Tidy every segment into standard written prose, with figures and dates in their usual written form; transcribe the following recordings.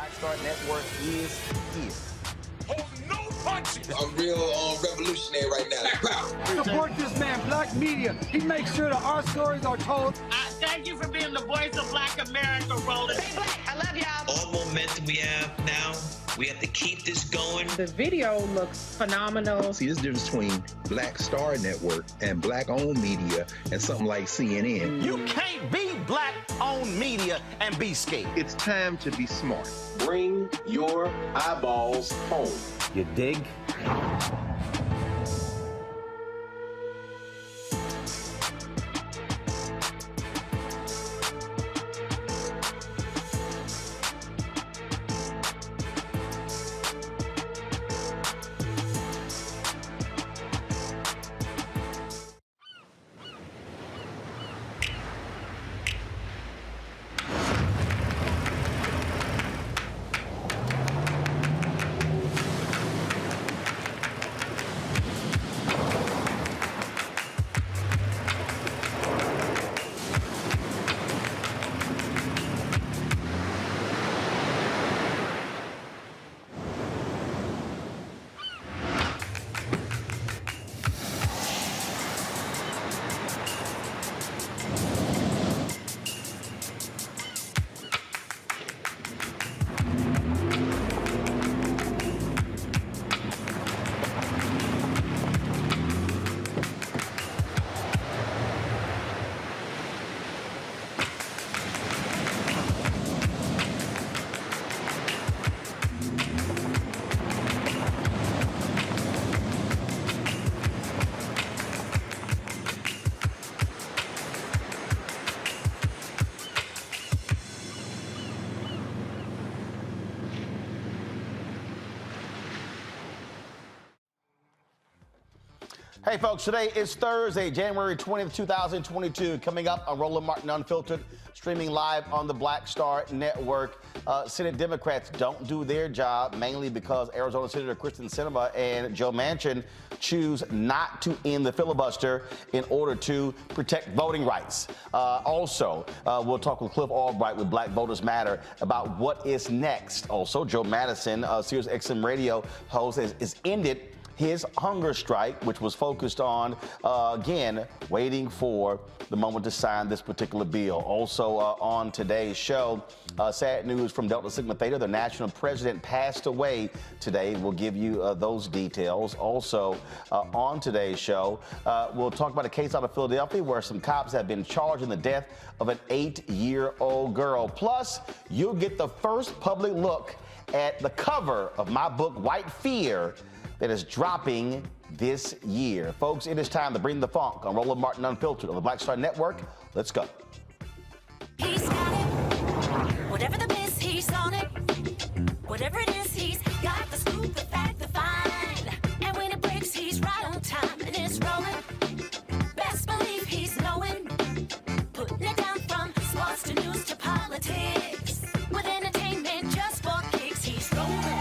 Black Star Network is here. Hold no punches. I'm real revolutionary right now. Support this man, Black Media. He makes sure that our stories are told. Thank you for being the voice of Black America, Roland. Stay black. I love y'all. All momentum we have now, we have to keep this going. The video looks phenomenal. See, there's a difference between Black Star Network and Black-owned media and something like CNN. You can't be Black-owned media and be scared. It's time to be smart. Bring your eyeballs home. You dig? Hey folks, today is Thursday, January 20th, 2022. Coming up on Roland Martin Unfiltered, streaming live on the Black Star Network. Senate Democrats don't do their job, mainly because Arizona Senator Kyrsten Sinema and Joe Manchin choose not to end the filibuster in order to protect voting rights. Also, we'll talk with Cliff Albright with Black Voters Matter about what is next. Also, Joe Madison, Sirius XM radio host, has ended his hunger strike, which was focused on, again, waiting for the moment to sign this particular bill. Also on today's show, sad news from Delta Sigma Theta. The national president passed away today. We'll give you those details. Also on today's show, we'll talk about a case out of Philadelphia where some cops have been charged in the death of an 8-year-old girl. Plus, you'll get the first public look at the cover of my book, White Fear, that is dropping this year. Folks, it is time to bring the funk on Roland Martin Unfiltered on the Black Star Network. Let's go. He's got it. Whatever the miss, he's on it. Whatever it is, he's got the scoop, the fact, the find. And when it breaks, he's right on time and it's rolling. Best believe he's knowing. Putting it down from sports to news to politics. With entertainment just for kicks, he's rolling.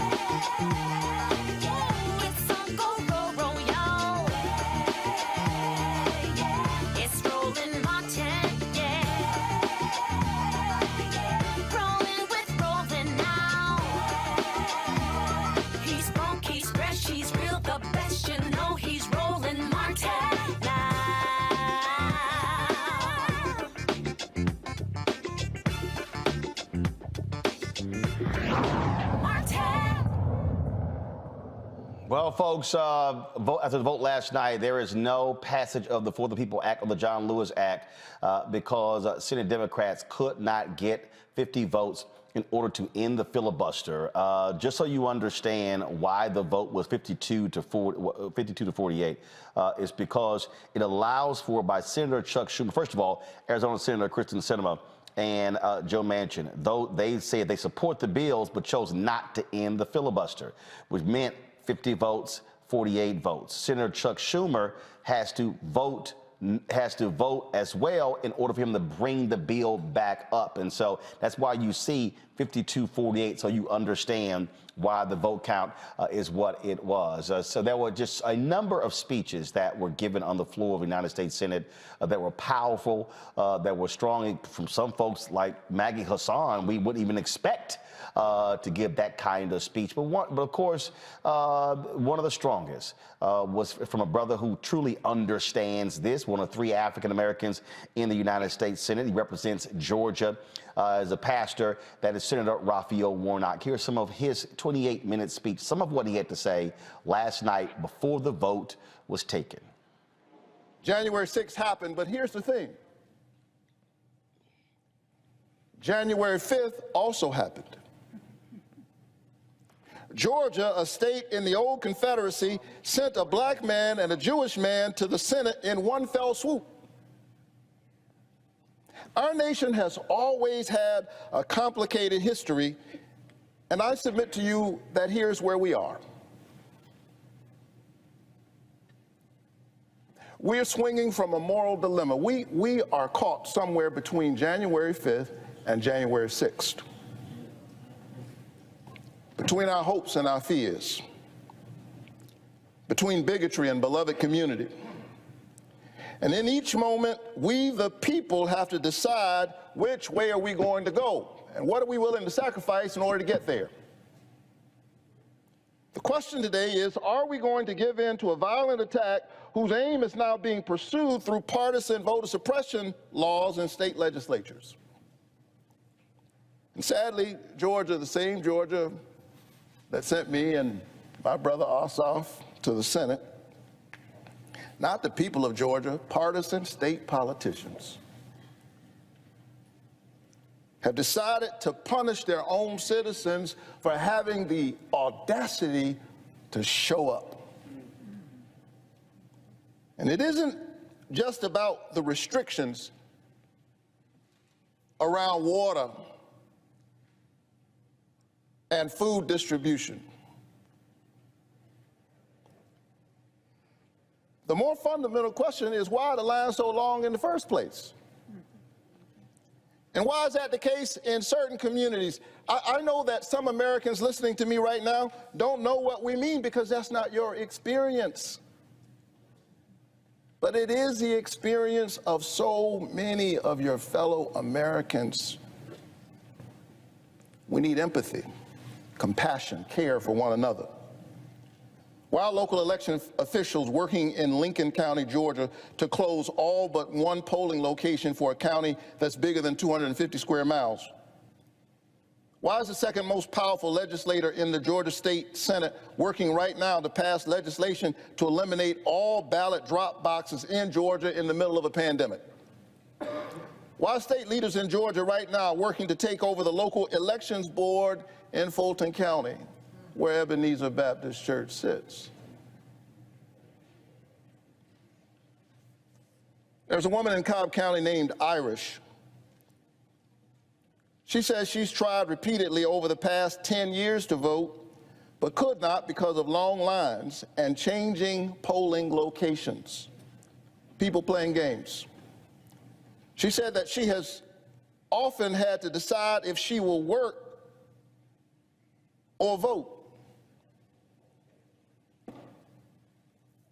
Well, folks, after the vote last night, there is no passage of the For the People Act or the John Lewis Act because Senate Democrats could not get 50 votes in order to end the filibuster. Just so you understand why the vote was 52 to 48, is because it allows for, by Senator Chuck Schumer, first of all, Arizona Senator Kyrsten Sinema and Joe Manchin, though they said they support the bills but chose not to end the filibuster, which meant 50 votes, 48 votes. Senator Chuck Schumer has to vote as well in order for him to bring the bill back up. And so that's why you see 52-48, so you understand why the vote count is what it was. So there were just a number of speeches that were given on the floor of the United States Senate that were powerful, that were strong from some folks like Maggie Hassan. We wouldn't even expect to give that kind of speech. But of course, one of the strongest was from a brother who truly understands this, one of 3 African Americans in the United States Senate. He represents Georgia as a pastor. That is Senator Raphael Warnock. Here's some of his 28-minute speech, some of what he had to say last night before the vote was taken. January 6th happened, but here's the thing. January 5th also happened. Georgia, a state in the old Confederacy, sent a black man and a Jewish man to the Senate in one fell swoop. Our nation has always had a complicated history, and I submit to you that here's where we are. We're swinging from a moral dilemma. We are caught somewhere between January 5th and January 6th. Between our hopes and our fears. Between bigotry and beloved community. And in each moment, we, the people, have to decide which way are we going to go and what are we willing to sacrifice in order to get there. The question today is, are we going to give in to a violent attack whose aim is now being pursued through partisan voter suppression laws in state legislatures? And sadly, Georgia, the same Georgia that sent me and my brother Ossoff to the Senate, not the people of Georgia, partisan state politicians, have decided to punish their own citizens for having the audacity to show up. And it isn't just about the restrictions around water and food distribution. The more fundamental question is, why are the lines so long in the first place? And why is that the case in certain communities? I know that some Americans listening to me right now don't know what we mean because that's not your experience. But it is the experience of so many of your fellow Americans. We need empathy, compassion, care for one another. While local election officials working in Lincoln County, Georgia, to close all but one polling location for a county that's bigger than 250 square miles. Why is the second most powerful legislator in the Georgia State Senate working right now to pass legislation to eliminate all ballot drop boxes in Georgia in the middle of a pandemic? Why are state leaders in Georgia right now working to take over the local elections board in Fulton County, where Ebenezer Baptist Church sits? There's a woman in Cobb County named Irish. She says she's tried repeatedly over the past 10 years to vote, but could not because of long lines and changing polling locations, people playing games. She said that she has often had to decide if she will work or vote.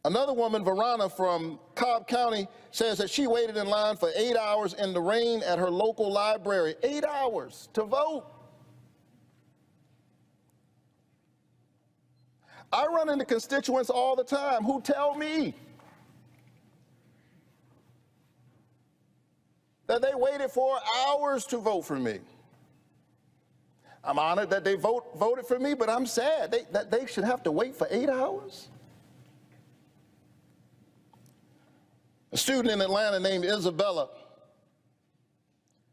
Another woman, Verona from Cobb County, says that she waited in line for 8 hours in the rain at her local library, 8 hours to vote. I run into constituents all the time who tell me that they waited for hours to vote for me. I'm honored that they voted for me, but I'm sad that they should have to wait for 8 hours. A student in Atlanta named Isabella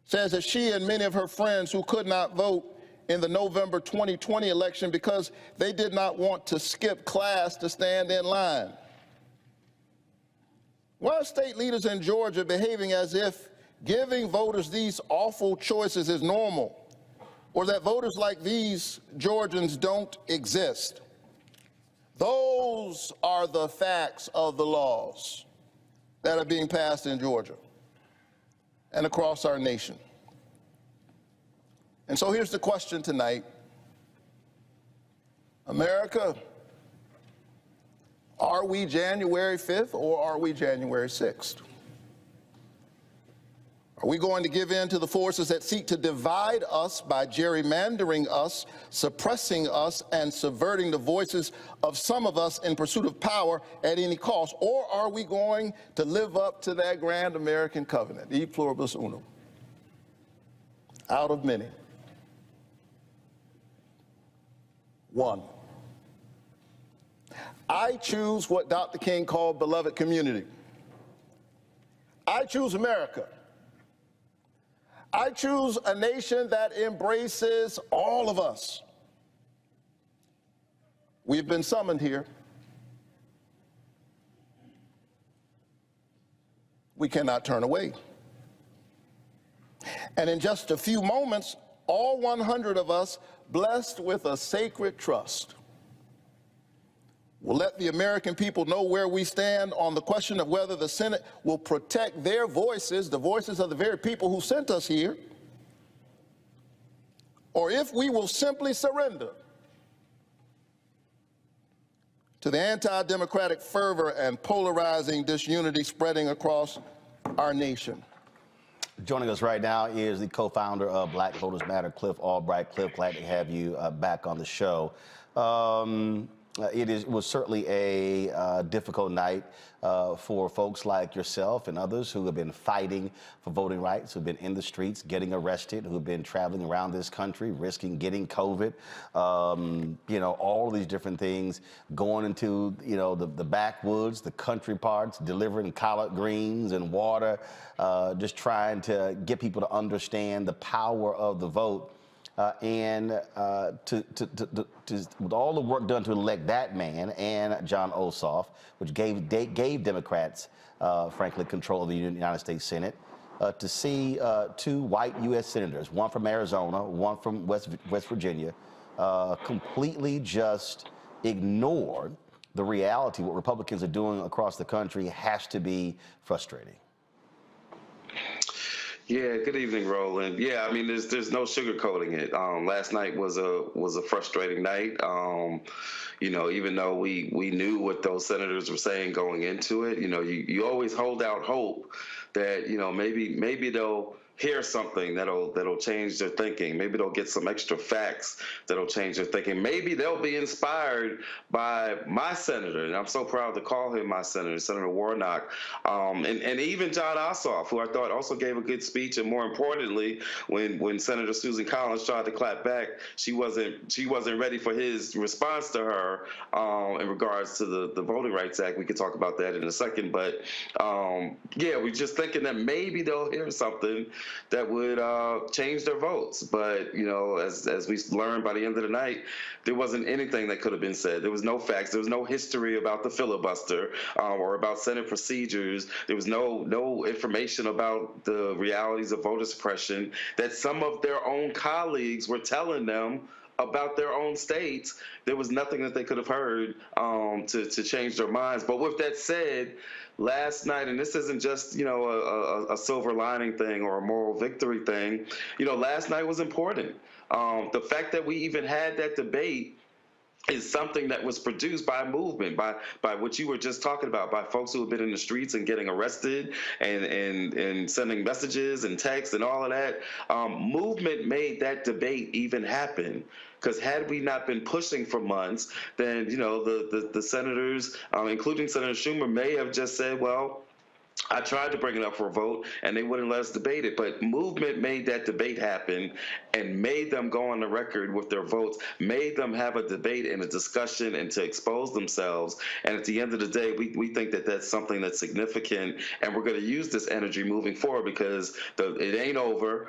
says that she and many of her friends who could not vote in the November 2020 election because they did not want to skip class to stand in line. Why are state leaders in Georgia behaving as if giving voters these awful choices is normal, or that voters like these Georgians don't exist? Those are the facts of the laws that are being passed in Georgia and across our nation. And so here's the question tonight. America, are we January 5th or are we January 6th? Are we going to give in to the forces that seek to divide us by gerrymandering us, suppressing us, and subverting the voices of some of us in pursuit of power at any cost? Or are we going to live up to that grand American covenant, e pluribus unum, out of many, one? I choose what Dr. King called beloved community. I choose America. I choose a nation that embraces all of us. We've been summoned here. We cannot turn away. And in just a few moments, all 100 of us, blessed with a sacred trust, will let the American people know where we stand on the question of whether the Senate will protect their voices, the voices of the very people who sent us here, or if we will simply surrender to the anti-democratic fervor and polarizing disunity spreading across our nation. Joining us right now is the co-founder of Black Voters Matter, Cliff Albright. Cliff, glad to have you back on the show. It was certainly a difficult night for folks like yourself and others who have been fighting for voting rights, who've been in the streets, getting arrested, who've been traveling around this country, risking getting COVID, all of these different things, going into, the backwoods, the country parts, delivering collard greens and water, just trying to get people to understand the power of the vote. With all the work done to elect that man and John Ossoff, which gave Democrats, frankly, control of the United States Senate, to see two white U.S. senators, one from Arizona, one from West Virginia, completely just ignored the reality. What Republicans are doing across the country has to be frustrating. Yeah, good evening, Roland. Yeah, I mean, there's no sugarcoating it. Last night was a frustrating night. Even though we knew what those senators were saying going into it, you always hold out hope that, maybe they'll hear something that'll change their thinking. Maybe they'll get some extra facts that'll change their thinking. Maybe they'll be inspired by my senator, and I'm so proud to call him my senator, Senator Warnock, and even John Ossoff, who I thought also gave a good speech. And more importantly, when Senator Susan Collins tried to clap back, she wasn't ready for his response to her in regards to the Voting Rights Act. We could talk about that in a second, but we're just thinking that maybe they'll hear something that would change their votes. But, as we learned by the end of the night, there wasn't anything that could have been said. There was no facts. There was no history about the filibuster or about Senate procedures. There was no information about the realities of voter suppression that some of their own colleagues were telling them about their own states. There was nothing that they could have heard to change their minds. But with that said, last night, and this isn't just, a silver lining thing or a moral victory thing, last night was important. The fact that we even had that debate is something that was produced by a movement, by what you were just talking about, by folks who have been in the streets and getting arrested and sending messages and texts and all of that. Movement made that debate even happen. Because had we not been pushing for months, then, the senators, including Senator Schumer, may have just said, well, I tried to bring it up for a vote, and they wouldn't let us debate it. But movement made that debate happen and made them go on the record with their votes, made them have a debate and a discussion and to expose themselves. And at the end of the day, we think that that's something that's significant, and we're going to use this energy moving forward because it ain't over.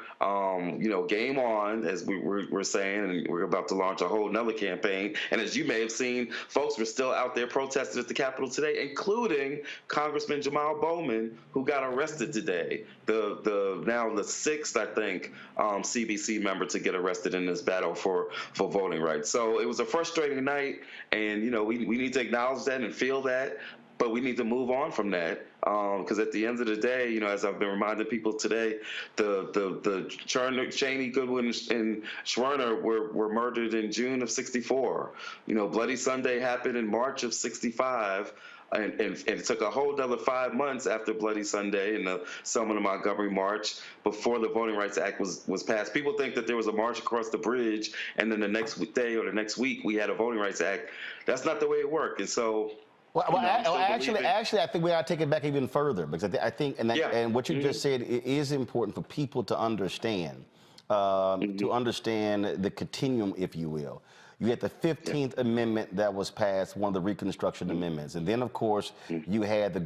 Game on, as we're saying, and we're about to launch a whole nother campaign. And as you may have seen, folks were still out there protesting at the Capitol today, including Congressman Jamal Bowman, who got arrested today, now the sixth, I think, CBC member to get arrested in this battle for voting rights. So it was a frustrating night, and we need to acknowledge that and feel that. but we need to move on from that, because at the end of the day, you know, as I've been reminding people today, the Cheney, Goodwin, and Schwerner were murdered in June of '64. You know, Bloody Sunday happened in March of '65. And it took a whole other 5 months after Bloody Sunday and the Selma to Montgomery March before the Voting Rights Act was passed. People think that there was a march across the bridge and then the next day or the next week we had a Voting Rights Act. That's not the way it worked. And so, actually, I think we got to take it back even further, because I think, and what you just said, it is important for people to understand, to understand the continuum, if you will. You had the 15th Amendment that was passed, one of the Reconstruction Amendments. And then, of course, you had the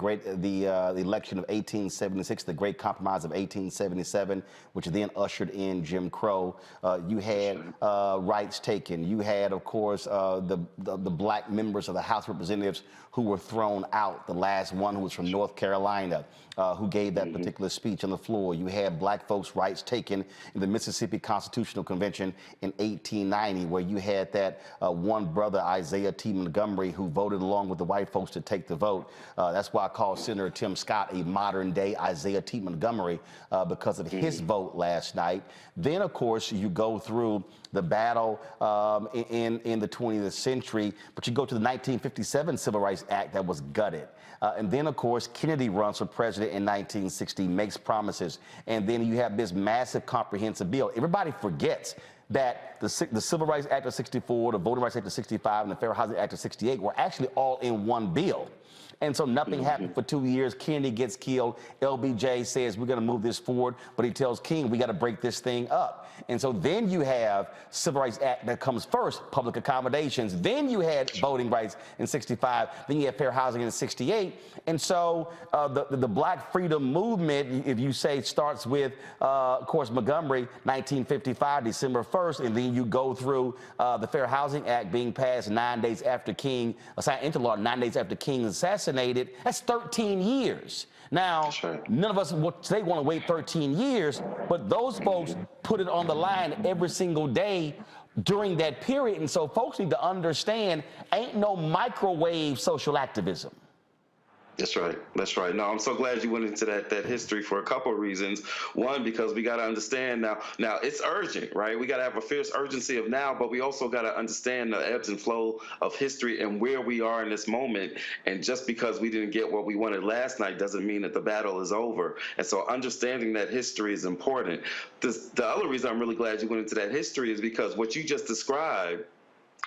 election of 1876, the Great Compromise of 1877, which then ushered in Jim Crow. You had rights taken. You had, of course, the black members of the House of Representatives who were thrown out. The last one, who was from North Carolina, who gave that particular speech on the floor. You had black folks' rights taken in the Mississippi Constitutional Convention in 1890, where you had that one brother, Isaiah T. Montgomery, who voted along with the white folks to take the vote. That's why I call Senator Tim Scott a modern-day Isaiah T. Montgomery, because of his vote last night. Then, of course, you go through the battle in the 20th century, but you go to the 1957 Civil Rights Act that was gutted. And then, of course, Kennedy runs for president in 1960, makes promises. And then you have this massive comprehensive bill. Everybody forgets that the Civil Rights Act of '64, the Voting Rights Act of '65, and the Fair Housing Act of '68 were actually all in one bill. And so nothing happened for 2 years. Kennedy gets killed. LBJ says, we're going to move this forward. But he tells King, we got to break this thing up. And so then you have Civil Rights Act that comes first, public accommodations. Then you had voting rights in '65. Then you had fair housing in '68. And so the Black Freedom Movement, if you say, starts with, of course, Montgomery, 1955, December 1st. And then you go through the Fair Housing Act being passed 9 days after King, signed into law 9 days after King was assassinated. That's 13 years. Now, none of us today want to wait 13 years, but those folks put it on the line every single day during that period. And so folks need to understand, ain't no microwave social activism. That's right. That's right. No, I'm so glad you went into that history for a couple of reasons. One, because we got to understand now it's urgent, right? We got to have a fierce urgency of now, but we also got to understand the ebbs and flow of history and where we are in this moment. And just because we didn't get what we wanted last night doesn't mean that the battle is over. And so understanding that history is important. The other reason I'm really glad you went into that history is because what you just described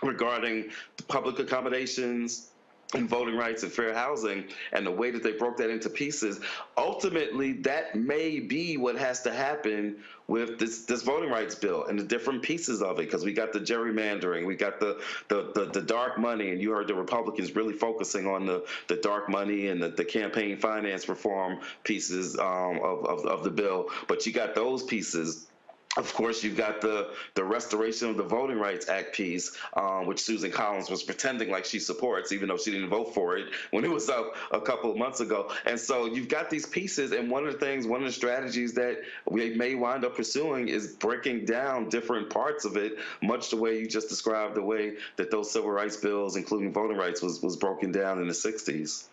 regarding the public accommodations and voting rights and fair housing and the way that they broke that into pieces, ultimately that may be what has to happen with this voting rights bill and the different pieces of it, because we got the gerrymandering, we got the dark money, and you heard the Republicans really focusing on the dark money and the campaign finance reform pieces of the bill, but you got those pieces. Of course, you've got the restoration of the Voting Rights Act piece, which Susan Collins was pretending like she supports, even though she didn't vote for it when it was up a couple of months ago. And so you've got these pieces, and one of the strategies that we may wind up pursuing is breaking down different parts of it, much the way you just described the way that those civil rights bills, including voting rights, was broken down in the 60s.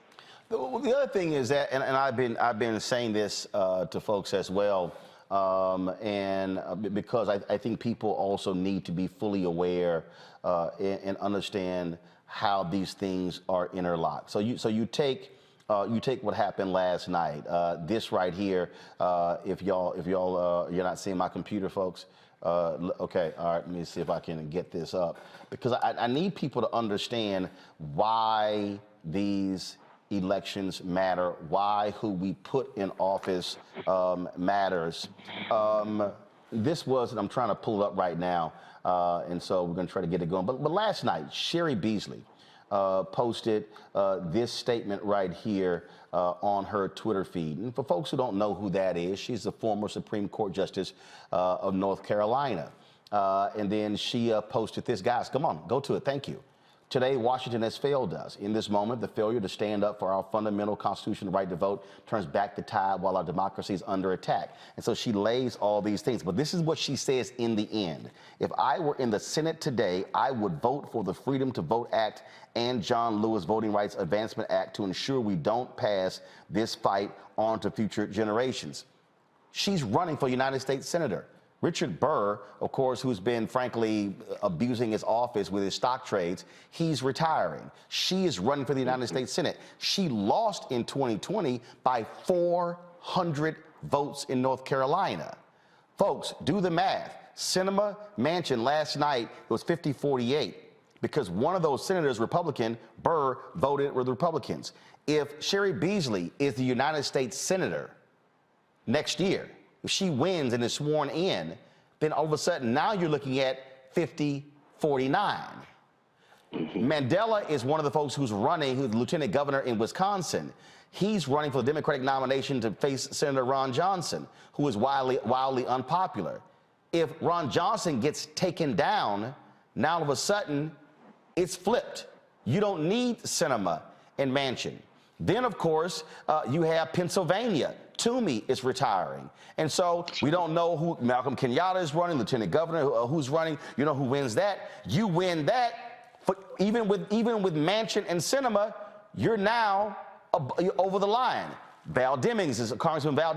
The other thing is that, and I've been saying this to folks as well, because I think people also need to be fully aware and understand how these things are interlocked. So you take what happened last night. This right here, if y'all you're not seeing my computer, folks. Okay, all right. Let me see if I can get this up, because I need people to understand why these elections matter, why who we put in office matters. This was, and I'm trying to pull it up right now, and so we're going to try to get it going. But last night, Sherry Beasley posted this statement right here on her Twitter feed. And for folks who don't know who that is, she's the former Supreme Court Justice of North Carolina. And then she posted this. Guys, come on, go to it. Thank you. Today, Washington has failed us. In this moment, the failure to stand up for our fundamental constitutional right to vote turns back the tide while our democracy is under attack. And so she lays all these things. But this is what she says in the end. If I were in the Senate today, I would vote for the Freedom to Vote Act and John Lewis Voting Rights Advancement Act to ensure we don't pass this fight on to future generations. She's running for United States Senator. Richard Burr, of course, who's been, frankly, abusing his office with his stock trades, he's retiring. She is running for the United States Senate. She lost in 2020 by 400 votes in North Carolina. Folks, do the math. Sinema, Manchin, last night, it was 50-48 because one of those senators, Republican, Burr, voted with Republicans. If Sherry Beasley is the United States Senator next year, if she wins and is sworn in, then all of a sudden now you're looking at 50-49. Mandela is one of the folks who's running, who's the lieutenant governor in Wisconsin. He's running for the Democratic nomination to face Senator Ron Johnson, who is wildly unpopular. If Ron Johnson gets taken down, now all of a sudden it's flipped. You don't need Sinema and Manchin. Then, of course, you have Pennsylvania. Toomey is retiring. And so we don't know who Malcolm Kenyatta is running, Lieutenant Governor, who's running. You know who wins that. You win that. Even with Manchin and Sinema, you're now over the line. Val Demings is Congresswoman Val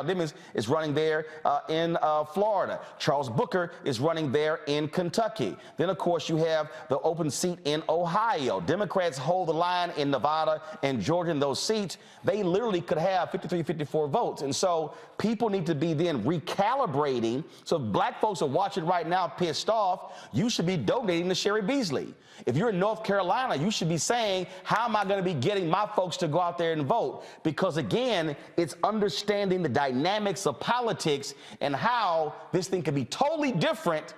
Demings is running there in Florida. Charles Booker is running there in Kentucky. Then, of course, you have the open seat in Ohio. Democrats hold the line in Nevada and Georgia in those seats. They literally could have 53, 54 votes. And so people need to be then recalibrating. So if black folks are watching right now pissed off, you should be donating to Sherry Beasley. If you're in North Carolina, you should be saying, how am I going to be getting my folks to go out there and vote? Because, again, it's understanding the dynamics of politics and how this thing can be totally different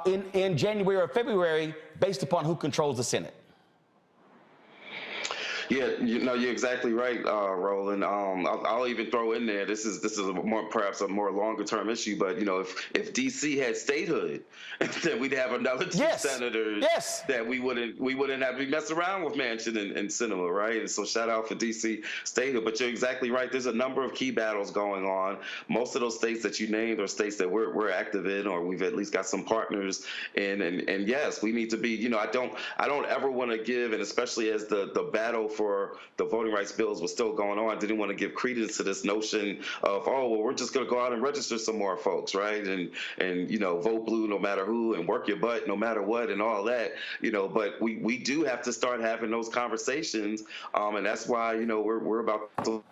in January or February based upon who controls the Senate. Yeah, you're exactly right, Roland. I'll even throw in there. This is perhaps a more longer term issue, but if DC had statehood, then we'd have another two senators that we wouldn't have to be messing around with Manchin and Sinema, right? And so shout out for DC statehood. But you're exactly right. There's a number of key battles going on. Most of those states that you named are states that we're active in, or we've at least got some partners in. And yes, we need to be. I don't ever want to give, and especially as the battle for the voting rights bills was still going on, I didn't want to give credence to this notion of, oh, well, we're just going to go out and register some more folks, right? And vote blue no matter who, and work your butt no matter what, and all that, but we do have to start having those conversations, and that's why, we're about to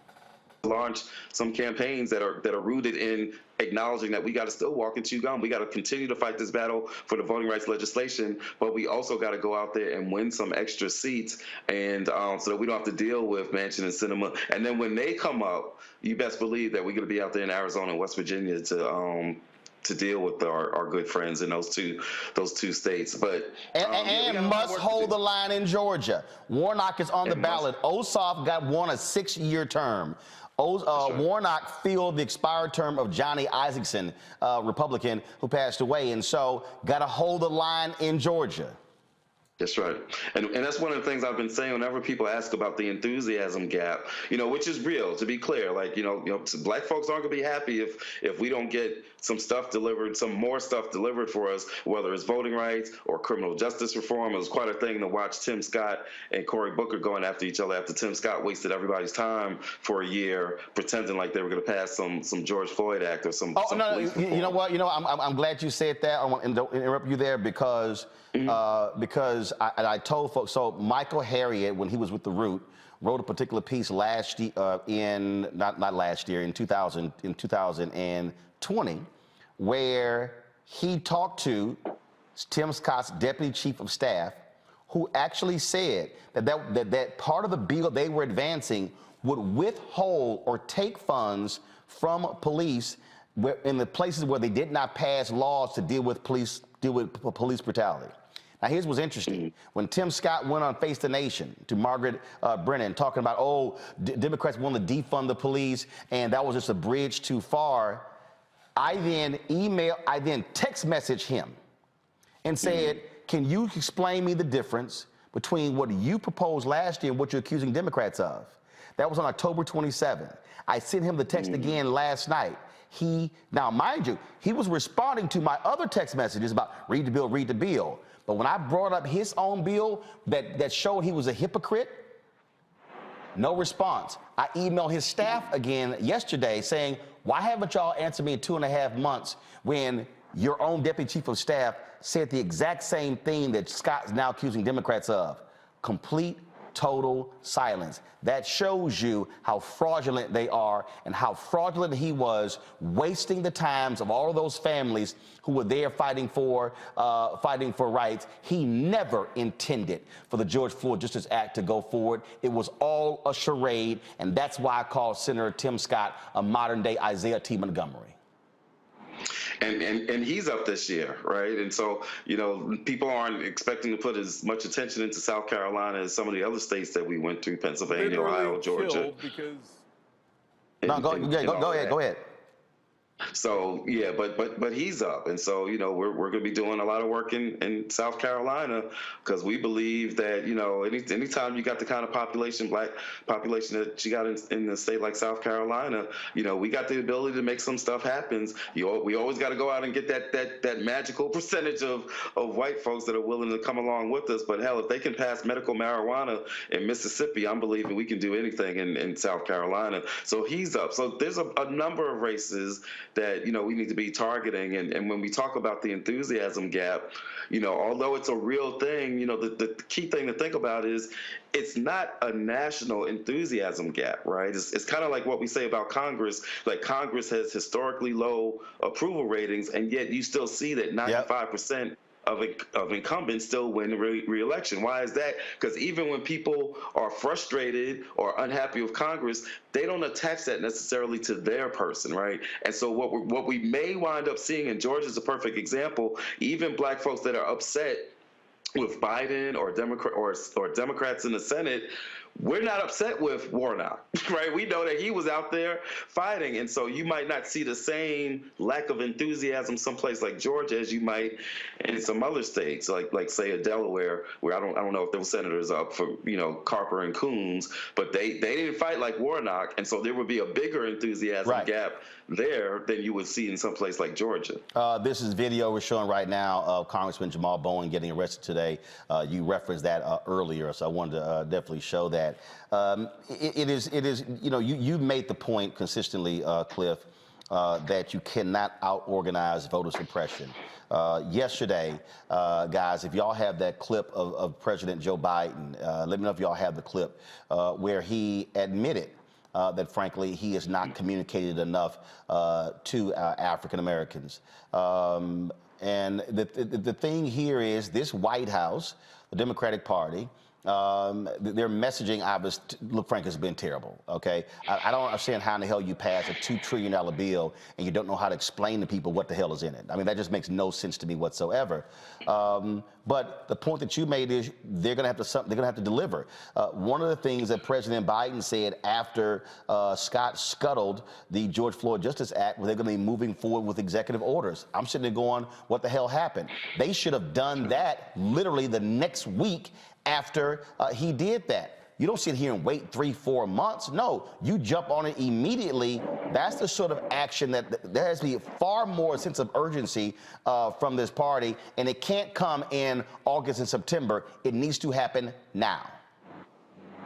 launch some campaigns that are rooted in acknowledging that we got to still walk and chew gum. We got to continue to fight this battle for the voting rights legislation, but we also got to go out there and win some extra seats, and so that we don't have to deal with Manchin and Sinema. And then when they come up, you best believe that we're going to be out there in Arizona and West Virginia to deal with our good friends in those two states. But and must hold the line in Georgia. Warnock is on the ballot. Ossoff won a 6-year term. Warnock filled the expired term of Johnny Isaacson, Republican, who passed away, and so got to hold the line in Georgia. That's right. And that's one of the things I've been saying whenever people ask about the enthusiasm gap, which is real, to be clear. Like, black folks aren't going to be happy if we don't get some more stuff delivered for us, whether it's voting rights or criminal justice reform. It was quite a thing to watch Tim Scott and Cory Booker going after each other after Tim Scott wasted everybody's time for a year pretending like they were going to pass some George Floyd Act or some. Oh, no, you know what? I'm glad you said that. I want to interrupt you there because I told folks, so Michael Harriot, when he was with The Root, wrote a particular piece last year, in 2020, where he talked to Tim Scott's deputy chief of staff, who actually said that part of the bill they were advancing would withhold or take funds from police in the places where they did not pass laws to deal with police brutality. Now, here's what's interesting. When Tim Scott went on Face the Nation to Margaret Brennan talking about, Democrats want to defund the police, and that was just a bridge too far, I then text messaged him and said, Can you explain me the difference between what you proposed last year and what you're accusing Democrats of? That was on October 27th. I sent him the text again last night. Now, mind you, he was responding to my other text messages about read the bill, read the bill. But when I brought up his own bill that showed he was a hypocrite, no response. I emailed his staff again yesterday saying, why haven't y'all answered me in 2.5 months when your own deputy chief of staff said the exact same thing that Scott's now accusing Democrats of? Complete, total silence. That shows you how fraudulent they are and how fraudulent he was, wasting the times of all of those families who were there fighting for rights. He never intended for the George Floyd Justice Act to go forward. It was all a charade, and that's why I call Senator Tim Scott a modern-day Isaiah T. Montgomery. And he's up this year, right? And so, you know, people aren't expecting to put as much attention into South Carolina as some of the other states that we went through, Pennsylvania, Ohio, Georgia. Go ahead. So yeah, but he's up, and so you know we're going to be doing a lot of work in South Carolina because we believe that you know anytime you got the kind of black population that you got in the state like South Carolina, you know we got the ability to make some stuff happen. We always got to go out and get that magical percentage of white folks that are willing to come along with us. But hell, if they can pass medical marijuana in Mississippi, I'm believing we can do anything in South Carolina. So he's up. So there's a number of races that you know we need to be targeting, and when we talk about the enthusiasm gap, you know, although it's a real thing, you know, the key thing to think about is it's not a national enthusiasm gap, right? It's kind of like what we say about Congress. Like Congress has historically low approval ratings, and yet you still see that 95% of incumbents still win re-election. Why is that? Because even when people are frustrated or unhappy with Congress, they don't attach that necessarily to their person, right? And so what we may wind up seeing, and Georgia is a perfect example, even black folks that are upset with Biden or Democrats in the Senate, we're not upset with Warnock, right? We know that he was out there fighting, and so you might not see the same lack of enthusiasm someplace like Georgia as you might in some other states, like say a Delaware, where I don't know if those senators are up for Carper and Coons, but they didn't fight like Warnock, and so there would be a bigger enthusiasm gap there than you would see in some place like Georgia. This is video we're showing right now of Congressman Jamal Bowen getting arrested today. You referenced that earlier, so I wanted to definitely show that. It is, you know, you've made the point consistently, Cliff, that you cannot out-organize voter suppression. Yesterday, guys, if y'all have that clip of President Joe Biden, let me know if y'all have the clip where he admitted that, frankly, he has not communicated enough to African Americans. And the thing here is this White House, the Democratic Party, their messaging, look, Frank, has been terrible, okay? I don't understand how in the hell you pass a $2 trillion bill and you don't know how to explain to people what the hell is in it. I mean, that just makes no sense to me whatsoever. But the point that you made is they're going to have to deliver. One of the things that President Biden said after Scott scuttled the George Floyd Justice Act was they're going to be moving forward with executive orders. I'm sitting there going, what the hell happened? They should have done that literally the next week after he did that. You don't sit here and wait 3-4 months. No, you jump on it immediately. That's the sort of action that there has to be far more sense of urgency from this party, and it can't come in August and September. It needs to happen now.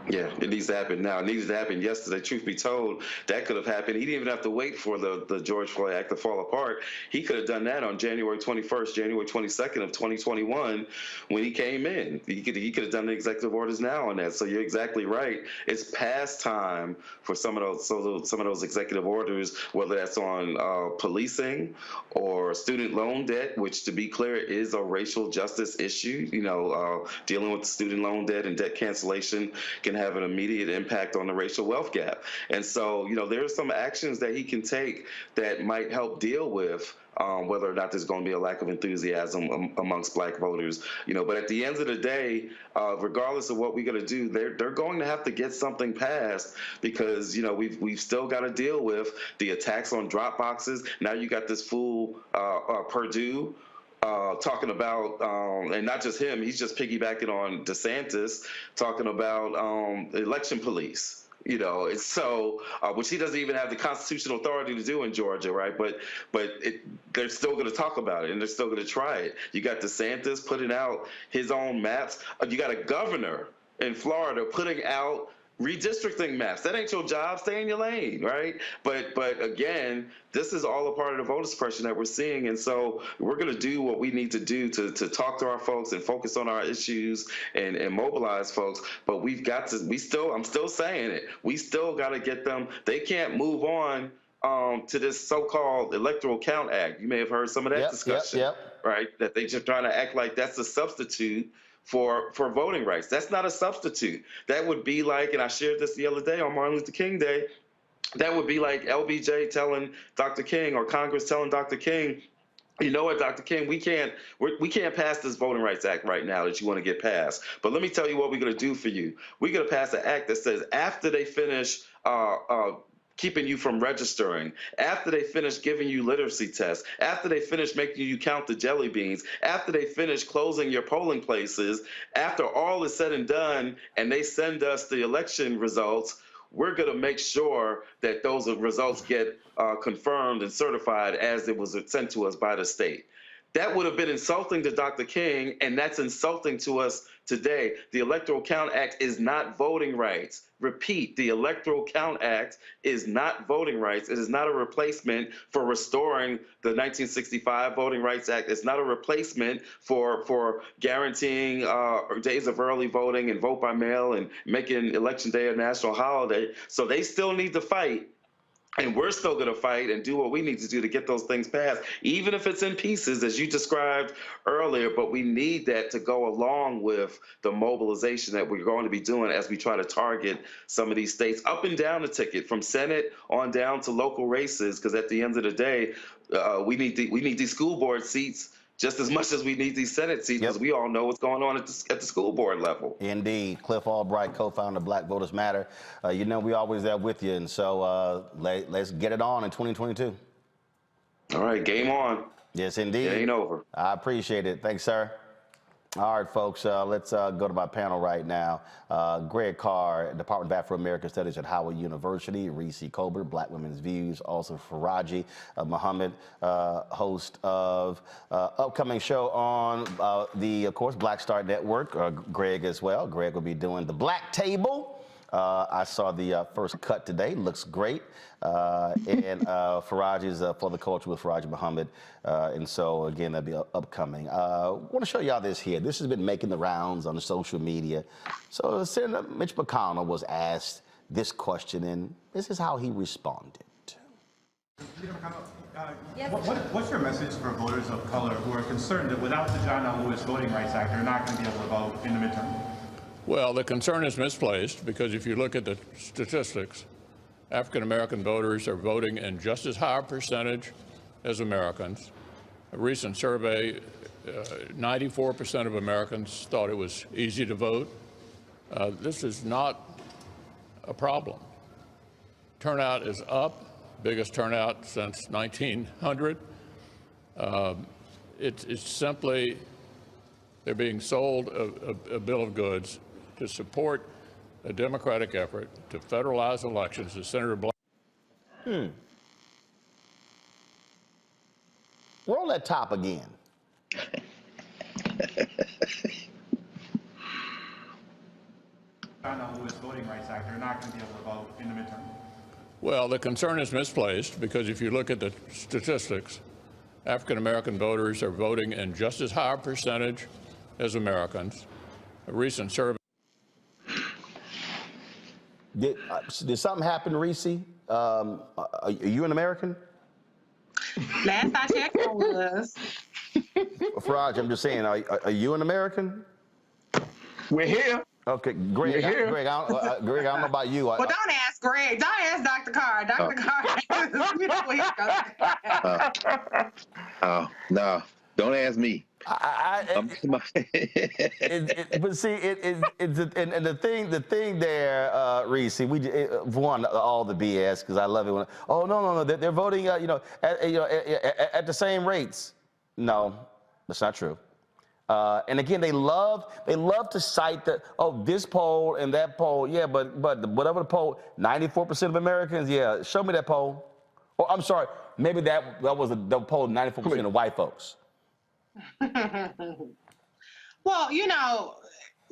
Yeah, it needs to happen now. It needs to happen yesterday. Truth be told, that could have happened. He didn't even have to wait for the George Floyd Act to fall apart. He could have done that on January 21st, January 22nd of 2021 when he came in. He could have done the executive orders now on that. So you're exactly right. It's past time for some of those executive orders, whether that's on policing or student loan debt, which, to be clear, is a racial justice issue. You know, dealing with student loan debt and debt cancellation can have an immediate impact on the racial wealth gap. And so, you know, there are some actions that he can take that might help deal with whether or not there's going to be a lack of enthusiasm amongst black voters. You know, but at the end of the day, regardless of what we're going to do, they're going to have to get something passed because, you know, we've still got to deal with the attacks on drop boxes. Now you got this fool Purdue talking about, and not just him, he's just piggybacking on DeSantis, talking about election police. You know, it's so, which he doesn't even have the constitutional authority to do in Georgia, right? But they're still going to talk about it, and they're still going to try it. You got DeSantis putting out his own maps. You got a governor in Florida putting out redistricting maps. That ain't your job. Stay in your lane, right? But again, this is all a part of the voter suppression that we're seeing, and so we're going to do what we need to do to talk to our folks and focus on our issues and mobilize folks. But we've got to. I'm still saying it. We still got to get them. They can't move on to this so-called Electoral Count Act. You may have heard some of that discussion, right? That they just trying to act like that's a substitute for voting rights. That's not a substitute. That would be like, and I shared this the other day on Martin Luther King Day, that would be like LBJ telling Dr. King, or Congress telling Dr. King, you know what, Dr. King, we can't pass this Voting Rights Act right now that you want to get passed. But let me tell you what we're going to do for you. We're going to pass an act that says after they finish keeping you from registering, after they finish giving you literacy tests, after they finish making you count the jelly beans, after they finish closing your polling places, after all is said and done and they send us the election results, we're going to make sure that those results get confirmed and certified as it was sent to us by the state. That would have been insulting to Dr. King, and that's insulting to us today. The Electoral Count Act is not voting rights. Repeat, the Electoral Count Act is not voting rights. It is not a replacement for restoring the 1965 Voting Rights Act. It's not a replacement for guaranteeing days of early voting and vote by mail and making Election Day a national holiday. So they still need to fight. And we're still going to fight and do what we need to do to get those things passed, even if it's in pieces, as you described earlier. But we need that to go along with the mobilization that we're going to be doing as we try to target some of these states up and down the ticket, from Senate on down to local races. Because at the end of the day, we need these school board seats just as much as we need these Senate seats, because we all know what's going on at the school board level. Indeed. Cliff Albright, co-founder of Black Voters Matter. You know, we always there with you, and so let's get it on in 2022. All right, game on. Yes, indeed. It ain't over. I appreciate it. Thanks, sir. All right, folks, let's go to my panel right now. Greg Carr, Department of Afro-American Studies at Howard University. Reese Colbert, Black Women's Views. Also Faraji Muhammad, host of upcoming show on of course, Black Star Network. Greg as well. Greg will be doing the Black Table. I saw the first cut today. Looks great. And Faraji's For the Culture with Faraji Muhammad. And so, again, that'll be upcoming. I want to show y'all this here. This has been making the rounds on the social media. So Senator Mitch McConnell was asked this question, and this is how he responded. What's your message for voters of color who are concerned that without the John L. Lewis Voting Rights Act, they're not going to be able to vote in the midterm? Well, the concern is misplaced, because if you look at the statistics, African-American voters are voting in just as high a percentage as Americans. A recent survey, 94% of Americans thought it was easy to vote. This is not a problem. Turnout is up, biggest turnout since 1900. It's simply, they're being sold a bill of goods to support a Democratic effort to federalize elections, as Senator Black. Roll that top again. John L. Lewis Voting Rights Act, they're not going to be able to vote in the midterm. Well, the concern is misplaced, because if you look at the statistics, African-American voters are voting in just as high a percentage as Americans. A recent survey. Did something happen, Reese? Are you an American? Last I checked, I was. Faraj, I'm just saying, are you an American? We're here. Okay, Greg. Greg, I don't know about you. Well, don't ask Greg. Don't ask Dr. Carr. Dr. Carr. You know where he's going. Oh, no, don't ask me. But see, the thing there, Reese. One, all the BS, because I love it when. Oh no, they're voting. At the same rates. No, That's not true. And again, they love to cite this poll and that poll. Yeah, but whatever the poll, 94% of Americans. Yeah, show me that poll. Or I'm sorry, maybe that was the poll, 94% of white folks. Well, you know,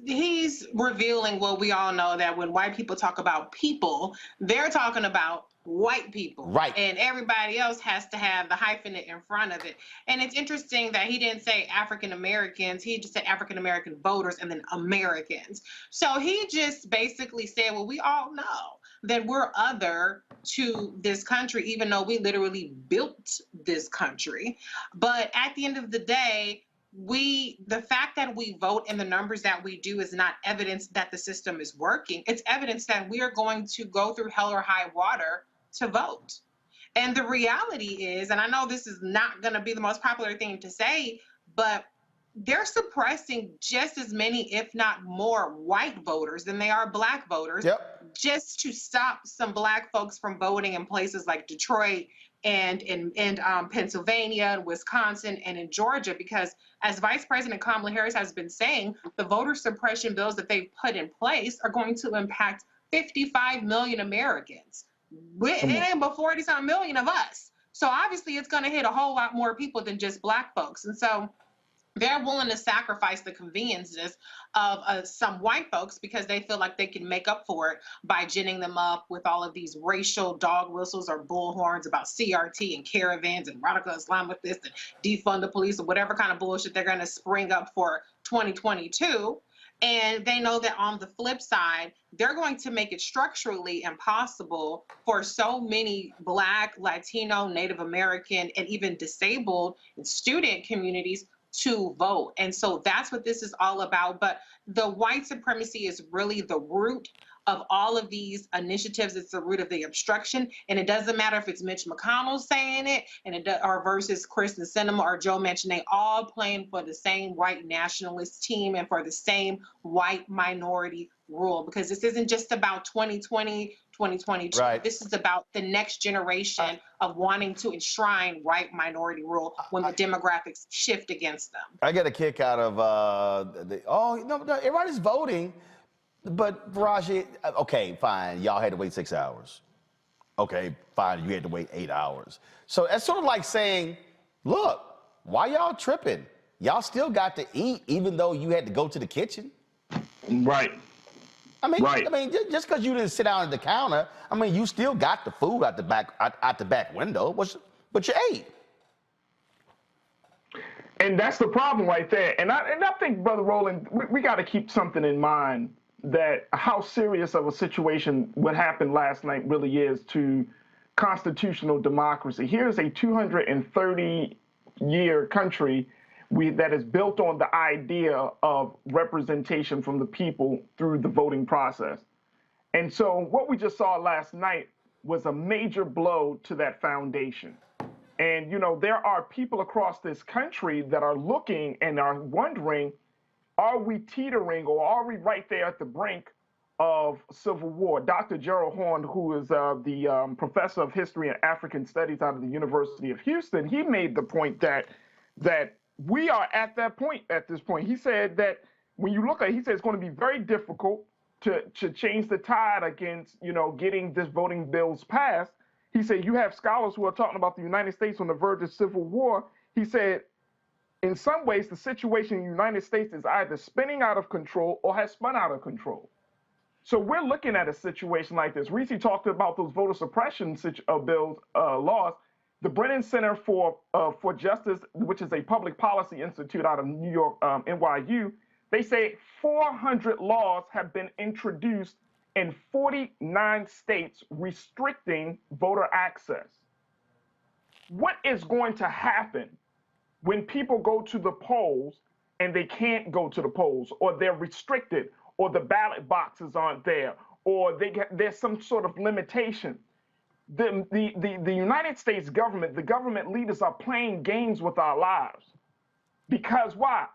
he's revealing what we all know, that when white people talk about people, they're talking about white people. Right. And everybody else has to have the hyphenate in front of it. And it's interesting that he didn't say African Americans, he just said African American voters and then Americans. So he just basically said, well, we all know that we're other to this country, even though we literally built this country. But at the end of the day, the fact that we vote in the numbers that we do is not evidence that the system is working. It's evidence that we are going to go through hell or high water to vote. And the reality is, and I know this is not going to be the most popular thing to say, but they're suppressing just as many, if not more, white voters than they are black voters, just to stop some black folks from voting in places like Detroit and in Pennsylvania, and Wisconsin, and in Georgia, because as Vice President Kamala Harris has been saying, the voter suppression bills that they've put in place are going to impact 55 million Americans. It ain't but 40-something million of us. So obviously it's going to hit a whole lot more people than just black folks. And so they're willing to sacrifice the conveniences of some white folks because they feel like they can make up for it by ginning them up with all of these racial dog whistles or bullhorns about CRT and caravans and radical Islamists and defund the police or whatever kind of bullshit they're going to spring up for 2022. And they know that on the flip side, they're going to make it structurally impossible for so many Black, Latino, Native American, and even disabled and student communities to vote. And so that's what this is all about. But the white supremacy is really the root of all of these initiatives. It's the root of the obstruction. And it doesn't matter if it's Mitch McConnell saying it or versus Kyrsten Sinema or Joe Manchin. They all playing for the same white nationalist team and for the same white minority rule, because this isn't just about 2020, 2022. Right. This is about the next generation of wanting to enshrine white minority rule when the demographics shift against them. I get a kick out of everybody's voting. But Raji, okay, fine. Y'all had to wait 6 hours. Okay, fine. You had to wait 8 hours. So that's sort of like saying, look, why y'all tripping? Y'all still got to eat, even though you had to go to the kitchen. Right. I mean, just because you didn't sit down at the counter, I mean, you still got the food out the back window, but you ate. And that's the problem right there. And I think, Brother Roland, we got to keep something in mind, that how serious of a situation what happened last night really is to constitutional democracy. Here's a 230-year country that is built on the idea of representation from the people through the voting process. And so what we just saw last night was a major blow to that foundation. And, you know, there are people across this country that are looking and are wondering, are we teetering or are we right there at the brink of civil war? Dr. Gerald Horne, who is the professor of history and African studies out of the University of Houston, he made the point that we are at that point at this point. He said that when you look at it, he said it's going to be very difficult to change the tide against, you know, getting this voting bills passed. He said you have scholars who are talking about the United States on the verge of civil war. He said, in some ways, the situation in the United States is either spinning out of control or has spun out of control. So we're looking at a situation like this. Reese talked about those voter suppression bills, laws. The Brennan Center for Justice, which is a public policy institute out of New York, NYU, they say 400 laws have been introduced in 49 states restricting voter access. What is going to happen when people go to the polls and they can't go to the polls, or they're restricted, or the ballot boxes aren't there, or there's some sort of limitation? The United States government, the government leaders are playing games with our lives. Because why?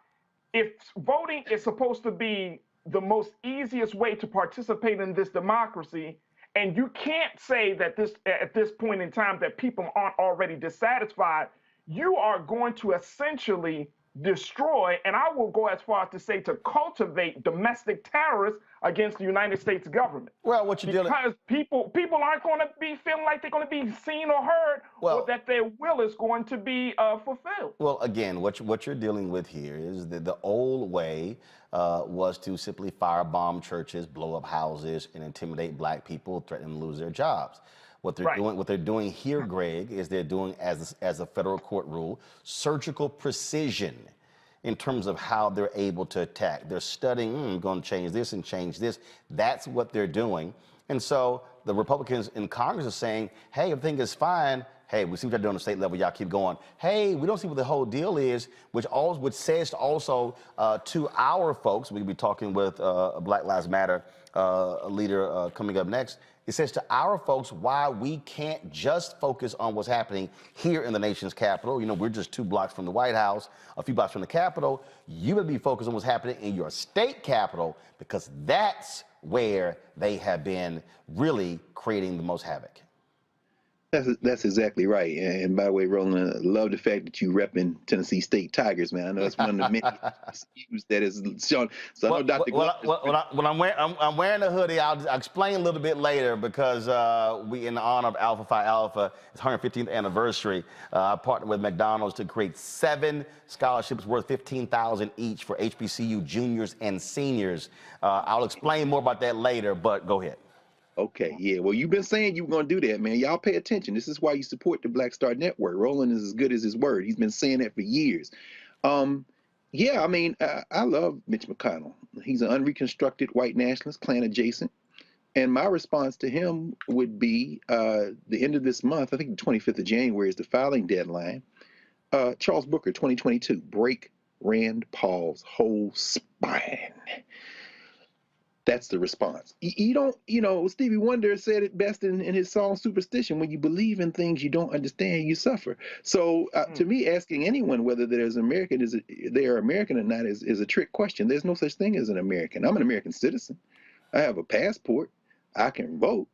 If voting is supposed to be the most easiest way to participate in this democracy, and you can't say that at this point in time that people aren't already dissatisfied, you are going to essentially destroy, and I will go as far as to say to cultivate domestic terrorists against the United States government. Well, what you're dealing because people aren't going to be feeling like they're going to be seen or heard, or that their will is going to be fulfilled. Well, again, what you're dealing with here is that the old way was to simply firebomb churches, blow up houses, and intimidate black people, threaten them to lose their jobs. What they're doing here, Greg, is they're doing, as a federal court rule, surgical precision in terms of how they're able to attack. They're studying, I'm going to change this and change this. That's what they're doing. And so the Republicans in Congress are saying, hey, everything is fine. Hey, we see what you're doing on the state level. Y'all keep going. Hey, we don't see what the whole deal is, which says also to our folks, we'll be talking with a Black Lives Matter leader coming up next. It says to our folks why we can't just focus on what's happening here in the nation's capital. You know, we're just 2 blocks from the White House, a few blocks from the Capitol. You would be focused on what's happening in your state capital, because that's where they have been really creating the most havoc. That's exactly right. And by the way, Roland, I love the fact that you repping Tennessee State Tigers, man. I know that's one of the many HBCUs that is shown. So I know Dr. I'm wearing a hoodie. I'll explain a little bit later, because we, in honor of Alpha Phi Alpha, its 115th anniversary, I partnered with McDonald's to create 7 scholarships worth $15,000 each for HBCU juniors and seniors. I'll explain more about that later, but go ahead. Okay, yeah. Well, you've been saying you were going to do that, man. Y'all pay attention. This is why you support the Black Star Network. Roland is as good as his word. He's been saying that for years. Yeah, I mean, I love Mitch McConnell. He's an unreconstructed white nationalist, Klan adjacent. And my response to him would be the end of this month, I think the 25th of January is the filing deadline. Charles Booker, 2022, break Rand Paul's whole spine. That's the response. You don't, you know, Stevie Wonder said it best in his song Superstition: when you believe in things you don't understand, you suffer. So to me, asking anyone whether they are American or not is a trick question. There's no such thing as an American. I'm an American citizen. I have a passport. I can vote.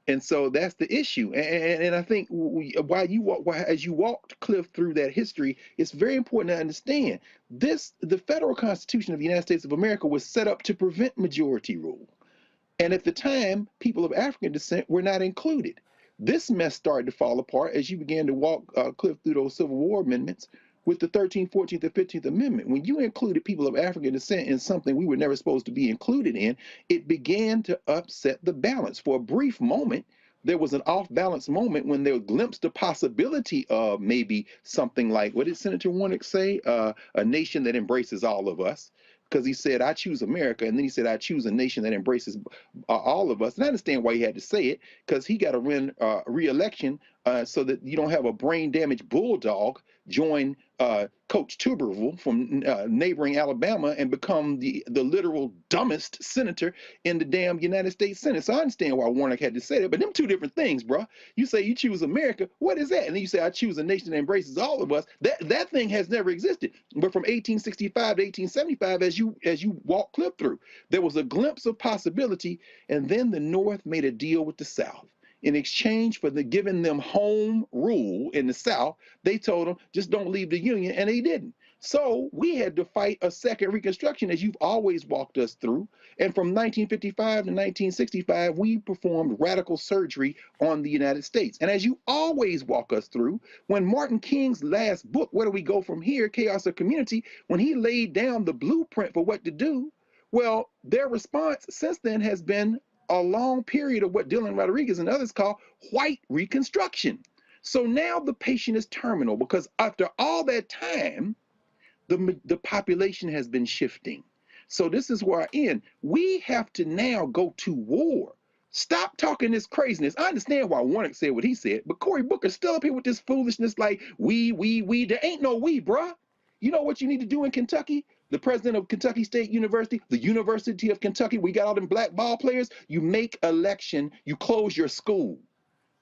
And so that's the issue. And I think as you walked, Cliff, through that history, it's very important to understand the federal Constitution of the United States of America was set up to prevent majority rule. And at the time, people of African descent were not included. This mess started to fall apart as you began to walk, Cliff, through those Civil War amendments with the 13th, 14th, and 15th Amendment. When you included people of African descent in something we were never supposed to be included in, it began to upset the balance. For a brief moment, there was an off-balance moment when there glimpsed the possibility of maybe something like, what did Senator Warnock say? A nation that embraces all of us. Because he said, I choose America, and then he said, I choose a nation that embraces all of us. And I understand why he had to say it, because he got to win re-election so that you don't have a brain-damaged bulldog join Coach Tuberville from neighboring Alabama and become the literal dumbest senator in the damn United States Senate. So I understand why Warnock had to say that, but them 2 different things, bro. You say you choose America, what is that? And then you say, I choose a nation that embraces all of us. That thing has never existed. But from 1865 to 1875, as you walk Cliff through, there was a glimpse of possibility, and then the North made a deal with the South. In exchange for giving them home rule in the South, they told them, just don't leave the Union, and they didn't. So we had to fight a second Reconstruction, as you've always walked us through. And from 1955 to 1965, we performed radical surgery on the United States. And as you always walk us through, when Martin King's last book, Where Do We Go From Here? Chaos of Community, when he laid down the blueprint for what to do, well, their response since then has been a long period of what Dylan Rodriguez and others call white reconstruction. So now the patient is terminal, because after all that time, the population has been shifting. So this is where I end. We have to now go to war. Stop talking this craziness. I understand why Warnock said what he said, but Cory Booker's still up here with this foolishness like we. There ain't no we, bruh. You know what you need to do in Kentucky? The president of Kentucky State University, the University of Kentucky, we got all them black ball players. You make election, you close your school.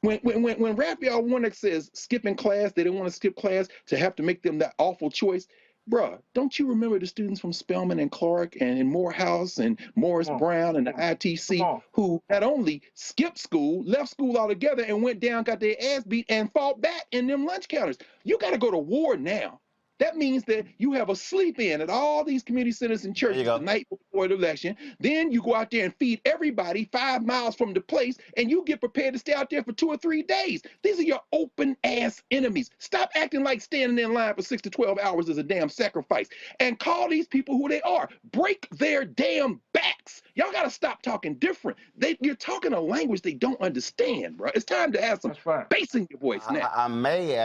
When Raphael Warnock says skipping class, they don't want to skip class to have to make them that awful choice. Bruh, don't you remember the students from Spelman and Clark and Morehouse and Morris Brown and the ITC who not only skipped school, left school altogether and went down, got their ass beat and fought back in them lunch counters? You got to go to war now. That means that you have a sleep-in at all these community centers and churches the night before the election. Then you go out there and feed everybody 5 miles from the place, and you get prepared to stay out there for 2 or 3 days. These are your open-ass enemies. Stop acting like standing in line for 6 to 12 hours is a damn sacrifice, and call these people who they are. Break their damn backs. Y'all got to stop talking different. You're talking a language they don't understand, bro. It's time to have some bass in your voice now. I may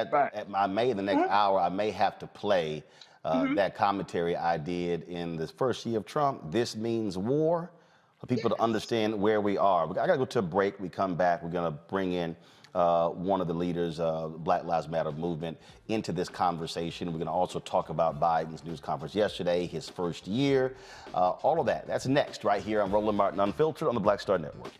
in the next hour, I may have to play that commentary I did in the first year of Trump. This means war, for people to understand where we are. I got to go to a break. We come back. We're going to bring in one of the leaders of the Black Lives Matter movement into this conversation. We're going to also talk about Biden's news conference yesterday, his first year, all of that. That's next right here on Roland Martin Unfiltered on the Black Star Network.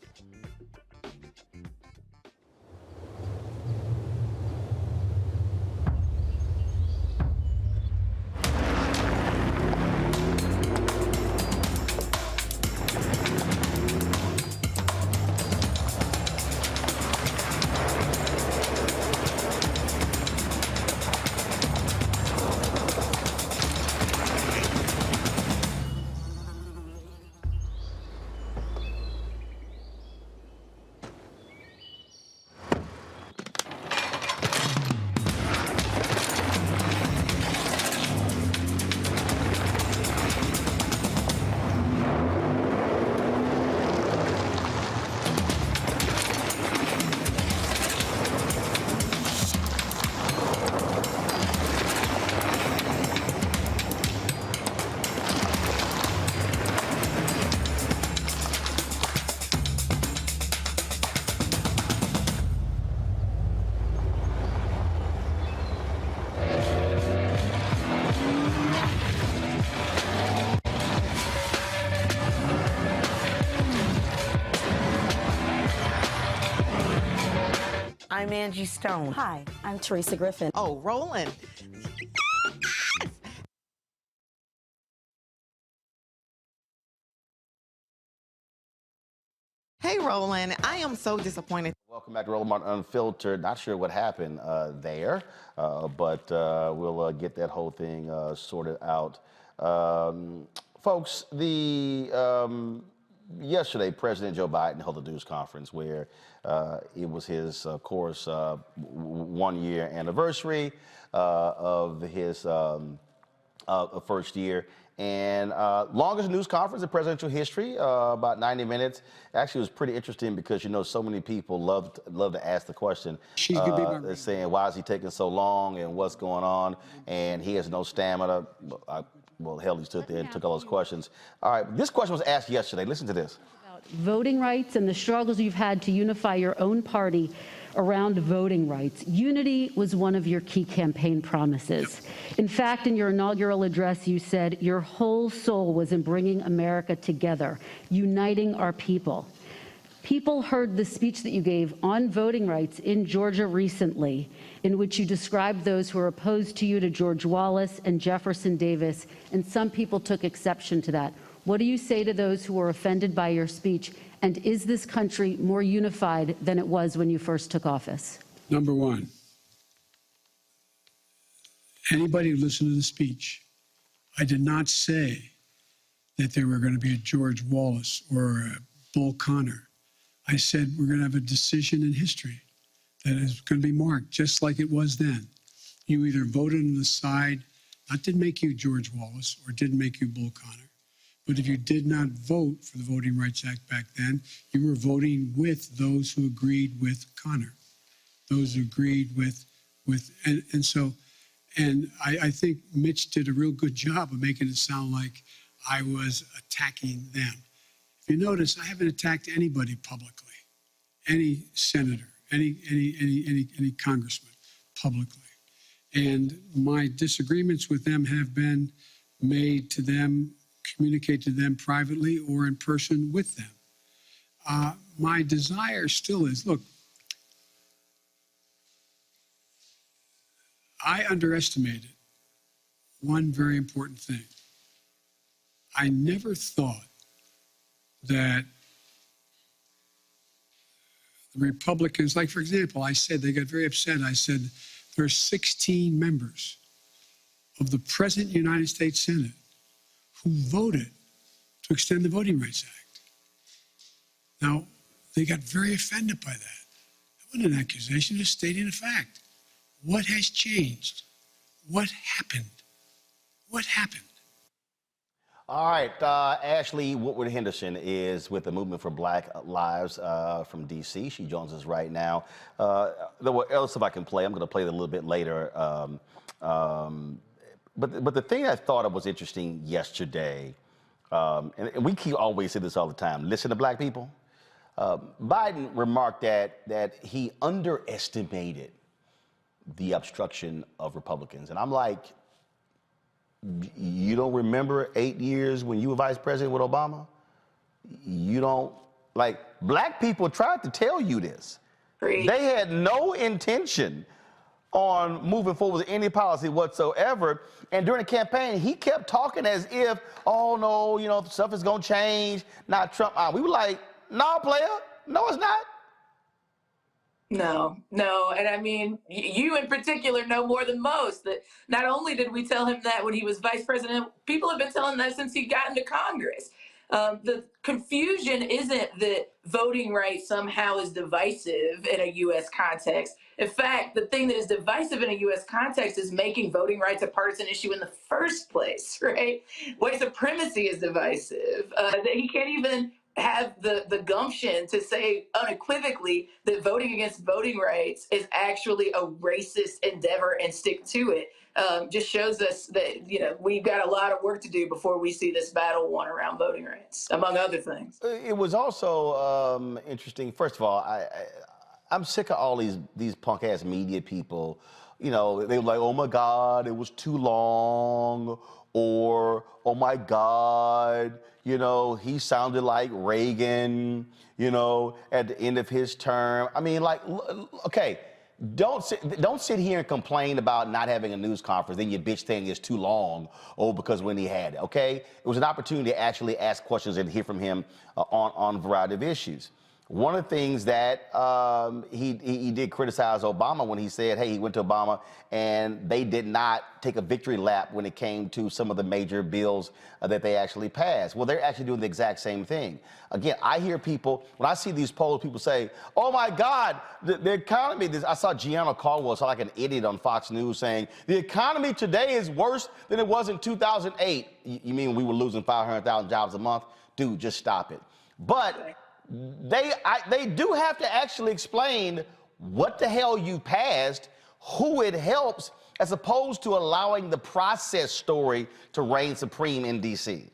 I'm Angie Stone. Hi, I'm Teresa Griffin. Oh, Roland. Hey, Roland, I am so disappointed. Welcome back to Roland Martin Unfiltered. Not sure what happened there, but we'll get that whole thing sorted out. Folks, yesterday, President Joe Biden held a news conference where it was his, of course, 1 year anniversary of his first year. And longest news conference in presidential history, about 90 minutes. Actually, it was pretty interesting because, you know, so many people love to ask the question, saying, why is he taking so long and what's going on? And he has no stamina. Well, hell, he stood there and took all those questions. All right, this question was asked yesterday. Listen to this. About voting rights and the struggles you've had to unify your own party around voting rights. Unity was one of your key campaign promises. In fact, in your inaugural address, you said your whole soul was in bringing America together, uniting our people. People heard the speech that you gave on voting rights in Georgia recently, in which you described those who are opposed to you to George Wallace and Jefferson Davis, and some people took exception to that. What do you say to those who were offended by your speech? And is this country more unified than it was when you first took office? Number one, anybody who listened to the speech, I did not say that there were going to be a George Wallace or a Bull Connor. I said we're going to have a decision in history that is going to be marked just like it was then. You either voted on the side that didn't make you George Wallace or didn't make you Bull Connor. But if you did not vote for the Voting Rights Act back then, you were voting with those who agreed with Connor, those who agreed with I think Mitch did a real good job of making it sound like I was attacking them. If you notice, I haven't attacked anybody publicly, any senator, any congressman publicly. And my disagreements with them have been made to them, communicate to them privately or in person with them. My desire still is, look, I underestimated one very important thing. I never thought that the Republicans, like, for example, I said, they got very upset. I said, there are 16 members of the present United States Senate who voted to extend the Voting Rights Act. Now, they got very offended by that. That wasn't an accusation, just stating a fact. What has changed? What happened? What happened? All right, Ashley Woodard Henderson is with the Movement for Black Lives from D.C. She joins us right now. What else if I can play? I'm going to play it a little bit later. But the thing I thought of was interesting yesterday, and we keep always say this all the time, listen to black people. Biden remarked that he underestimated the obstruction of Republicans. And I'm like, you don't remember 8 years when you were vice president with Obama? You don't, like, black people tried to tell you this. They had no intention on moving forward with any policy whatsoever. And during the campaign, he kept talking as if, oh no, you know, stuff is gonna change, not Trump. We were like, no, player, no, it's not. No. And I mean, you in particular know more than most that not only did we tell him that when he was vice president, people have been telling that since he got into Congress. The confusion isn't that voting rights somehow is divisive in a U.S. context. In fact, the thing that is divisive in a U.S. context is making voting rights a partisan issue in the first place, right? White supremacy is divisive. He can't even have the gumption to say unequivocally that voting against voting rights is actually a racist endeavor and stick to it. Just shows us that, you know, we've got a lot of work to do before we see this battle won around voting rights, among other things. It was also interesting. First of all, I'm sick of all these punk ass media people. You know, they were like, oh my God, it was too long, or oh my God, you know, he sounded like Reagan, you know, at the end of his term. I mean, like, okay, don't sit here and complain about not having a news conference, then your bitch thing is too long, because when he had it, okay? It was an opportunity to actually ask questions and hear from him on a variety of issues. One of the things that he did criticize Obama when he said, hey, he went to Obama and they did not take a victory lap when it came to some of the major bills that they actually passed. Well, they're actually doing the exact same thing. Again, I hear people, when I see these polls, people say, oh my God, the economy, I saw Gianna Caldwell, so like an idiot on Fox News saying, the economy today is worse than it was in 2008. You mean we were losing 500,000 jobs a month? Dude, just stop it. But they do have to actually explain what the hell you passed, who it helps, as opposed to allowing the process story to reign supreme in D.C.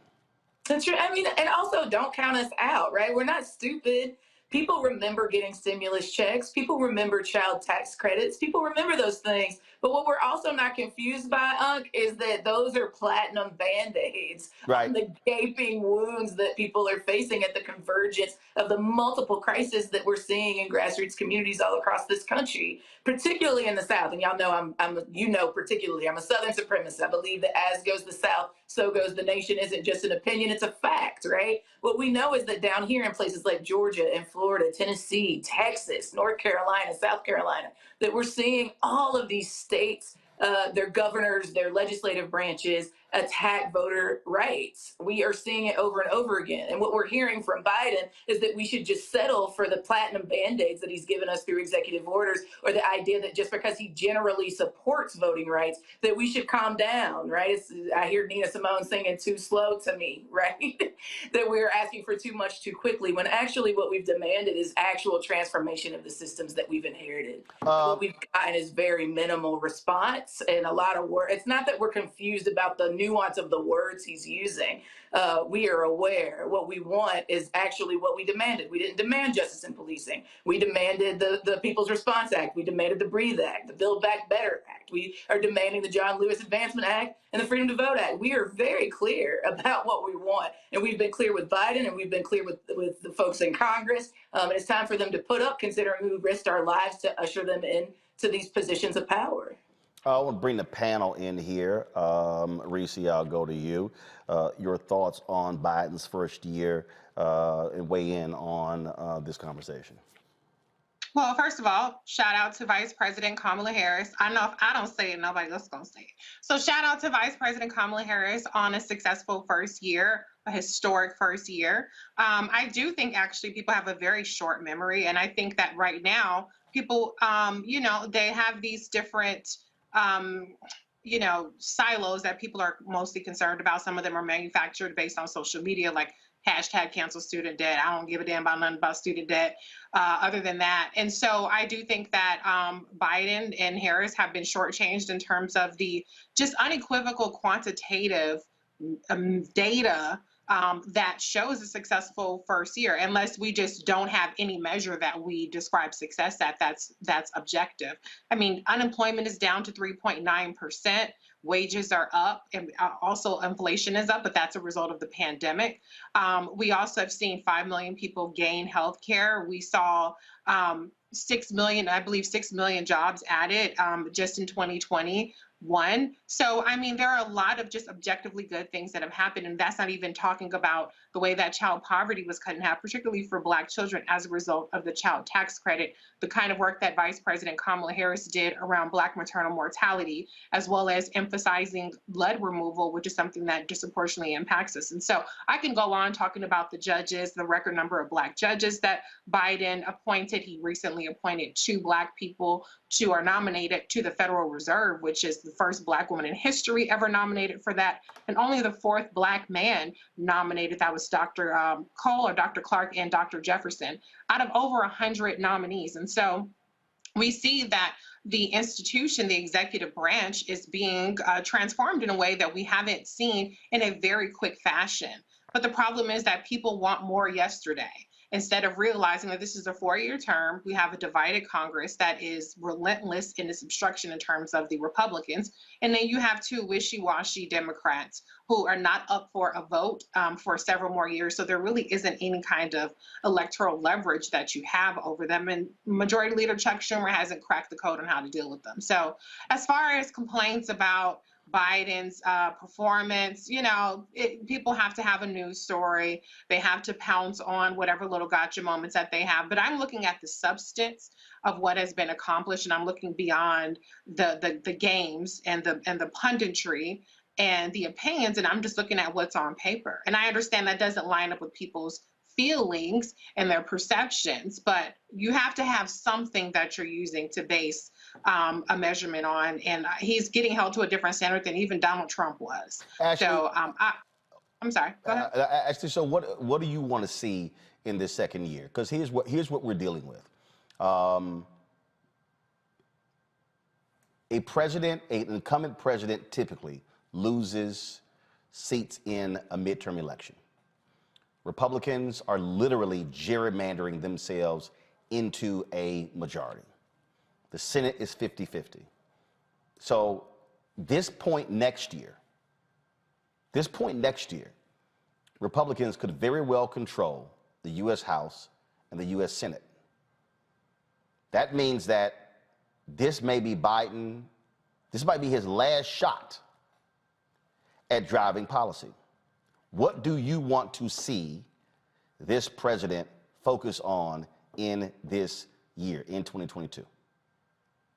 That's true. I mean, and also don't count us out, right? We're not stupid. People remember getting stimulus checks. People remember child tax credits. People remember those things. But what we're also not confused by, Unc, is that those are platinum Band-Aids on the gaping wounds that people are facing at the convergence of the multiple crises that we're seeing in grassroots communities all across this country, particularly in the South. And y'all know particularly, I'm a Southern supremacist. I believe that as goes the South, so goes the nation isn't just an opinion, it's a fact, right? What we know is that down here in places like Georgia and Florida, Tennessee, Texas, North Carolina, South Carolina, that we're seeing all of these states, their governors, their legislative branches attack voter rights. We are seeing it over and over again. And what we're hearing from Biden is that we should just settle for the platinum Band-Aids that he's given us through executive orders, or the idea that just because he generally supports voting rights, that we should calm down, right? I hear Nina Simone singing too slow to me, right? That we're asking for too much too quickly, when actually what we've demanded is actual transformation of the systems that we've inherited. What we've gotten is very minimal response and a lot of work. It's not that we're confused about the nuance of the words he's using. We are aware. What we want is actually what we demanded. We didn't demand justice and policing. We demanded the People's Response Act. We demanded the Breathe Act, the Build Back Better Act. We are demanding the John Lewis Advancement Act and the Freedom to Vote Act. We are very clear about what we want. And we've been clear with Biden, and we've been clear with the folks in Congress. And it's time for them to put up, considering we risked our lives to usher them into these positions of power. I want to bring the panel in here. Reese, I'll go to you. Your thoughts on Biden's first year and weigh in on this conversation. Well, first of all, shout out to Vice President Kamala Harris. I know if I don't say it, nobody else is going to say it. So shout out to Vice President Kamala Harris on a successful first year, a historic first year. I do think actually people have a very short memory. And I think that right now people, they have these different, silos that people are mostly concerned about. Some of them are manufactured based on social media, like hashtag cancel student debt. I don't give a damn about nothing about student debt other than that. And so I do think that Biden and Harris have been shortchanged in terms of the just unequivocal quantitative data that shows a successful first year, unless we just don't have any measure that we describe success at that's objective. I mean, unemployment is down to 3.9%. Wages are up, and also inflation is up, but that's a result of the pandemic. We also have seen 5 million people gain health care. We saw 6 million jobs added just in 2021. So, I mean, there are a lot of just objectively good things that have happened. And that's not even talking about the way that child poverty was cut in half, particularly for Black children as a result of the child tax credit, the kind of work that Vice President Kamala Harris did around Black maternal mortality, as well as emphasizing lead removal, which is something that disproportionately impacts us. And so I can go on talking about the judges, the record number of Black judges that Biden appointed. He recently appointed 2 Black people who are nominated to the Federal Reserve, which is the first Black woman in history ever nominated for that, and only the 4th Black man nominated. That was Dr. Cole, or Dr. Clark, and Dr. Jefferson, out of over 100 nominees. And so we see that the institution, the executive branch, is being transformed in a way that we haven't seen in a very quick fashion. But the problem is that people want more yesterday. Instead of realizing that this is a 4-year term, we have a divided Congress that is relentless in its obstruction in terms of the Republicans. And then you have 2 wishy-washy Democrats who are not up for a vote for several more years. So there really isn't any kind of electoral leverage that you have over them. And Majority Leader Chuck Schumer hasn't cracked the code on how to deal with them. So as far as complaints about Biden's performance, people have to have a news story. They have to pounce on whatever little gotcha moments that they have. But I'm looking at the substance of what has been accomplished, and I'm looking beyond the games and the punditry and the opinions, and I'm just looking at what's on paper. And I understand that doesn't line up with people's feelings and their perceptions, but you have to have something that you're using to base a measurement on, and he's getting held to a different standard than even Donald Trump was. Ashley, so I'm sorry, go ahead. Actually, so what do you want to see in this second year? Because here's what we're dealing with. An incumbent president typically loses seats in a midterm election. Republicans are literally gerrymandering themselves into a majority. The Senate is 50-50. So this point next year, Republicans could very well control the U.S. House and the U.S. Senate. That means that this may be this might be his last shot at driving policy. What do you want to see this president focus on in this year, in 2022?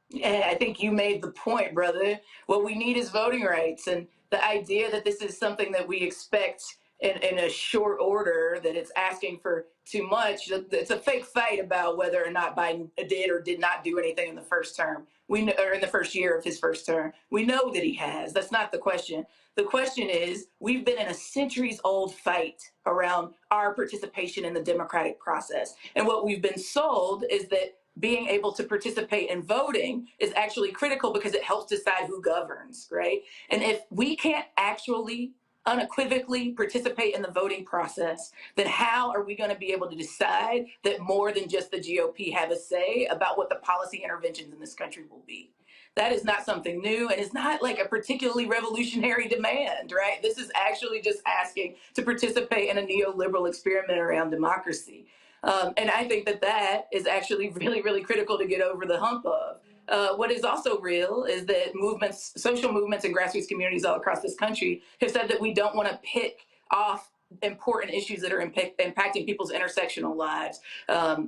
Yeah, I think you made the point, brother. What we need is voting rights. And the idea that this is something that we expect in a short order, that it's asking for too much, it's a fake fight about whether or not Biden did or did not do anything in the first term. Or in the first year of his first term. We know that he has. That's not the question. The question is, we've been in a centuries-old fight around our participation in the democratic process. And what we've been sold is that being able to participate in voting is actually critical because it helps decide who governs, right? And if we can't actually unequivocally participate in the voting process, then how are we going to be able to decide that more than just the GOP have a say about what the policy interventions in this country will be? That is not something new, and it's not like a particularly revolutionary demand, right? This is actually just asking to participate in a neoliberal experiment around democracy. And I think that is actually really, really critical to get over the hump of. What is also real is that social movements and grassroots communities all across this country have said that we don't want to pick off important issues that are impacting people's intersectional lives,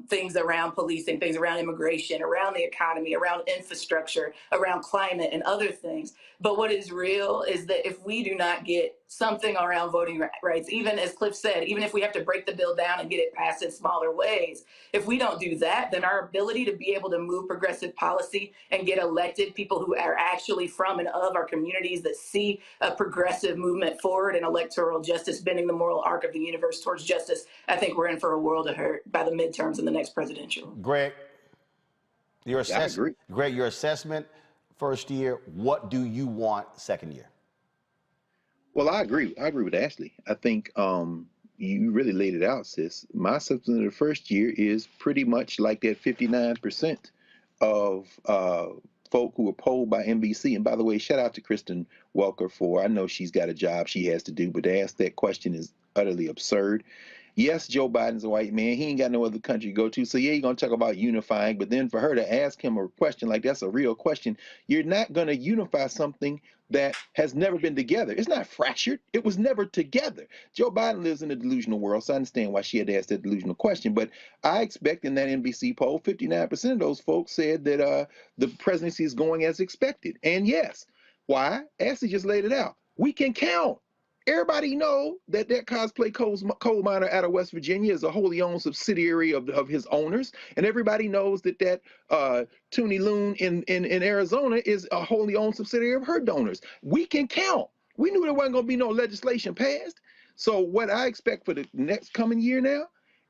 things around policing, things around immigration, around the economy, around infrastructure, around climate and other things. But what is real is that if we do not get something around voting rights, even as Cliff said, even if we have to break the bill down and get it passed in smaller ways, if we don't do that, then our ability to be able to move progressive policy and get elected people who are actually from and of our communities that see a progressive movement forward and electoral justice, bending the moral arc of the universe towards justice, I think we're in for a world of hurt by the midterms and the next presidential. Greg, your assessment, first year, what do you want second year? Well, I agree. I agree with Ashley. I think you really laid it out, sis. My assessment of the first year is pretty much like that 59% of folk who were polled by NBC. And by the way, shout out to Kyrsten Welker I know she's got a job she has to do, but to ask that question is utterly absurd. Yes, Joe Biden's a white man. He ain't got no other country to go to. So yeah, you're going to talk about unifying, but then for her to ask him a question like that's a real question, you're not going to unify something that has never been together. It's not fractured. It was never together. Joe Biden lives in a delusional world, so I understand why she had to ask that delusional question. But I expect in that NBC poll, 59% of those folks said that the presidency is going as expected. And yes, why? Ashley just laid it out. We can count. Everybody know that cosplay coal miner out of West Virginia is a wholly owned subsidiary of his owners, and everybody knows that Toonie Loon in Arizona is a wholly owned subsidiary of her donors. We can count. We knew there wasn't going to be no legislation passed. So what I expect for the next coming year now,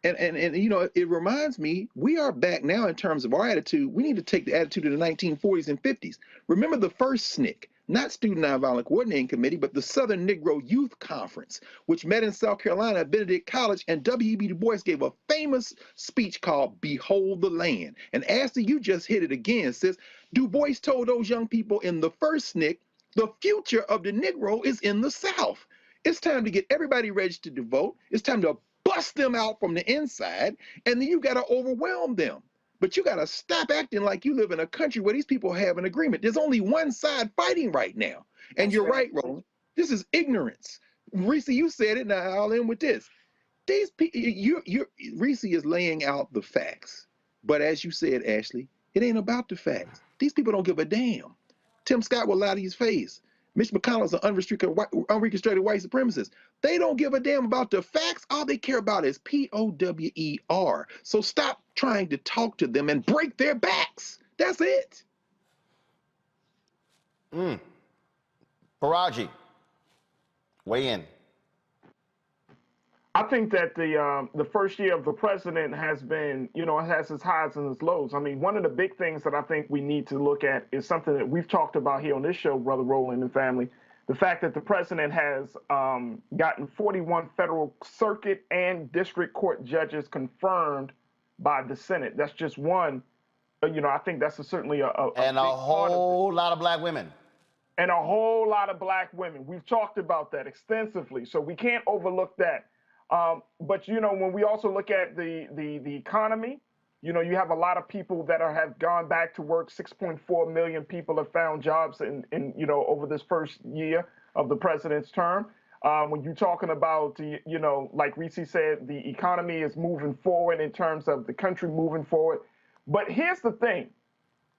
and you know, it reminds me, we are back now in terms of our attitude. We need to take the attitude of the 1940s and 50s. Remember the first SNCC. Not Student Nonviolent Coordinating Committee, but the Southern Negro Youth Conference, which met in South Carolina at Benedict College, and W.E.B. Du Bois gave a famous speech called Behold the Land. And Ashley, you just hit it again, sis. Du Bois told those young people in the first SNCC, the future of the Negro is in the South. It's time to get everybody registered to vote. It's time to bust them out from the inside, and then you got to overwhelm them. But you got to stop acting like you live in a country where these people have an agreement. There's only one side fighting right now. And you're right, Roland. This is ignorance. Reese, you said it. Now I'll end with this. These people, Reese is laying out the facts. But as you said, Ashley, it ain't about the facts. These people don't give a damn. Tim Scott will lie to his face. Mitch McConnell is an unregistered white supremacist. They don't give a damn about the facts. All they care about is POWER. So stop trying to talk to them and break their backs. That's it. Baraji, weigh in. I think that the first year of the president has been, you know, it has its highs and its lows. I mean, one of the big things that I think we need to look at is something that we've talked about here on this show, Brother Roland and family, the fact that the president has gotten 41 federal circuit and district court judges confirmed by the Senate. That's just one. You know, I think that's certainly a whole lot of black women. And a whole lot of black women. We've talked about that extensively, so we can't overlook that. But, you know, when we also look at the economy, you know, you have a lot of people that have gone back to work. 6.4 million people have found jobs in you know, over this first year of the president's term. When you're talking about, you know, like Reese said, the economy is moving forward in terms of the country moving forward. But here's the thing.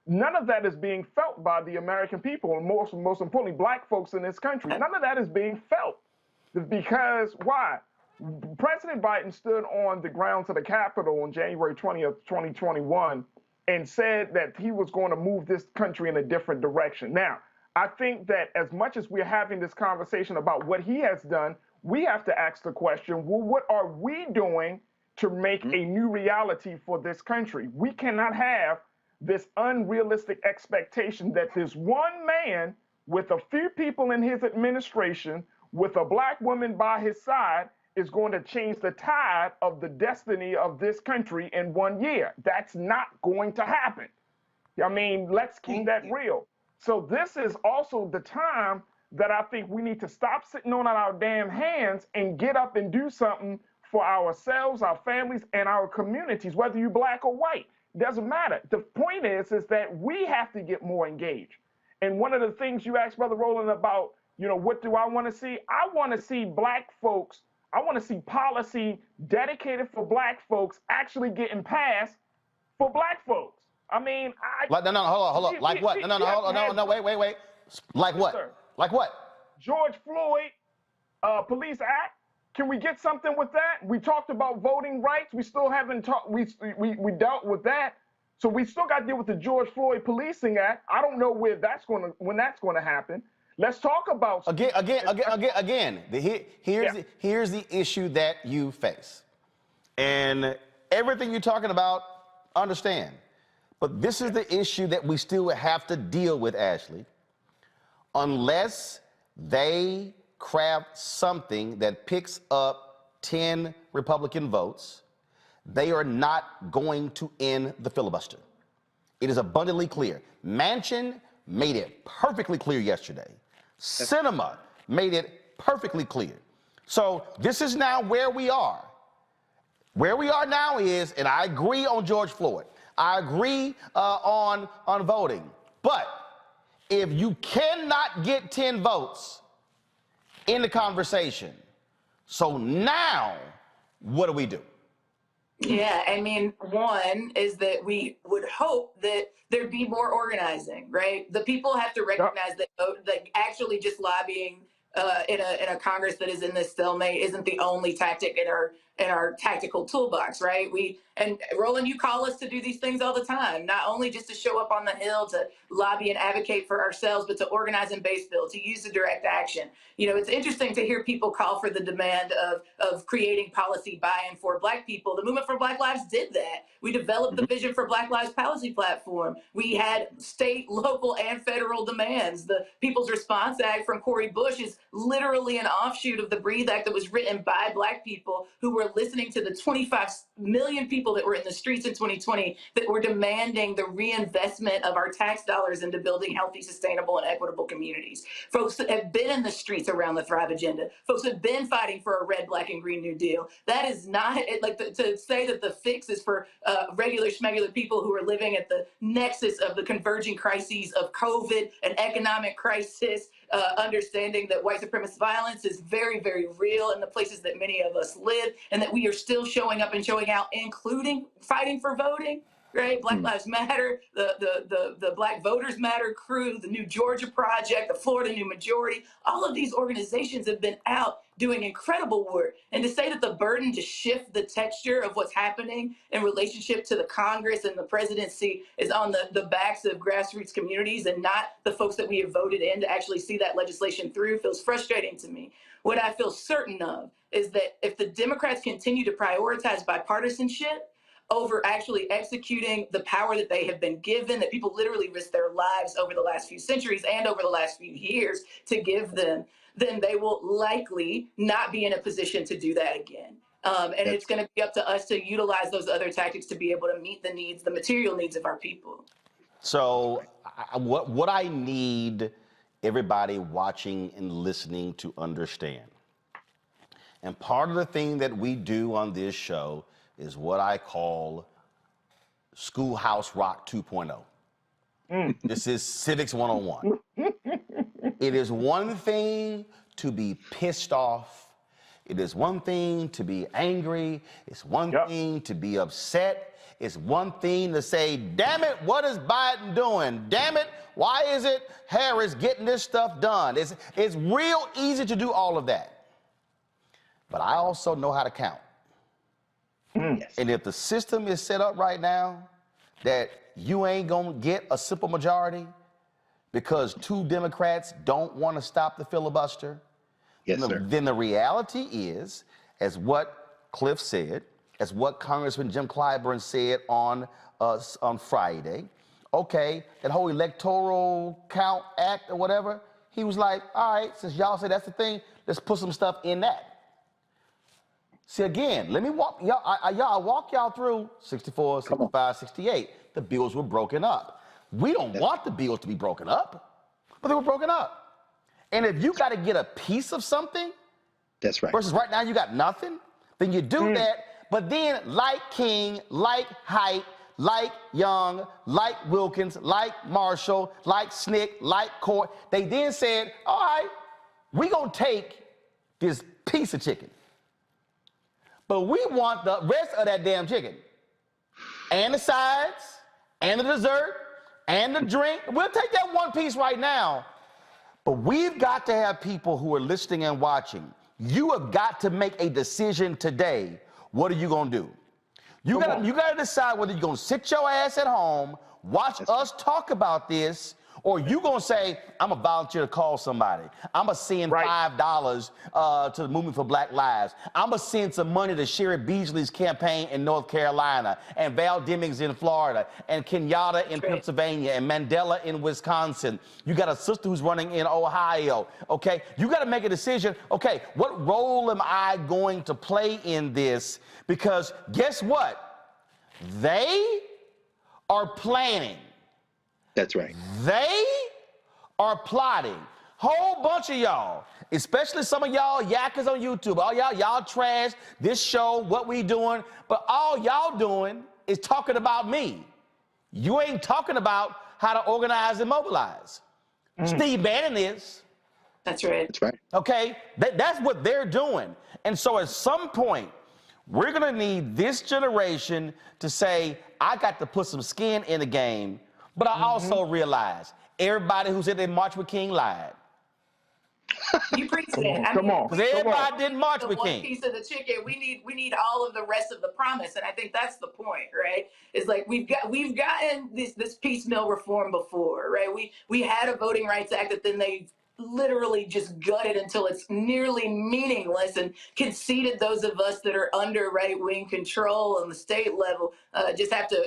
None of that is being felt by the American people, and most importantly, black folks in this country. None of that is being felt. Because why? President Biden stood on the grounds of the Capitol on January 20th, 2021, and said that he was going to move this country in a different direction. Now, I think that as much as we're having this conversation about what he has done, we have to ask the question, well, what are we doing to make a new reality for this country? We cannot have this unrealistic expectation that this one man with a few people in his administration, with a black woman by his side, is going to change the tide of the destiny of this country in 1 year. That's not going to happen. I mean, let's keep that real. So this is also the time that I think we need to stop sitting on our damn hands and get up and do something for ourselves, our families, and our communities, whether you're black or white. Doesn't matter. The point is that we have to get more engaged. And one of the things you asked Brother Roland about, you know, what do I want to see? I want to see black folks I want to see policy dedicated for black folks actually getting passed for black folks. I mean, hold on. Like what? No, wait. Like what? Sir. Like what? George Floyd, Police Act. Can we get something with that? We talked about voting rights. We still haven't talked. We dealt with that. So we still got to deal with the George Floyd Policing Act. I don't know when that's going to happen. Let's talk about again. Here's the issue that you face, and everything you're talking about, understand. But this is the issue that we still have to deal with, Ashley. Unless they craft something that picks up 10 Republican votes, they are not going to end the filibuster. It is abundantly clear. Manchin made it perfectly clear yesterday. Sinema made it perfectly clear. So this is now where we are. Where we are now is, and I agree on George Floyd. I agree on voting. But if you cannot get 10 votes in the conversation, so now what do we do? Yeah, I mean, one is that we would hope that there'd be more organizing, right? The people have to recognize that actually just lobbying in a Congress that is in this stalemate isn't the only tactic in our tactical toolbox, right? And Roland, you call us to do these things all the time, not only just to show up on the Hill to lobby and advocate for ourselves, but to organize and base bill, to use the direct action. You know, it's interesting to hear people call for the demand of creating policy buy-in for Black people. The Movement for Black Lives did that. We developed the Vision for Black Lives policy platform. We had state, local, and federal demands. The People's Response Act from Cori Bush is literally an offshoot of the Breathe Act that was written by Black people who were listening to the 25 million people that were in the streets in 2020 that were demanding the reinvestment of our tax dollars into building healthy, sustainable, and equitable communities. Folks that have been in the streets around the Thrive Agenda. Folks have been fighting for a red, black, and green New Deal. That is not, to say that the fix is for regular schmegular people who are living at the nexus of the converging crises of COVID, an economic crisis, understanding that white supremacist violence is very, very real in the places that many of us live, and that we are still showing up and showing out, including fighting for voting, right? Black Lives Matter, the Black Voters Matter crew, the New Georgia Project, the Florida New Majority, all of these organizations have been out doing incredible work. And to say that the burden to shift the texture of what's happening in relationship to the Congress and the presidency is on the backs of grassroots communities and not the folks that we have voted in to actually see that legislation through feels frustrating to me. What I feel certain of is that if the Democrats continue to prioritize bipartisanship over actually executing the power that they have been given, that people literally risked their lives over the last few centuries and over the last few years to give them, then they will likely not be in a position to do that again. And it's going to be up to us to utilize those other tactics to be able to meet the needs, the material needs of our people. So what I need everybody watching and listening to understand, and part of the thing that we do on this show is what I call Schoolhouse Rock 2.0. This is Civics 101. It is one thing to be pissed off. It is one thing to be angry. It's one thing to be upset. It's one thing to say, damn it, what is Biden doing? Damn it, why is it Harris getting this stuff done? It's real easy to do all of that. But I also know how to count. Yes. And if the system is set up right now that you ain't gonna get a simple majority because 2 Democrats don't want to stop the filibuster, then the reality is, as what Cliff said, as what Congressman Jim Clyburn said on Friday, okay, that whole electoral count act or whatever, he was like, all right, since y'all say that's the thing, let's put some stuff in that. See, again, let me walk y'all through 64, 65, 68. The bills were broken up. We don't want the bills to be broken up, but they were broken up. And if you got to get a piece of something, that's right. Versus right now you got nothing, then you do that. But then, like King, like Haidt, like Young, like Wilkins, like Marshall, like Snick, like Court, they then said, all right, we're going to take this piece of chicken but we want the rest of that damn chicken. And the sides, and the dessert, and the drink. We'll take that one piece right now. But we've got to have people who are listening and watching. You have got to make a decision today. What are you going to do? You got to decide whether you're going to sit your ass at home, watch us talk about this, or you going to say, I'm going to volunteer to call somebody. I'm going to send $5 to the Movement for Black Lives. I'm going to send some money to Sherry Beasley's campaign in North Carolina, and Val Demings in Florida, and Kenyatta in Pennsylvania, and Mandela in Wisconsin. You got a sister who's running in Ohio, okay? You got to make a decision, okay, what role am I going to play in this? Because guess what? They are planning. That's right. They are plotting. Whole bunch of y'all, especially some of y'all yackers on YouTube, all y'all trash this show, what we doing, but all y'all doing is talking about me. You ain't talking about how to organize and mobilize. Steve Bannon is. That's right. That's right. Okay, that's what they're doing. And so at some point, we're gonna need this generation to say, I got to put some skin in the game. But I also realize everybody who said they marched with King lied. You preach it. Come on. Because everybody didn't march with King. One piece of the chicken. We need all of the rest of the promise, and I think that's the point, right? It's like we've gotten this piecemeal reform before, right? We had a Voting Rights Act that then they literally just gutted until it's nearly meaningless, and conceded those of us that are under right-wing control on the state level just have to,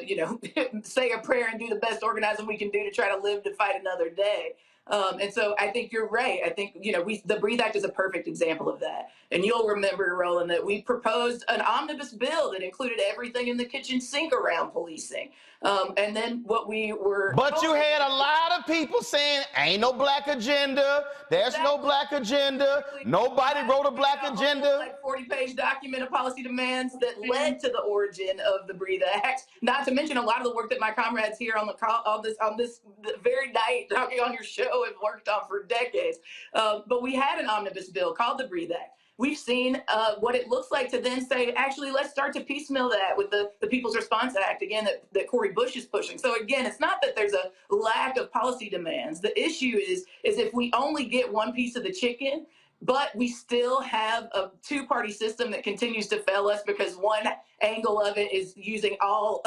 say a prayer and do the best organizing we can do to try to live to fight another day. And so I think you're right. I think, the Breathe Act is a perfect example of that. And you'll remember, Roland, that we proposed an omnibus bill that included everything in the kitchen sink around policing. And then what we were... But you had a lot of people saying, ain't no black agenda. There's no black agenda. Nobody wrote a black agenda. Like 40-page document of policy demands that led to the origin of the Breathe Act. Not to mention a lot of the work that my comrades here on the call, on this very night talking on your show have worked on for decades. But we had an omnibus bill called the Breathe Act. We've seen what it looks like to then say, actually, let's start to piecemeal that with the People's Response Act, again, that Cori Bush is pushing. So again, it's not that there's a lack of policy demands. The issue is if we only get one piece of the chicken, but we still have a two-party system that continues to fail us because one angle of it is using all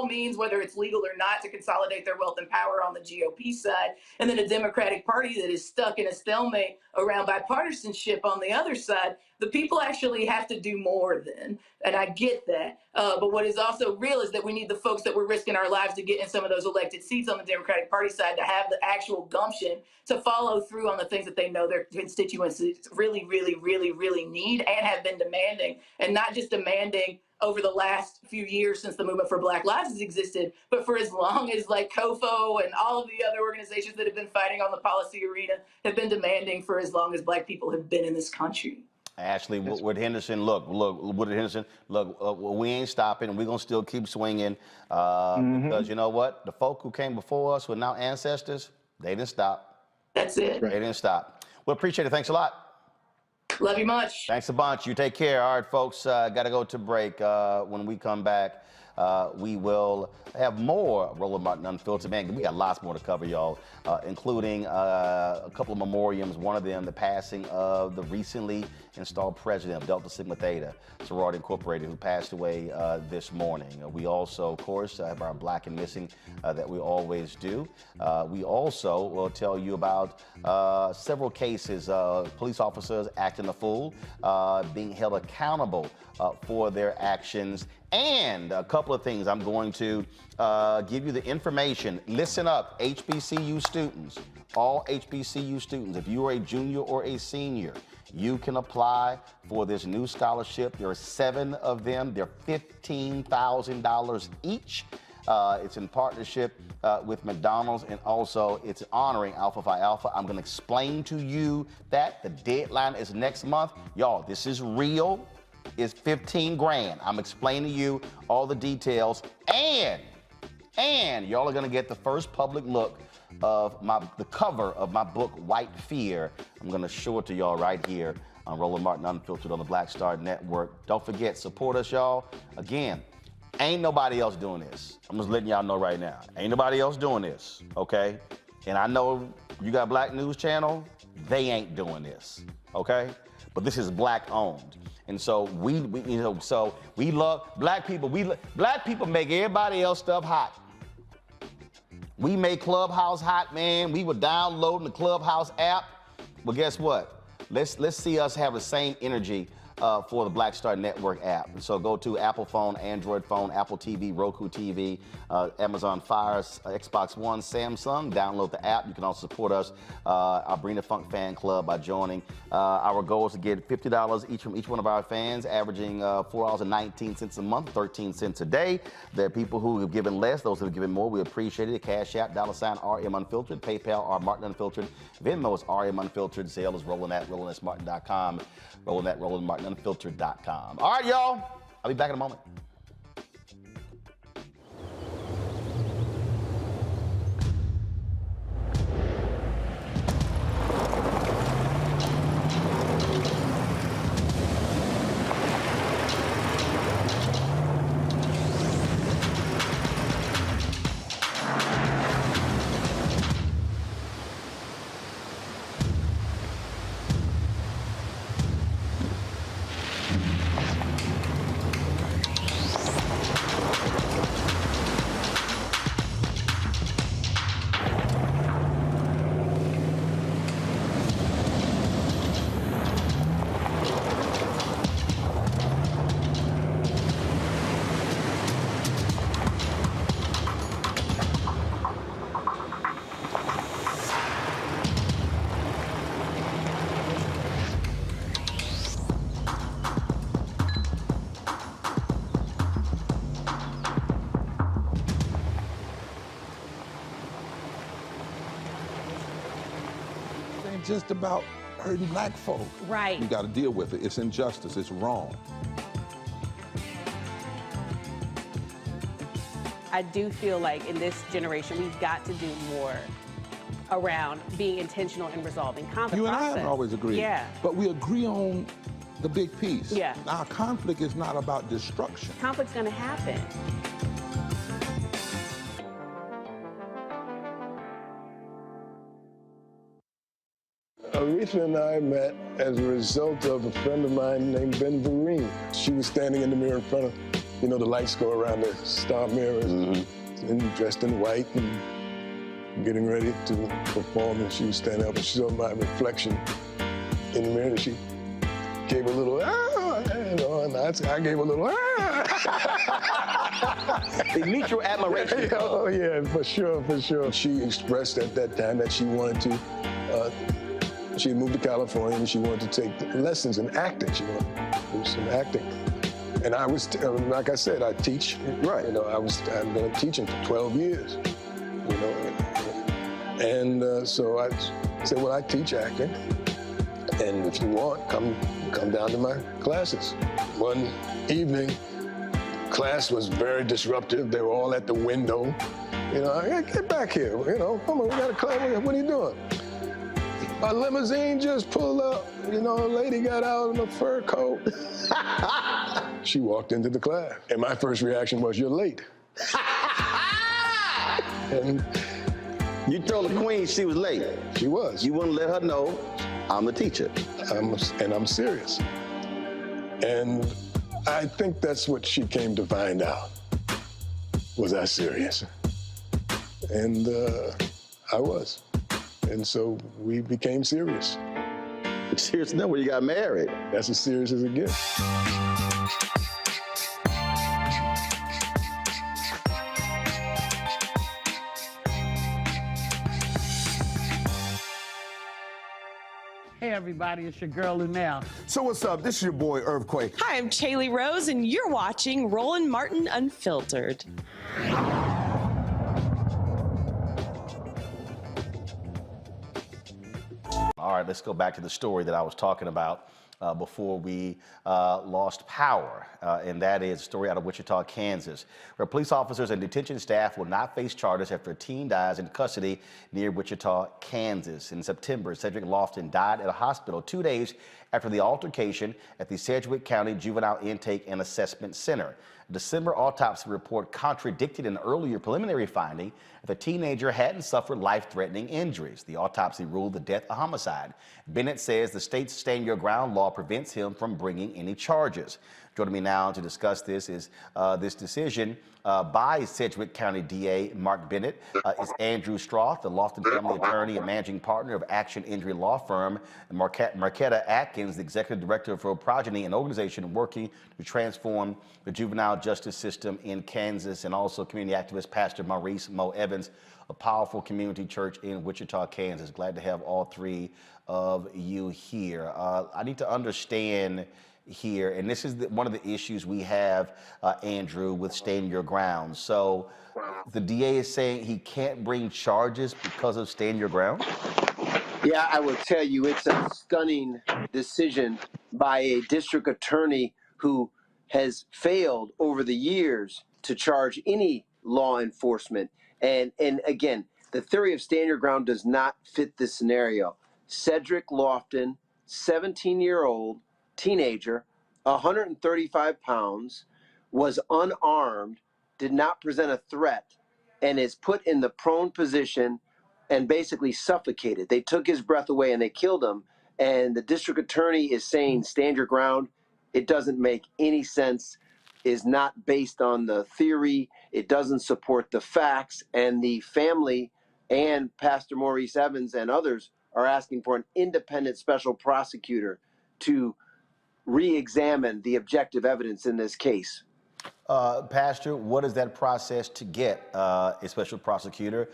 means, whether it's legal or not, to consolidate their wealth and power on the GOP side, and then a Democratic Party that is stuck in a stalemate around bipartisanship on the other side. The people actually have to do more then, and I get that. But what is also real is that we need the folks that we're risking our lives to get in some of those elected seats on the Democratic Party side to have the actual gumption to follow through on the things that they know their constituents really, really, really, really need and have been demanding, and not just demanding over the last few years since the Movement for Black Lives has existed, but for as long as like COFO and all of the other organizations that have been fighting on the policy arena have been demanding for as long as Black people have been in this country. Ashley, Woodard Henderson, Woodard Henderson, we ain't stopping. We're going to still keep swinging because you know what? The folk who came before us were now ancestors. They didn't stop. That's it. They didn't stop. We appreciate it. Thanks a lot. Love you much. Thanks a bunch. You take care. All right, folks, got to go to break. When we come back, we will have more Roland Martin Unfiltered. Man, we got lots more to cover, y'all, including a couple of memoriams. One of them, the passing of the recently installed president of Delta Sigma Theta Sorority Incorporated, who passed away this morning. We also, of course, have our Black and Missing that we always do. We also will tell you about several cases of police officers acting a fool, being held accountable for their actions, and a couple of things. I'm going to give you the information. Listen up, HBCU students, all HBCU students. If you are a junior or a senior, you can apply for this new scholarship. There are 7 of them. They're $15,000 each. It's in partnership with McDonald's, and also it's honoring Alpha Phi Alpha. I'm going to explain to you that the deadline is next month. Y'all, this is real. It's 15 grand. I'm explaining to you all the details, and y'all are going to get the first public look of the cover of my book, White Fear. I'm going to show it to y'all right here on Roland Martin Unfiltered on the Black Star Network. Don't forget, support us, y'all. Again, ain't nobody else doing this. I'm just letting y'all know right now. Ain't nobody else doing this, okay? And I know you got Black News Channel, they ain't doing this, okay? But this is Black owned. And so we love Black people. Black people make everybody else stuff hot. We make Clubhouse hot, man. We were downloading the Clubhouse app. Well, guess what? Let's see us have the same energy for the Black Star Network app. So go to Apple phone, Android phone, Apple TV, Roku TV, Amazon Fire, Xbox One, Samsung. Download the app. You can also support us, our Bring the Funk fan club, by joining. Our goal is to get $50 each from each one of our fans, averaging $4.19 a month, 13 cents a day. There are people who have given less, those who have given more. We appreciate it. Cash App, $RM Unfiltered, PayPal, R Martin Unfiltered, Venmo is RM Unfiltered, Zelle is Roland@RolandSMartin.com, Roland@RolandMartinUnfiltered.com. All right, y'all. I'll be back in a moment. Just about hurting Black folk. Right. You got to deal with it. It's injustice. It's wrong. I do feel like in this generation, we've got to do more around being intentional in resolving conflict. You and I haven't always agreed. Yeah. But we agree on the big piece. Yeah. Our conflict is not about destruction. Conflict's going to happen. Aretha and I met as a result of a friend of mine named Ben Vereen. She was standing in the mirror in front of, the lights go around the star mirrors, and dressed in white and getting ready to perform, and she was standing up and she saw my reflection in the mirror, and she gave a little, and I gave a little, The mutual admiration. Oh yeah, for sure. She expressed at that time that she wanted to, she had moved to California and she wanted to take lessons in acting. She wanted to do some acting. And I was, like I said, I teach. Right. I've been teaching for 12 years, And so I said, well, I teach acting. And if you want, come down to my classes. One evening, class was very disruptive. They were all at the window. Get back here, come on, we got a class, what are you doing? A limousine just pulled up, a lady got out in a fur coat. She walked into the class, and my first reaction was, you're late. And you told the queen she was late. She was. You wouldn't let her know I'm the teacher. I'm serious. And I think that's what she came to find out. Was I serious? And I was. And so we became serious. Serious enough when you got married. That's as serious as it gets. Hey everybody, it's your girl Lunel. So what's up? This is your boy Earthquake. Hi, I'm Chaley Rose, and you're watching Roland Martin Unfiltered. All right, let's go back to the story that I was talking about. before we lost power, and that is a story out of Wichita, Kansas, where police officers and detention staff will not face charges after a teen dies in custody near Wichita, Kansas. In September, Cedric Lofton died at a hospital 2 days after the altercation at the Sedgwick County Juvenile Intake and Assessment Center. A December autopsy report contradicted an earlier preliminary finding that the teenager hadn't suffered life-threatening injuries. The autopsy ruled the death a homicide. Bennett says the state's Stand Your Ground law prevents him from bringing any charges. Joining me now to discuss this is this decision by Sedgwick County DA Mark Bennett is Andrew Stroth, the Lofton family attorney and managing partner of Action Injury Law Firm, and Marquetta Atkins, the executive director for Progeny, an organization working to transform the juvenile justice system in Kansas, and also community activist Pastor Maurice Mo Evans, a powerful community church in Wichita, Kansas. Glad to have all three of you here. I need to understand here, and this is one of the issues we have, Andrew, with Stand Your Ground. So the DA is saying he can't bring charges because of Stand Your Ground? Yeah, I will tell you, it's a stunning decision by a district attorney who has failed over the years to charge any law enforcement. And again, the theory of Stand Your Ground does not fit this scenario. Cedric Lofton, 17-year-old teenager, 135 pounds, was unarmed, did not present a threat, and is put in the prone position and basically suffocated. They took his breath away and they killed him. And the district attorney is saying Stand Your Ground. It doesn't make any sense, is not based on the theory. It doesn't support the facts. And the family and Pastor Maurice Evans and others are asking for an independent special prosecutor to re-examine the objective evidence in this case. Pastor, what is that process to get a special prosecutor?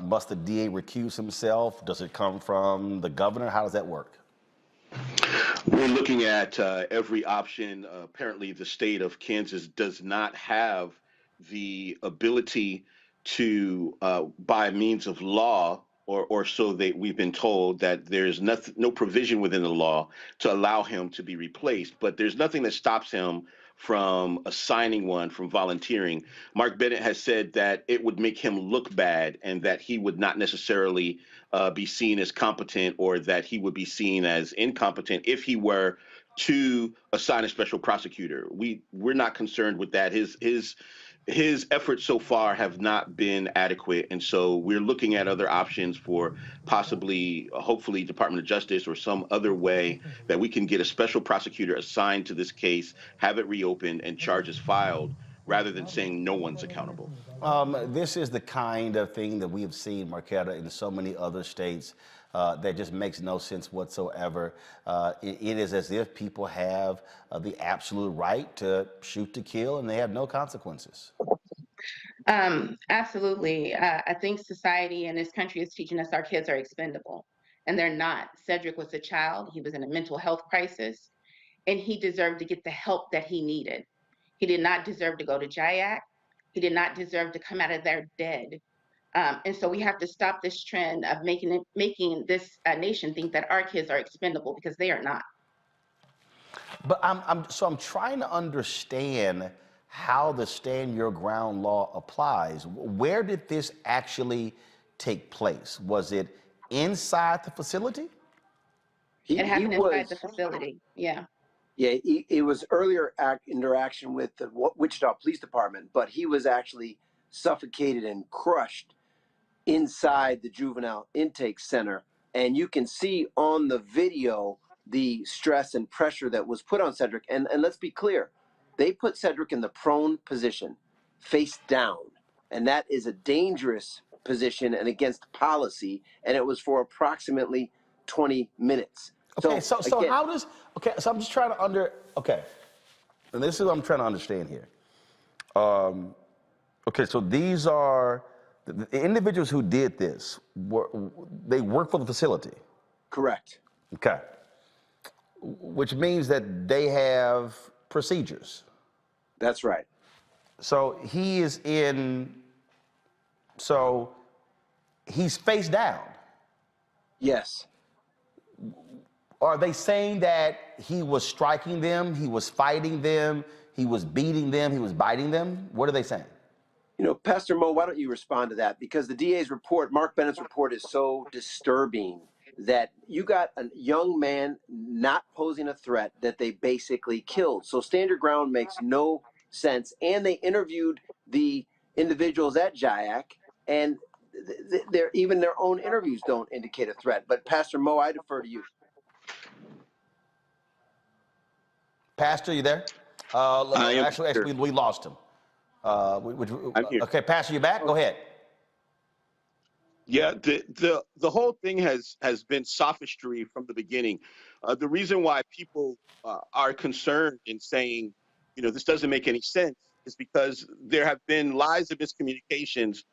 Must the DA recuse himself? Does it come from the governor? How does that work? We're looking at every option. Apparently, the state of Kansas does not have the ability to, by means of law, or so we've been told, that there's no provision within the law to allow him to be replaced. But there's nothing that stops him from assigning one, from volunteering. Mark Bennett has said that it would make him look bad and that he would not necessarily be seen as competent, or that he would be seen as incompetent if he were to assign a special prosecutor. We're not concerned with that. His efforts so far have not been adequate, and so we're looking at other options for possibly, hopefully, Department of Justice or some other way that we can get a special prosecutor assigned to this case, have it reopened, and charges filed, rather than saying no one's accountable. This is the kind of thing that we have seen, Marquetta, in so many other states that just makes no sense whatsoever. It is as if people have the absolute right to shoot to kill, and they have no consequences. Absolutely. I think society and this country is teaching us our kids are expendable, and they're not. Cedric was a child. He was in a mental health crisis, and he deserved to get the help that he needed. He did not deserve to go to JIAC. He did not deserve to come out of there dead. And so we have to stop this trend of making this nation think that our kids are expendable, because they are not. But I'm trying to understand how the Stand Your Ground law applies. Where did this actually take place? Was it inside the facility? It happened inside the facility. Yeah. Yeah, it was earlier interaction with the Wichita Police Department, but he was actually suffocated and crushed inside the juvenile intake center. And you can see on the video the stress and pressure that was put on Cedric. And let's be clear, they put Cedric in the prone position, face down. And that is a dangerous position and against policy. And it was for approximately 20 minutes. Okay, so how does, so I'm just trying to and this is what I'm trying to understand here. Okay, so these are, the individuals who did this, they work for the facility? Correct. Okay. Which means that they have procedures. That's right. So he's face down. Yes. Are they saying that he was striking them, he was fighting them, he was beating them, he was biting them? What are they saying? You know, Pastor Mo, why don't you respond to that? Because the DA's report, Mark Bennett's report, is so disturbing that you got a young man not posing a threat that they basically killed. So stand your ground makes no sense. And they interviewed the individuals at JIAC, and even their own interviews don't indicate a threat. But Pastor Mo, I defer to you. Pastor, you there? Actually, we lost him. I'm here. Okay, Pastor, you back? Go ahead. Yeah, the whole thing has been sophistry from the beginning. The reason why people are concerned in saying, you know, this doesn't make any sense is because there have been lies and miscommunications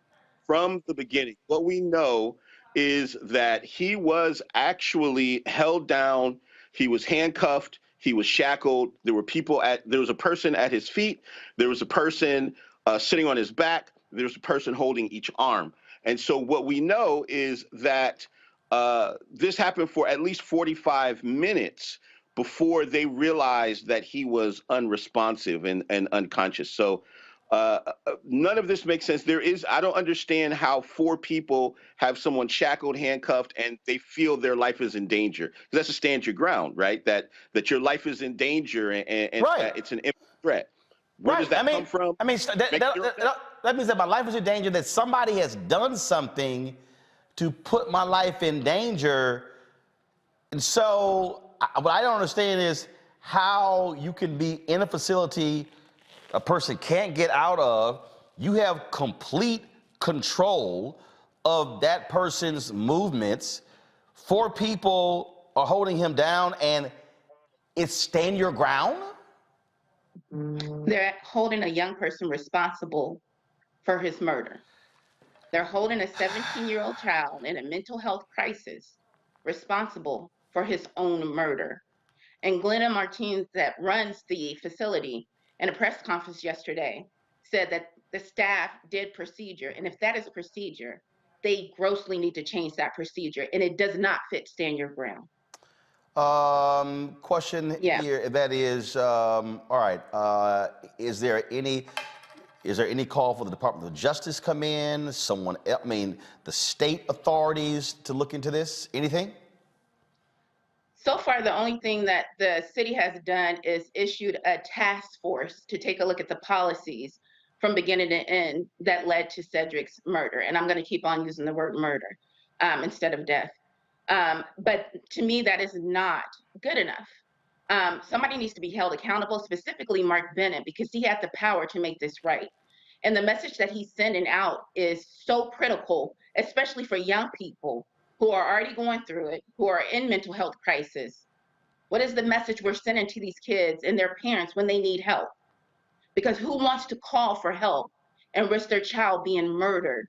from the beginning. What we know is that he was actually held down, he was handcuffed, he was shackled. There was a person at his feet, there was a person sitting on his back, there was a person holding each arm. And so what we know is that this happened for at least 45 minutes before they realized that he was unresponsive and unconscious. So none of this makes sense. I don't understand how 4 people have someone shackled, handcuffed, and they feel their life is in danger. Because that's a stand your ground, right? That your life is in danger and Right. it's an imminent threat. Where does that come from? I mean, that means that my life is in danger, that somebody has done something to put my life in danger. And so what I don't understand is how you can be in a facility a person can't get out of. You have complete control of that person's movements. 4 people are holding him down, and it's stand your ground? They're holding a young person responsible for his murder. They're holding a 17-year-old child in a mental health crisis responsible for his own murder. And Glenna Martinez, that runs the facility, in a press conference yesterday, said that the staff did procedure. And if that is a procedure, they grossly need to change that procedure. And it does not fit stand your ground. Question here, that is, all right, is there any call for the Department of Justice come in, someone else, I mean, the state authorities to look into this, anything? So far, the only thing that the city has done is issued a task force to take a look at the policies from beginning to end that led to Cedric's murder. And I'm going to keep on using the word murder instead of death. But to me, that is not good enough. Somebody needs to be held accountable, specifically Mark Bennett, because he had the power to make this right. And the message that he's sending out is so critical, especially for young people who are already going through it, who are in mental health crisis. What is the message we're sending to these kids and their parents when they need help? Because who wants to call for help and risk their child being murdered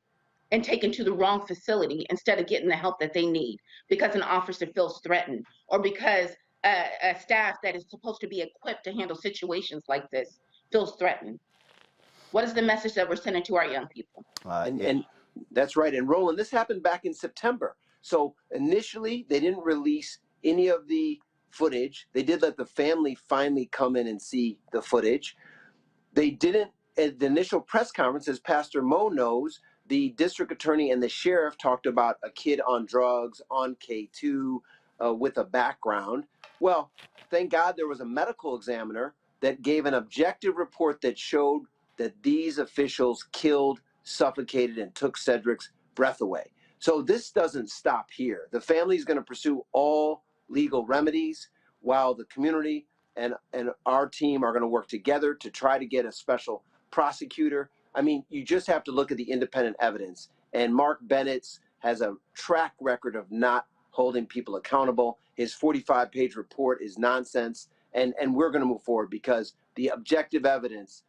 and taken to the wrong facility instead of getting the help that they need because an officer feels threatened or because a staff that is supposed to be equipped to handle situations like this feels threatened? What is the message that we're sending to our young people? And that's right. And Roland, this happened back in September. So initially, they didn't release any of the footage. They did let the family finally come in and see the footage. They didn't, at the initial press conference, as Pastor Mo knows, the district attorney and the sheriff talked about a kid on drugs, on K2, with a background. Well, thank God there was a medical examiner that gave an objective report that showed that these officials killed, suffocated, and took Cedric's breath away. So this doesn't stop here. The family is going to pursue all legal remedies while the community and our team are going to work together to try to get a special prosecutor. I mean, you just have to look at the independent evidence. And Mark Bennett's has a track record of not holding people accountable. His 45-page report is nonsense. And we're going to move forward because the objective evidence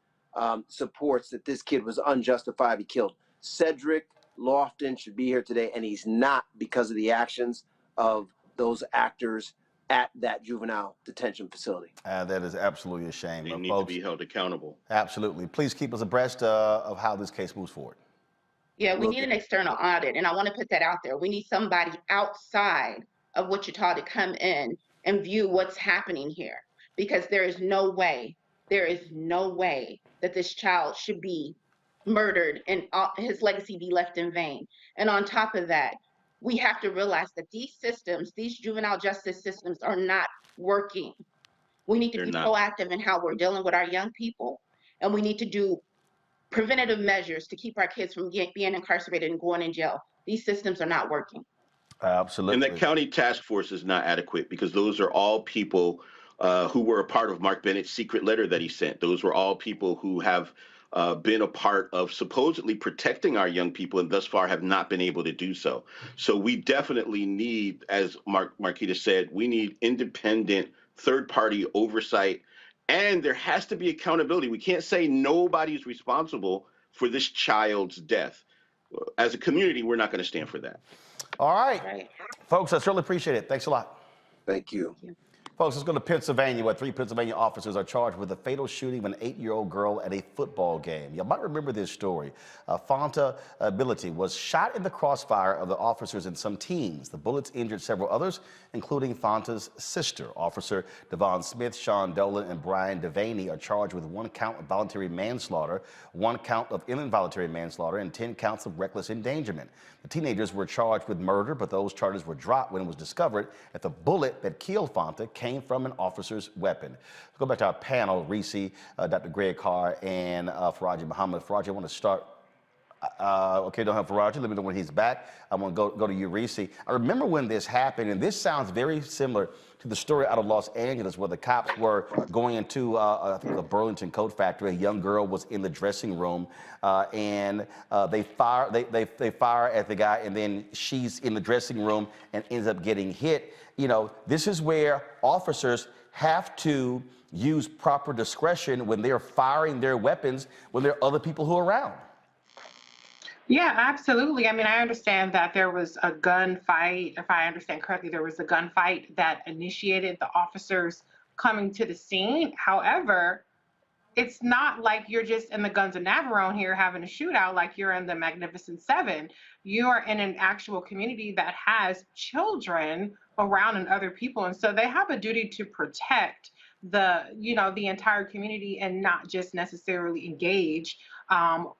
supports that this kid was unjustifiably killed. Cedric Lofton should be here today, and he's not because of the actions of those actors at that juvenile detention facility. That is absolutely a shame. They need folks, to be held accountable. Absolutely. Please keep us abreast of how this case moves forward. Yeah, we need an external audit, and I want to put that out there. We need somebody outside of Wichita to come in and view what's happening here, because there is no way that this child should be murdered and his legacy be left in vain. And on top of that, we have to realize that these systems, these juvenile justice systems, are not working. We need to be proactive in how we're dealing with our young people, and we need to do preventative measures to keep our kids from being incarcerated and going in jail. These systems are not working. Absolutely. And that county task force is not adequate, because those are all people who were a part of Mark Bennett's secret letter that he sent. Those were all people who have been a part of supposedly protecting our young people, and thus far have not been able to do so. So we definitely need, as Marquita said, we need independent third-party oversight, and there has to be accountability. We can't say nobody's responsible for this child's death. As a community, we're not going to stand for that. All right. Folks, I certainly appreciate it. Thanks a lot. Thank you. Folks, let's go to Pennsylvania, where 3 Pennsylvania officers are charged with the fatal shooting of an 8-year-old girl at a football game. You might remember this story. Fonta Ability was shot in the crossfire of the officers and some teens. The bullets injured several others, including Fonta's sister. Officer Devon Smith, Sean Dolan, and Brian Devaney are charged with 1 count of voluntary manslaughter, 1 count of involuntary manslaughter, and 10 counts of reckless endangerment. The teenagers were charged with murder, but those charges were dropped when it was discovered that the bullet that killed Fonta came from an officer's weapon. Let's go back to our panel, Reese, Dr. Greg Carr, and Faraji Muhammad. Faraji, I want to start. Okay, don't have Faraji. Let me know when he's back. I want to go to you, Reese. I remember when this happened, and this sounds very similar to the story out of Los Angeles, where the cops were going into, I think, the Burlington Coat Factory. A young girl was in the dressing room, and they fire at the guy, and then she's in the dressing room and ends up getting hit. You know, this is where officers have to use proper discretion when they're firing their weapons when there are other people who are around. Yeah, absolutely. I mean, I understand that there was a gunfight. If I understand correctly, there was a gunfight that initiated the officers coming to the scene. However, it's not like you're just in the Guns of Navarone here having a shootout like you're in the Magnificent Seven. You're in an actual community that has children around and other people. And so they have a duty to protect the entire community and not just necessarily engage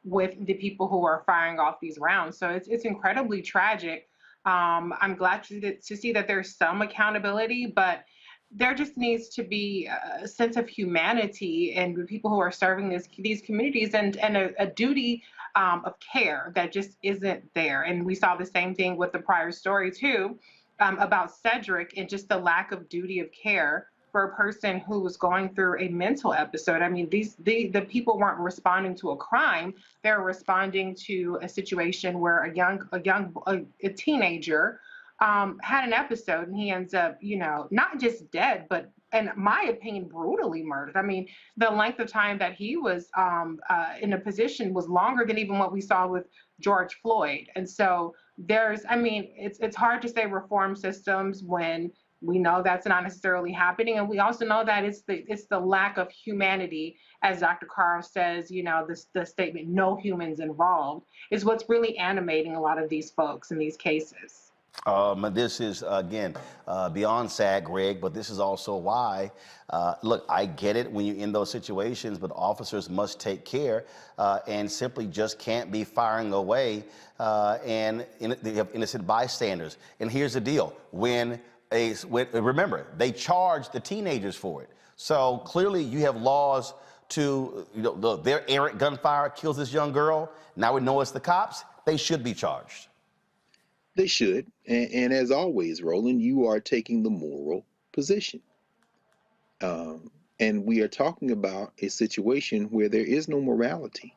with the people who are firing off these rounds. So it's incredibly tragic. I'm glad to see that there's some accountability, but there just needs to be a sense of humanity and the people who are serving these communities and a duty of care that just isn't there. And we saw the same thing with the prior story too, about Cedric, and just the lack of duty of care for a person who was going through a mental episode. I mean, the people weren't responding to a crime; they're responding to a situation where a teenager had an episode, and he ends up, not just dead, but, in my opinion, brutally murdered. I mean, the length of time that he was in a position was longer than even what we saw with George Floyd. And so it's hard to say reform systems when we know that's not necessarily happening. And we also know that it's the lack of humanity, as Dr. Carr says, the statement, no humans involved, is what's really animating a lot of these folks in these cases. This is, again, beyond sad, Greg, but this is also why, look, I get it when you're in those situations, but officers must take care and simply just can't be firing away and they have innocent bystanders. And here's the deal. Remember, they charged the teenagers for it. So clearly you have laws to, their errant gunfire kills this young girl. Now we know it's the cops. They should be charged. They should. And as always, Roland, you are taking the moral position. And we are talking about a situation where there is no morality.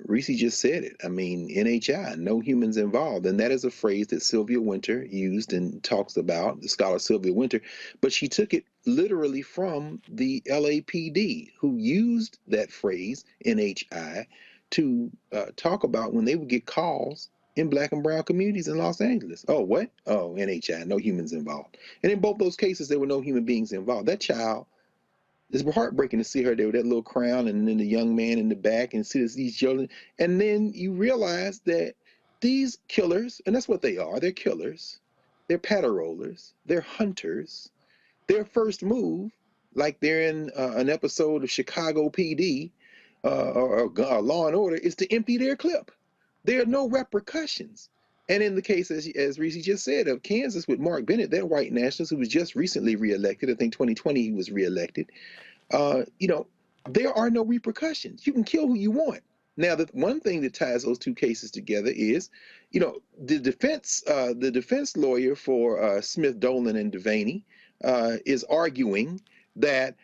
Reese just said it. I mean, NHI, no humans involved. And that is a phrase that Sylvia Wynter used and talks about, the scholar Sylvia Wynter. But she took it literally from the LAPD, who used that phrase, NHI, to talk about when they would get calls in Black and brown communities in Los Angeles. Oh, what? Oh, NHI, no humans involved. And in both those cases, there were no human beings involved. That child, it's heartbreaking to see her there with that little crown and then the young man in the back and see these children. And then you realize that these killers, and that's what they are, they're killers, they're paddle rollers, they're hunters. Their first move, like they're in an episode of Chicago PD or Law and Order, is to empty their clip. There are no repercussions. And in the case, as Reese just said, of Kansas with Mark Bennett, that white nationalist who was just recently reelected, I think 2020 he was reelected, there are no repercussions. You can kill who you want. Now, the one thing that ties those two cases together is, the defense lawyer for Smith, Dolan, and Devaney is arguing that,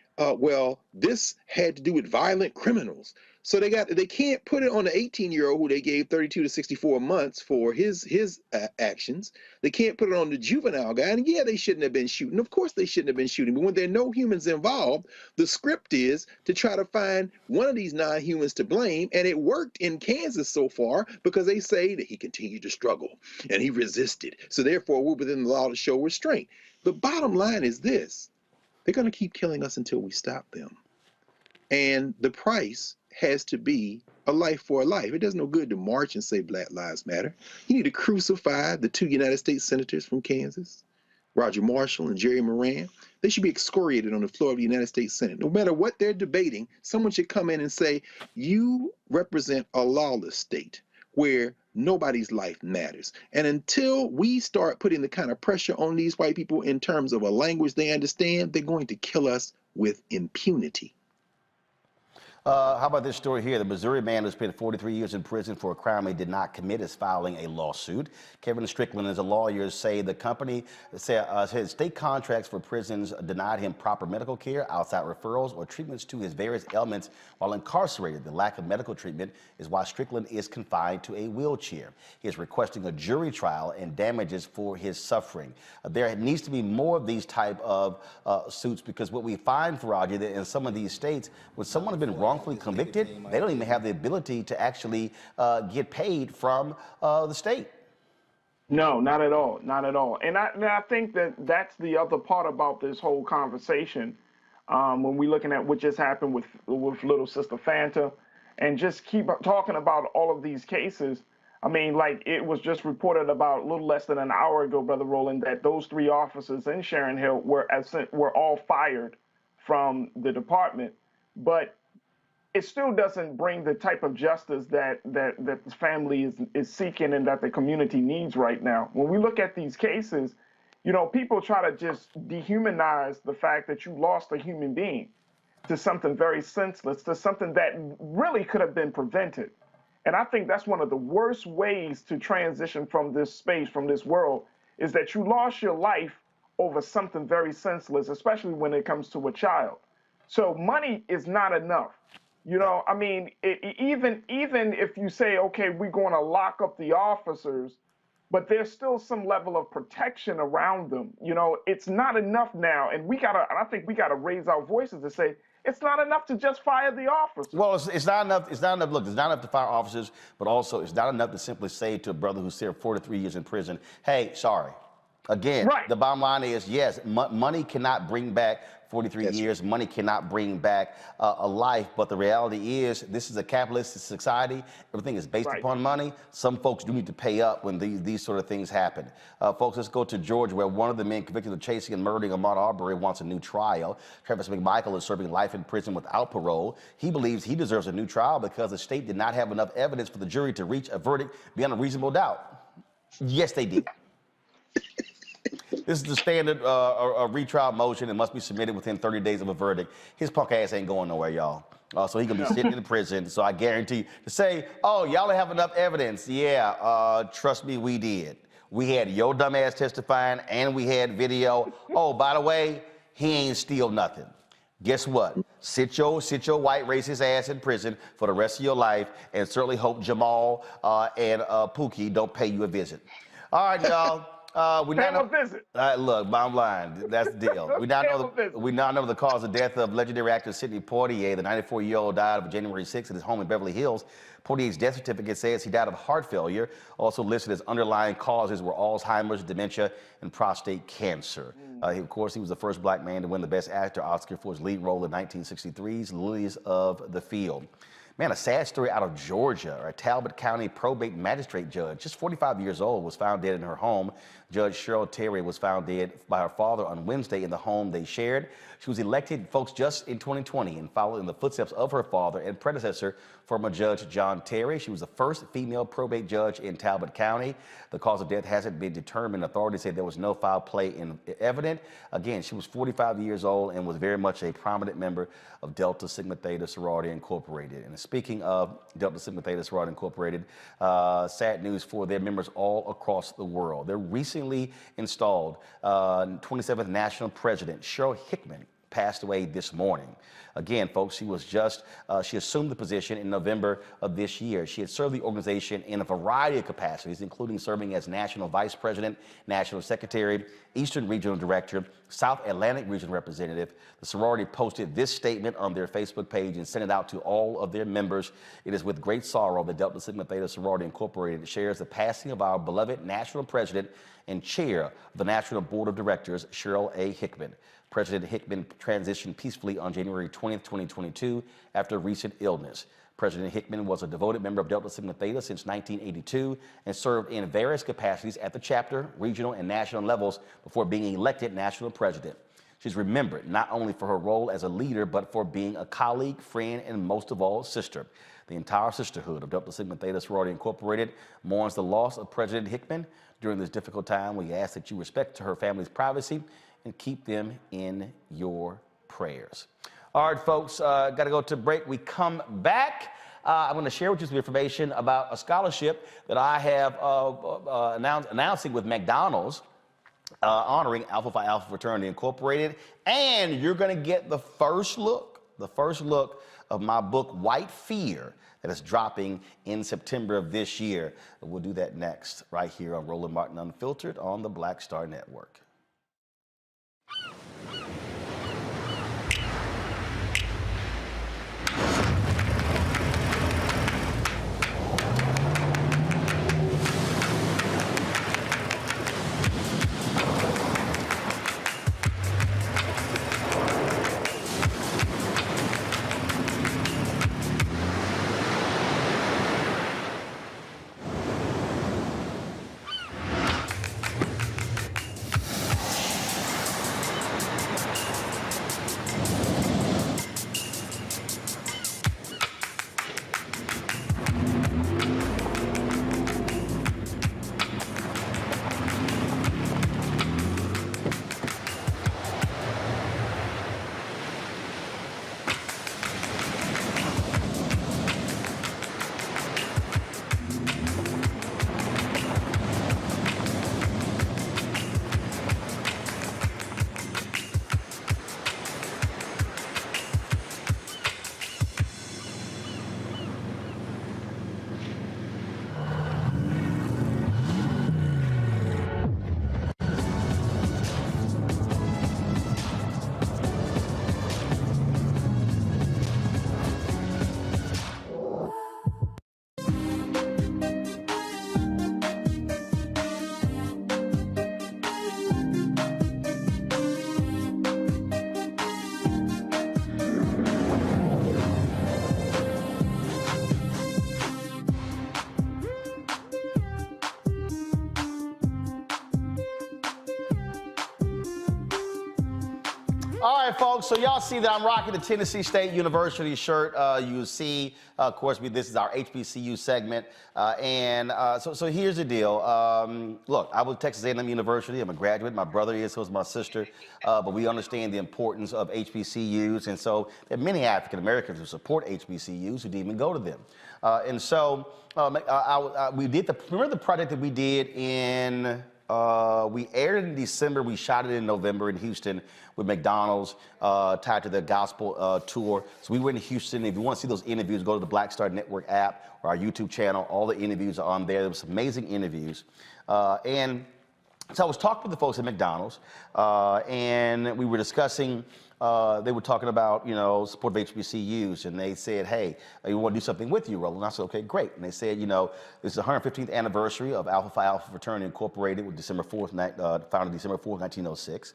this had to do with violent criminals. So they can't put it on the 18-year-old who they gave 32 to 64 months for his actions. They can't put it on the juvenile guy. And yeah, they shouldn't have been shooting. Of course they shouldn't have been shooting. But when there are no humans involved, the script is to try to find one of these non-humans to blame. And it worked in Kansas so far because they say that he continued to struggle and he resisted. So therefore, we're within the law to show restraint. The bottom line is this: they're going to keep killing us until we stop them. And the price has to be a life for a life. It does no good to march and say Black Lives Matter. You need to crucify the two United States senators from Kansas, Roger Marshall and Jerry Moran. They should be excoriated on the floor of the United States Senate. No matter what they're debating, someone should come in and say, you represent a lawless state where nobody's life matters. And until we start putting the kind of pressure on these white people in terms of a language they understand, they're going to kill us with impunity. How about this story here? The Missouri man who spent 43 years in prison for a crime he did not commit is filing a lawsuit. Kevin Strickland and his lawyers say the company said state contracts for prisons denied him proper medical care, outside referrals, or treatments to his various ailments while incarcerated. The lack of medical treatment is why Strickland is confined to a wheelchair. He is requesting a jury trial and damages for his suffering. There needs to be more of these type of suits, because what we find, Faraji, that in some of these states, when someone has been wrongfully convicted, they don't even have the ability to actually get paid from the state. No, not at all, not at all. And I think that's the other part about this whole conversation. When we're looking at what just happened with little sister Fanta, and just keep talking about all of these cases. I mean, like it was just reported about a little less than an hour ago, Brother Roland, that those 3 officers in Sharon Hill were all fired from the department. But it still doesn't bring the type of justice that the family is seeking and that the community needs right now. When we look at these cases, people try to just dehumanize the fact that you lost a human being to something very senseless, to something that really could have been prevented. And I think that's one of the worst ways to transition from this space, from this world, is that you lost your life over something very senseless, especially when it comes to a child. So money is not enough. I mean, even if you say, okay, we're going to lock up the officers, but there's still some level of protection around them. It's not enough now. And I think we gotta raise our voices to say, it's not enough to just fire the officers. Well, it's not enough. It's not enough. Look, it's not enough to fire officers, but also it's not enough to simply say to a brother who served 43 years in prison, hey, sorry. Again, The bottom line is, yes, money cannot bring back 43 years. Money cannot bring back a life. But the reality is, this is a capitalistic society. Everything is based upon money. Some folks do need to pay up when these sort of things happen. Folks, let's go to Georgia, where one of the men convicted of chasing and murdering Ahmaud Arbery wants a new trial. Travis McMichael is serving life in prison without parole. He believes he deserves a new trial because the state did not have enough evidence for the jury to reach a verdict beyond a reasonable doubt. Yes, they did. This is the standard retrial motion and must be submitted within 30 days of a verdict. His punk ass ain't going nowhere, y'all. So he can be sitting in prison. So I guarantee you, to say, oh, y'all don't have enough evidence. Yeah, trust me, we did. We had your dumb ass testifying and we had video. Oh, by the way, he ain't steal nothing. Guess what? Sit your white racist ass in prison for the rest of your life, and certainly hope Jamal and Pookie don't pay you a visit. All right, y'all. We now know, visit. Look, bottom line, that's the deal. We now know the cause of death of legendary actor Sidney Poitier. The 94-year-old died on January 6th at his home in Beverly Hills. Poitier's death certificate says he died of heart failure. Also listed as underlying causes were Alzheimer's, dementia, and prostate cancer. Of course, he was the first black man to win the Best Actor Oscar for his lead role in 1963's Lilies of the Field. Man, a sad story out of Georgia. A Talbot County probate magistrate judge, just 45 years old, was found dead in her home. Judge Cheryl Terry was found dead by her father on Wednesday in the home they shared. She was elected, folks, just in 2020 and followed in the footsteps of her father and predecessor, former Judge John Terry. She was the first female probate judge in Talbot County. The cause of death hasn't been determined. Authorities say there was no foul play evident. Again, she was 45 years old and was very much a prominent member of Delta Sigma Theta Sorority Incorporated. And speaking of Delta Sigma Theta Sorority Incorporated, sad news for their members all across the world. Their recently installed 27th National President, Cheryl Hickman, passed away this morning. Again, folks, she assumed the position in November of this year. She had served the organization in a variety of capacities, including serving as National Vice President, National Secretary, Eastern Regional Director, South Atlantic Regional Representative. The sorority posted this statement on their Facebook page and sent it out to all of their members. It is with great sorrow that Delta Sigma Theta Sorority Incorporated shares the passing of our beloved National President and Chair of the National Board of Directors, Cheryl A. Hickman. President Hickman transitioned peacefully on January 20th, 2022 after recent illness. President Hickman was a devoted member of Delta Sigma Theta since 1982 and served in various capacities at the chapter, regional, and national levels before being elected national president. She's remembered not only for her role as a leader, but for being a colleague, friend, and most of all, sister. The entire sisterhood of Delta Sigma Theta Sorority Incorporated mourns the loss of President Hickman. During this difficult time, we ask that you respect her family's privacy and keep them in your prayers. All right, folks, got to go to break. We come back. I'm going to share with you some information about a scholarship that I have announcing with McDonald's, honoring Alpha Phi Alpha Fraternity Incorporated. And you're going to get the first look of my book, White Fear, that is dropping in September of this year. We'll do that next, right here on Roland Martin Unfiltered on the Black Star Network. All right, folks, so y'all see that I'm rocking the Tennessee State University shirt. You see, of course, this is our HBCU segment. So here's the deal. Look, I was at Texas A&M University. I'm a graduate. My brother is, so is my sister. But we understand the importance of HBCUs. And so there are many African Americans who support HBCUs who didn't even go to them. We did remember the project that we did in, we aired it in December. We shot it in November in Houston with McDonald's, tied to the gospel tour. So we were in Houston. If you want to see those interviews, go to the Black Star Network app or our YouTube channel. All the interviews are on there. There was amazing interviews. And so I was talking with the folks at McDonald's, and we were discussing, they were talking about, you know, support of HBCUs, and they said, hey, we want to do something with you, Roland. I said, okay, great. And they said, you know, this is the 115th anniversary of Alpha Phi Alpha Fraternity Incorporated, with December 4th, founded December 4th, 1906.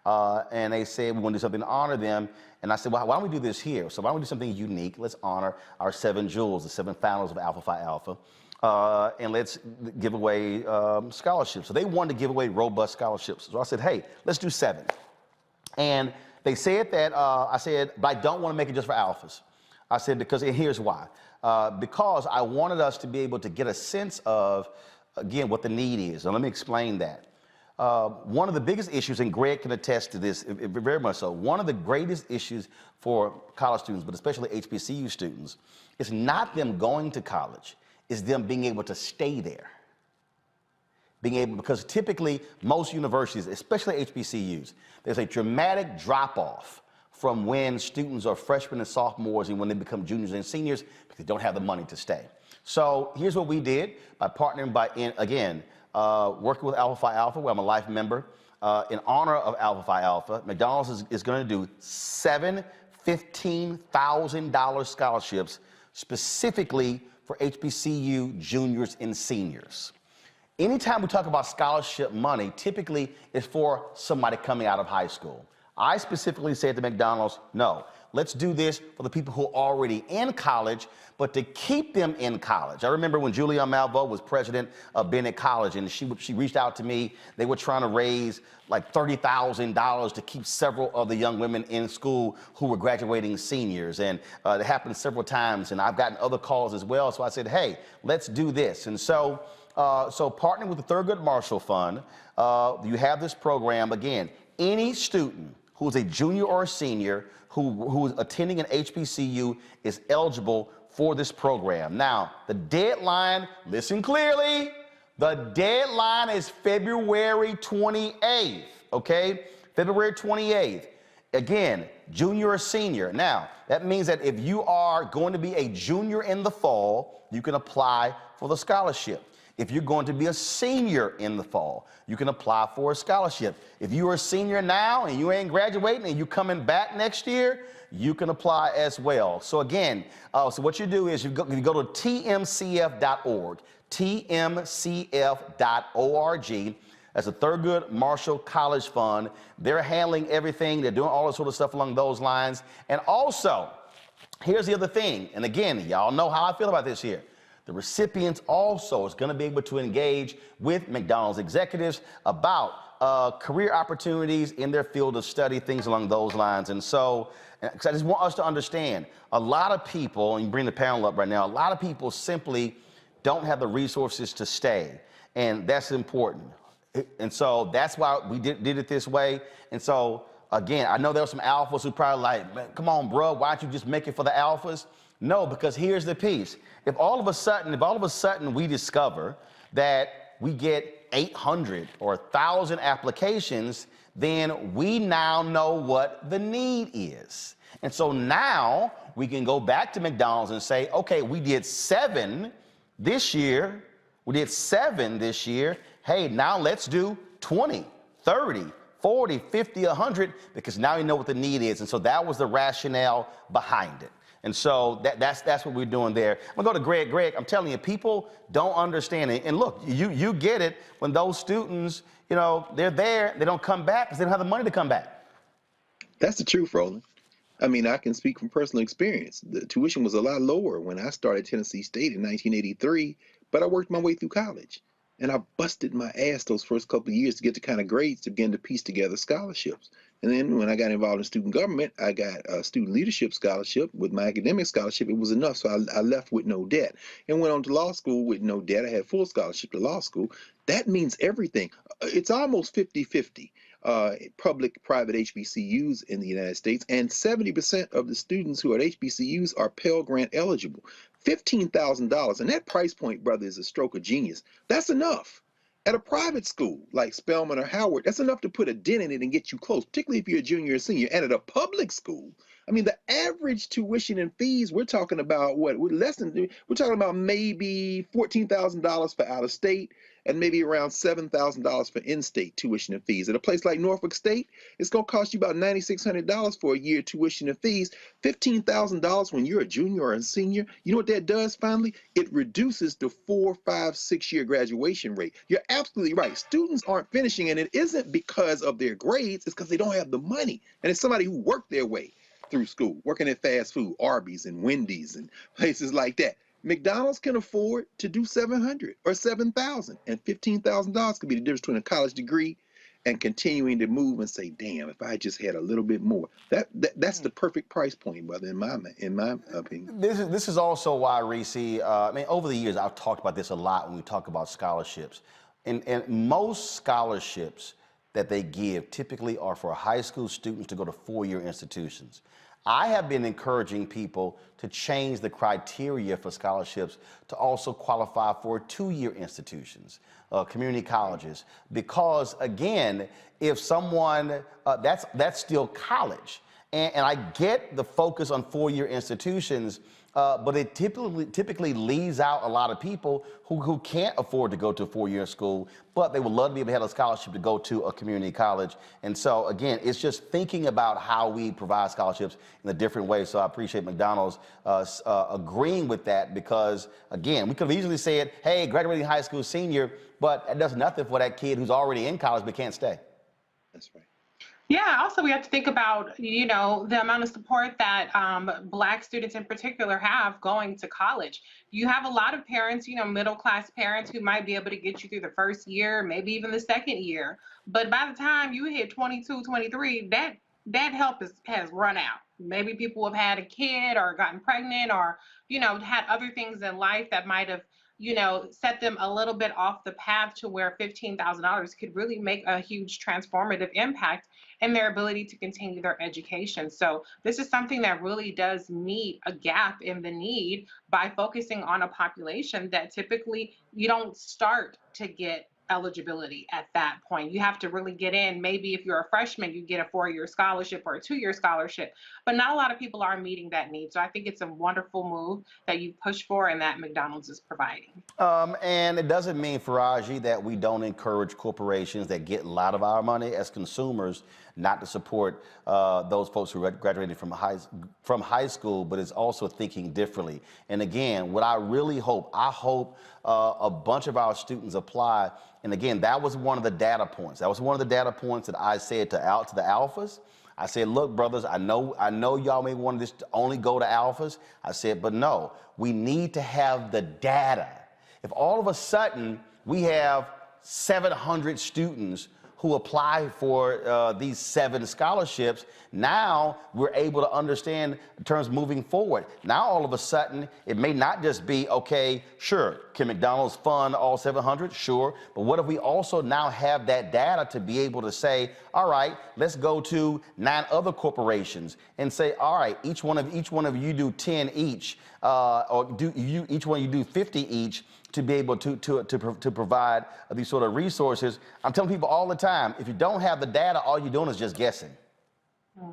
And they said, we want to do something to honor them. And I said, well, why don't we do this here? So why don't we do something unique? Let's honor our 7 jewels, the 7 founders of Alpha Phi Alpha. And let's give away scholarships. So they wanted to give away robust scholarships. So I said, hey, let's do 7. And they said that, I said, but I don't want to make it just for alphas. I said, because, and here's why. Because I wanted us to be able to get a sense of, again, what the need is. And let me explain that. One of the biggest issues, and Greg can attest to this very much so, one of the greatest issues for college students, but especially HBCU students, is not them going to college, it's them being able to stay there. Because typically most universities, especially HBCUs, there's a dramatic drop-off from when students are freshmen and sophomores and when they become juniors and seniors because they don't have the money to stay. So here's what we did by partnering working with Alpha Phi Alpha, where I'm a life member. In honor of Alpha Phi Alpha, McDonald's is going to do 7 $15,000 scholarships specifically for HBCU juniors and seniors. Anytime we talk about scholarship money, typically it's for somebody coming out of high school. I specifically said to McDonald's, no, let's do this for the people who are already in college, but to keep them in college. I remember when Julia Malveaux was president of Bennett College, and she reached out to me. They were trying to raise like $30,000 to keep several of the young women in school who were graduating seniors. And it happened several times, and I've gotten other calls as well. So I said, hey, let's do this. And so partnering with the Thurgood Marshall Fund, you have this program. Again, any student who's a junior or a senior who is attending an HBCU is eligible for this program. Now, the deadline, listen clearly, the deadline is February 28th, okay? February 28th. Again, junior or senior. Now, that means that if you are going to be a junior in the fall, you can apply for the scholarship. If you're going to be a senior in the fall, you can apply for a scholarship. If you are a senior now and you ain't graduating and you coming back next year, you can apply as well. So again, so what you do is you go to tmcf.org, tmcf.org. That's the Thurgood Marshall College Fund. They're handling everything. They're doing all this sort of stuff along those lines. And also, here's the other thing. And again, y'all know how I feel about this here. The recipients also is going to be able to engage with McDonald's executives about career opportunities in their field of study, things along those lines. And so, because I just want us to understand, a lot of people, and you bring the panel up right now, a lot of people simply don't have the resources to stay, and that's important. And so that's why we did it this way. And so, again, I know there were some alphas who probably like, man, come on, bro, why don't you just make it for the alphas? No, because here's the piece. If all of a sudden we discover that we get 800 or 1,000 applications, then we now know what the need is. And so now we can go back to McDonald's and say, okay, we did 7 this year. We did 7 this year. Hey, now let's do 20, 30, 40, 50, 100, because now we know what the need is. And so that was the rationale behind it. And so that's what we're doing there. I'm gonna go to Greg. Greg, I'm telling you, people don't understand it. And look, you get it when those students, you know, they're there, they don't come back because they don't have the money to come back. That's the truth, Roland. I mean, I can speak from personal experience. The tuition was a lot lower when I started Tennessee State in 1983, but I worked my way through college. And I busted my ass those first couple of years to get the kind of grades to begin to piece together scholarships. And then when I got involved in student government, I got a student leadership scholarship. With my academic scholarship, it was enough, so I left with no debt and went on to law school with no debt. I had full scholarship to law school. That means everything. It's almost 50-50. Public-private HBCUs in the United States, and 70% of the students who are at HBCUs are Pell Grant eligible. $15,000, and that price point, brother, is a stroke of genius. That's enough. At a private school like Spelman or Howard, that's enough to put a dent in it and get you close, particularly if you're a junior or senior. And at a public school I mean, the average tuition and fees, we're talking about what? We're talking about maybe $14,000 for out of state and maybe around $7,000 for in-state tuition and fees. At a place like Norfolk State, it's going to cost you about $9,600 for a year tuition and fees. $15,000 when you're a junior or a senior. You know what that does finally? It reduces the 4, 5, 6-year graduation rate. You're absolutely right. Students aren't finishing, and it isn't because of their grades. It's because they don't have the money. And it's somebody who worked their way through school, working at fast food, Arby's and Wendy's and places like that. McDonald's can afford to do $700 or $7,000, and $15,000 could be the difference between a college degree and continuing to move and say, damn, if I just had a little bit more. That's the perfect price point, brother, in my opinion. This is also why, Reese, I mean, over the years, I've talked about this a lot when we talk about scholarships. And most scholarships that they give typically are for high school students to go to 4-year institutions. I have been encouraging people to change the criteria for scholarships to also qualify for 2-year institutions, community colleges, because again, if someone, that's still college. And I get the focus on 4-year institutions, but it typically leaves out a lot of people who can't afford to go to a 4-year school, but they would love to be able to have a scholarship to go to a community college. And so, again, it's just thinking about how we provide scholarships in a different way. So I appreciate McDonald's agreeing with that because, again, we could have easily said, hey, graduating high school senior, but that does nothing for that kid who's already in college but can't stay. That's right. Yeah, also we have to think about, you know, the amount of support that Black students in particular have going to college. You have a lot of parents, you know, middle-class parents who might be able to get you through the first year, maybe even the second year. But by the time you hit 22, 23, that help has run out. Maybe people have had a kid or gotten pregnant or, you know, had other things in life that might have, you know, set them a little bit off the path to where $15,000 could really make a huge transformative impact in their ability to continue their education. So this is something that really does meet a gap in the need by focusing on a population that typically you don't start to get eligibility at that point. You have to really get in. Maybe if you're a freshman, you get a 4-year scholarship or a 2-year scholarship, but not a lot of people are meeting that need. So I think it's a wonderful move that you push for and that McDonald's is providing. And it doesn't mean, Faraji, that we don't encourage corporations that get a lot of our money as consumers not to support those folks who graduated from high school, but it's also thinking differently. And again, what I really hope, a bunch of our students apply. And again, that was one of the data points. That was one of the data points that I said to the alphas. I said, look, brothers, I know y'all may want this to only go to alphas. I said, but no, we need to have the data. If all of a sudden we have 700 students who apply for these 7 scholarships, now we're able to understand in terms moving forward. Now, all of a sudden, it may not just be, okay, sure, can McDonald's fund all 700? Sure, but what if we also now have that data to be able to say, all right, let's go to 9 other corporations and say, all right, each one of you do 10 each, or each one you do 50 each, to be able to provide these sort of resources. I'm telling people all the time, if you don't have the data, all you're doing is just guessing.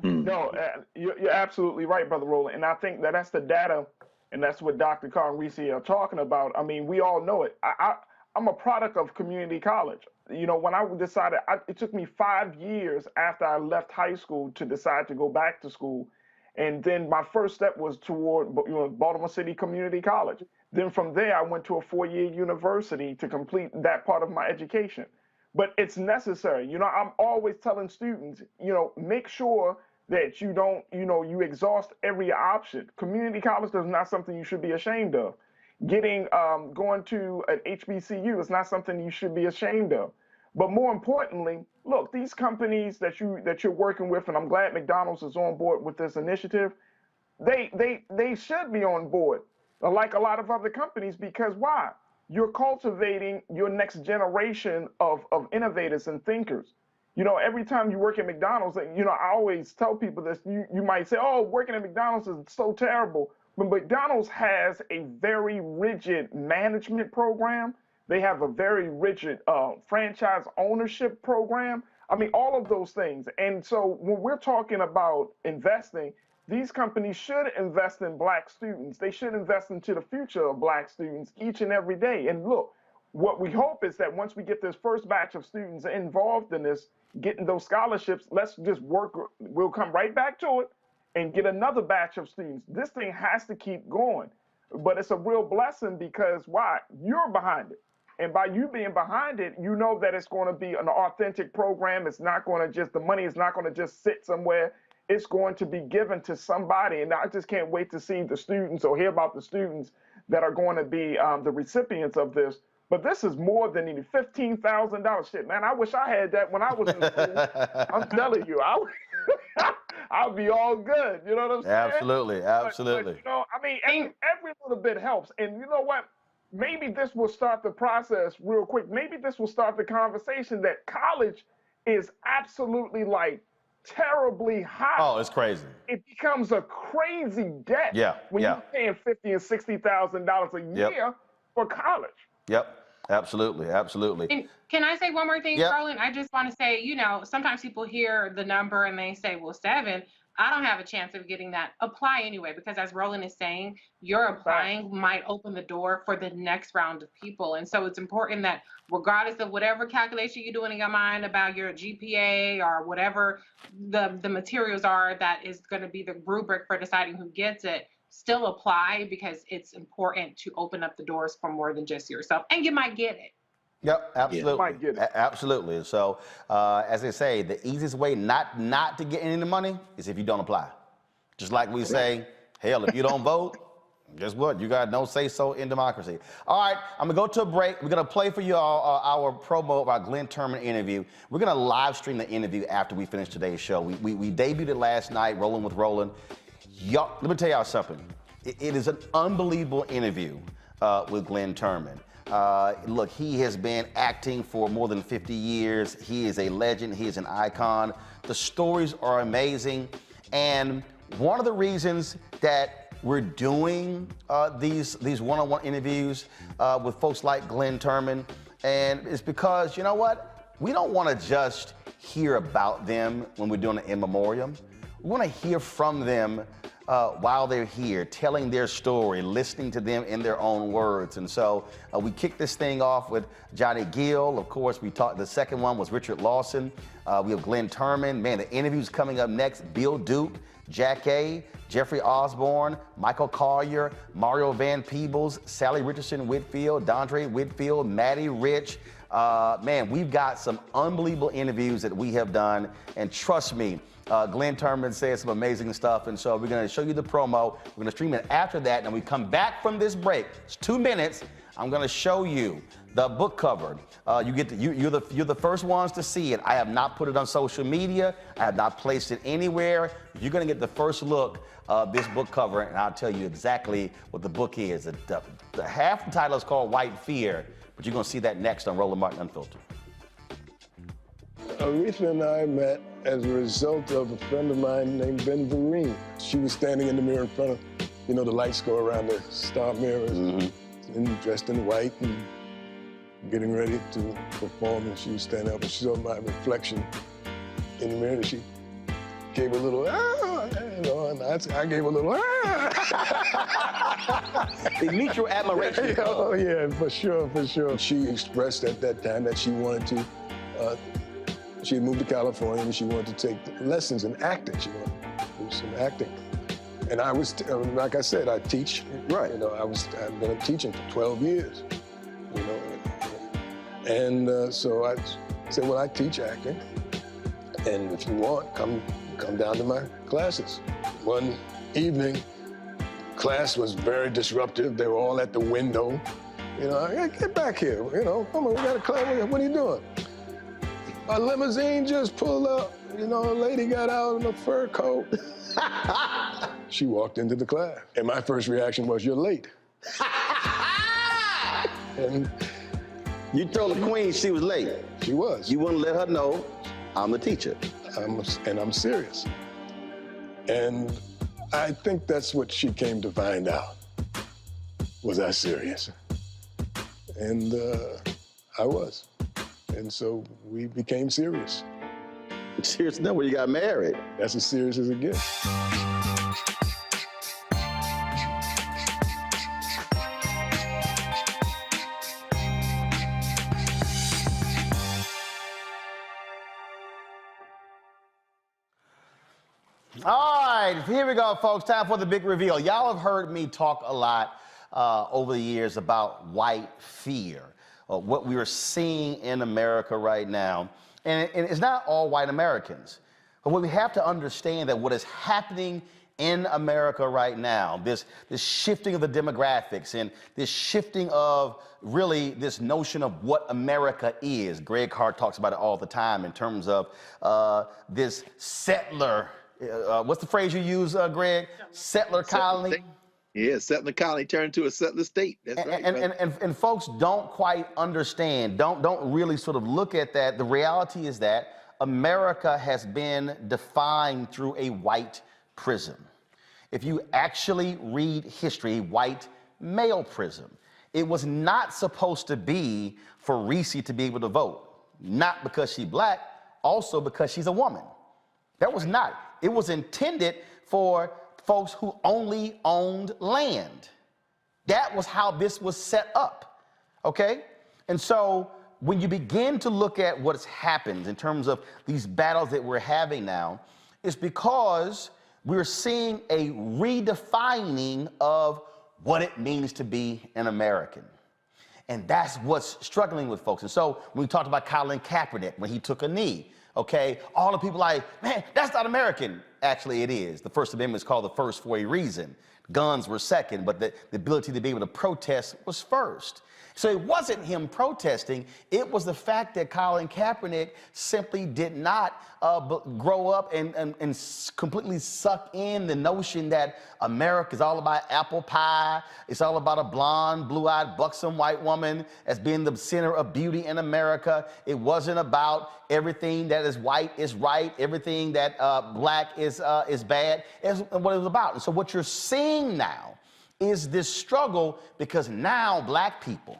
No, you're absolutely right, Brother Roland. And I think that's the data, and that's what Dr. Carr and Reese are talking about. I mean, we all know it. I'm a product of community college. You know, when I decided, it took me 5 years after I left high school to decide to go back to school. And then my first step was toward Baltimore City Community College. Then from there, I went to a 4-year university to complete that part of my education. But it's necessary. You know, I'm always telling students, you know, make sure that you don't, you exhaust every option. Community college is not something you should be ashamed of. Going to an HBCU is not something you should be ashamed of. But more importantly, look, these companies that you're working with, and I'm glad McDonald's is on board with this initiative, they should be on board, like a lot of other companies, because why? You're cultivating your next generation of innovators and thinkers. You know, every time you work at McDonald's, you know, I always tell people this, you might say, oh, working at McDonald's is so terrible. But McDonald's has a very rigid management program. They have a very rigid franchise ownership program. I mean, all of those things. And so when we're talking about investing, these companies should invest in black students. They should invest into the future of black students each and every day. And look, what we hope is that once we get this first batch of students involved in this, getting those scholarships, let's just work, we'll come right back to it and get another batch of students. This thing has to keep going. But it's a real blessing because why? You're behind it. And by you being behind it, you know that it's going to be an authentic program. It's not going to just, the money is not going to just sit somewhere. It's going to be given to somebody. And I just can't wait to see the students or hear about the students that are going to be the recipients of this. But this is more than any $15,000 shit, man. I wish I had that when I was in school. I'm telling you, I'll be all good. You know what I'm saying? Absolutely, absolutely. But, you know, I mean, every little bit helps. And you know what? Maybe this will start the process real quick. Maybe this will start the conversation that college is absolutely like terribly high. Oh, it's crazy. It becomes a crazy debt. Yeah, when yeah. you're paying $50,000 and $60,000 a year for college. Yep, absolutely, absolutely. And can I say one more thing, Yep. Roland? I just want to say, you know, sometimes people hear the number and they say, well, 7. I don't have a chance of getting that. Apply anyway, because as Roland is saying, your applying might open the door for the next round of people. And so it's important that regardless of whatever calculation you're doing in your mind about your GPA or whatever the materials are that is going to be the rubric for deciding who gets it, still apply because it's important to open up the doors for more than just yourself. And you might get it. Yep, absolutely. Might get it. Absolutely. So, as they say, the easiest way not to get any of the money is if you don't apply. Just like we say, hell, if you don't vote, guess what? You got no say-so in democracy. All right, I'm going to go to a break. We're going to play for you all our promo of our Glenn Turman interview. We're going to live stream the interview after we finish today's show. We debuted it last night, Rolling with Roland. Y'all, let me tell y'all something. It is an unbelievable interview with Glenn Turman. Look, he has been acting for more than 50 years. He is a legend. He is an icon. The stories are amazing. And one of the reasons that we're doing these one-on-one interviews with folks like Glenn Turman, and it's because, you know what? We don't want to just hear about them when we're doing an in memoriam. We want to hear from them while they're here, telling their story, listening to them in their own words. And so we kicked this thing off with Johnny Gill. Of course, we talked. The second one was Richard Lawson. We have Glenn Turman. Man, the interview's coming up next. Bill Duke, Jack A., Jeffrey Osborne, Michael Collier, Mario Van Peebles, Sally Richardson Whitfield, Dondre Whitfield, Maddie Rich. Man, we've got some unbelievable interviews that we have done. And trust me, Glenn Turman said some amazing stuff, and so we're going to show you the promo. We're going to stream it after that, and when we come back from this break, it's 2 minutes. I'm going to show you the book cover. You're the first ones to see it. I have not put it on social media. I have not placed it anywhere. You're going to get the first look of this book cover, and I'll tell you exactly what the book is. The half the title is called White Fear, but you're going to see that next on Roland Martin Unfiltered. Aretha and I met as a result of a friend of mine named Ben Vereen. She was standing in the mirror in front of, you know, the lights go around the star mirrors, and dressed in white and getting ready to perform, and she was standing up and she saw my reflection in the mirror, and she gave a little, you know, and I gave a little, Mutual admiration. Oh, yeah, for sure, for sure. She expressed at that time that she wanted to, she had moved to California and she wanted to take lessons in acting. She wanted to do some acting. And I was, like I said, I teach. Right. You know, I've been teaching for 12 years, you know. And so I said, well, I teach acting. And if you want, come down to my classes. One evening, class was very disruptive. They were all at the window. You know, hey, get back here, you know, come on, we got a class, what are you doing? A limousine just pulled up. You know, a lady got out in a fur coat. She walked into the class. And my first reaction was, you're late. And you told the queen she was late. She was. You wouldn't let her know I'm the teacher. And I'm serious. And I think that's what she came to find out. Was I serious? And I was. And so we became serious. Serious enough when you got married. That's as serious as it gets. All right, here we go, folks. Time for the big reveal. Y'all have heard me talk a lot over the years about white fear, what we are seeing in America right now. And it's not all white Americans. But what we have to understand that what is happening in America right now, this shifting of the demographics and this shifting of really this notion of what America is. Greg Hart talks about it all the time in terms of this settler, what's the phrase you use, Greg? Settler colony? Yeah, settler colony turned to a settler state. That's right. And folks don't quite understand, don't really sort of look at that. The reality is that America has been defined through a white prism. If you actually read history, white male prism. It was not supposed to be for Reese to be able to vote. Not because she's black, also because she's a woman. That was not. It was intended for folks who only owned land. That was how this was set up, okay? And so when you begin to look at what's happened in terms of these battles that we're having now, it's because we're seeing a redefining of what it means to be an American. And that's what's struggling with folks. And so when we talked about Colin Kaepernick, when he took a knee, okay, all the people like, man, that's not American. Actually, it is. The First Amendment is called the first for a reason. Guns were second, but the ability to be able to protest was first. So it wasn't him protesting. It was the fact that Colin Kaepernick simply did not grow up and completely suck in the notion that America is all about apple pie. It's all about a blonde, blue-eyed, buxom white woman as being the center of beauty in America. It wasn't about everything that is white is right, everything that black is bad. Is what it was about. And so what you're seeing now is this struggle because now black people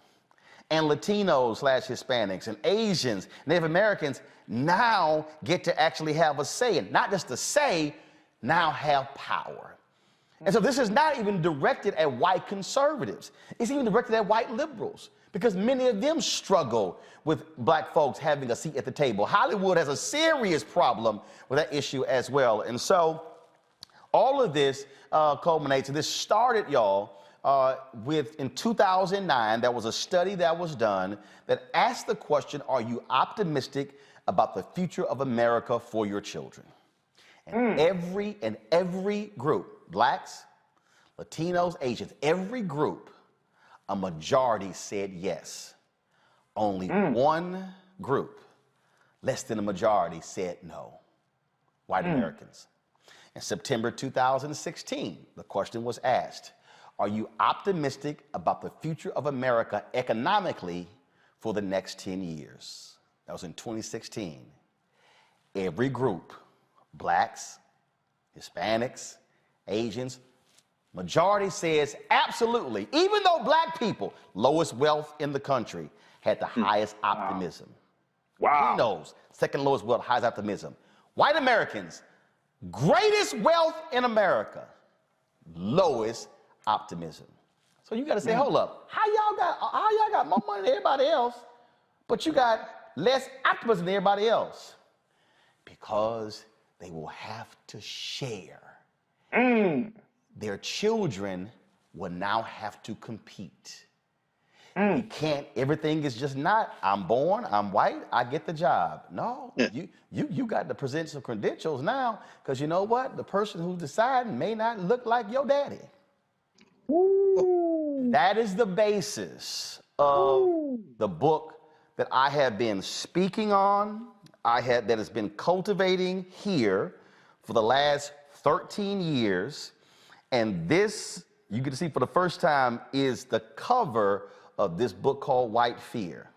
and Latinos / Hispanics and Asians, Native Americans now get to actually have a say, and not just a say, now have power. And so this is not even directed at white conservatives. It's even directed at white liberals because many of them struggle with black folks having a seat at the table. Hollywood has a serious problem with that issue as well. And so all of this culminates, and this started, y'all, in 2009, there was a study that was done that asked the question, are you optimistic about the future of America for your children? And every group, blacks, Latinos, Asians, every group, a majority said yes. Only one group, less than a majority, said no. White Americans. In September 2016, the question was asked, are you optimistic about the future of America economically for the next 10 years? That was in 2016. Every group, blacks, Hispanics, Asians, majority says absolutely. Even though black people, lowest wealth in the country, had the highest optimism. Wow. Latinos, second lowest wealth, highest optimism. White Americans, greatest wealth in America, lowest optimism. So you got to say, hold up, how y'all got more money than everybody else, but you got less optimism than everybody else? Because they will have to share. Their children will now have to compete. You can't, everything is just not, I'm born, I'm white, I get the job. No, you got to present some credentials now, because you know what? The person who's deciding may not look like your daddy. That is the basis of the book that I have been speaking on, that has been cultivating here for the last 13 years. And this, you get to see for the first time, is the cover of this book called White Fear.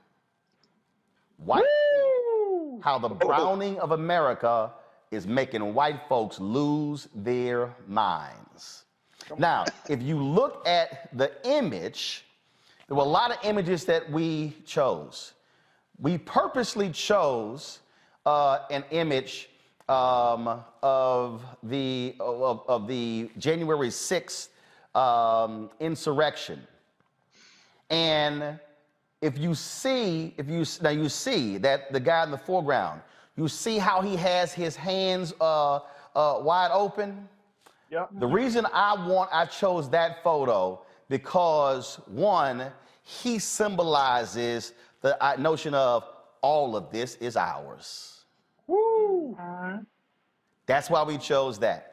White Fear, how the browning of America is making white folks lose their minds. Now, if you look at the image, there were a lot of images that we chose. We purposely chose an image of the January 6th insurrection. And you see that the guy in the foreground, you see how he has his hands wide open. Yep. The reason I chose that photo because, one, he symbolizes the notion of all of this is ours. Woo! That's why we chose that.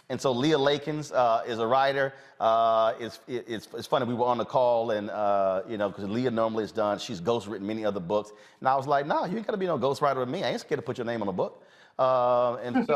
And so Leah Lakins is a writer. It's funny, we were on the call and, because Leah normally is done, she's ghostwritten many other books. And I was like, no, you ain't gotta be no ghostwriter with me. I ain't scared to put your name on a book. And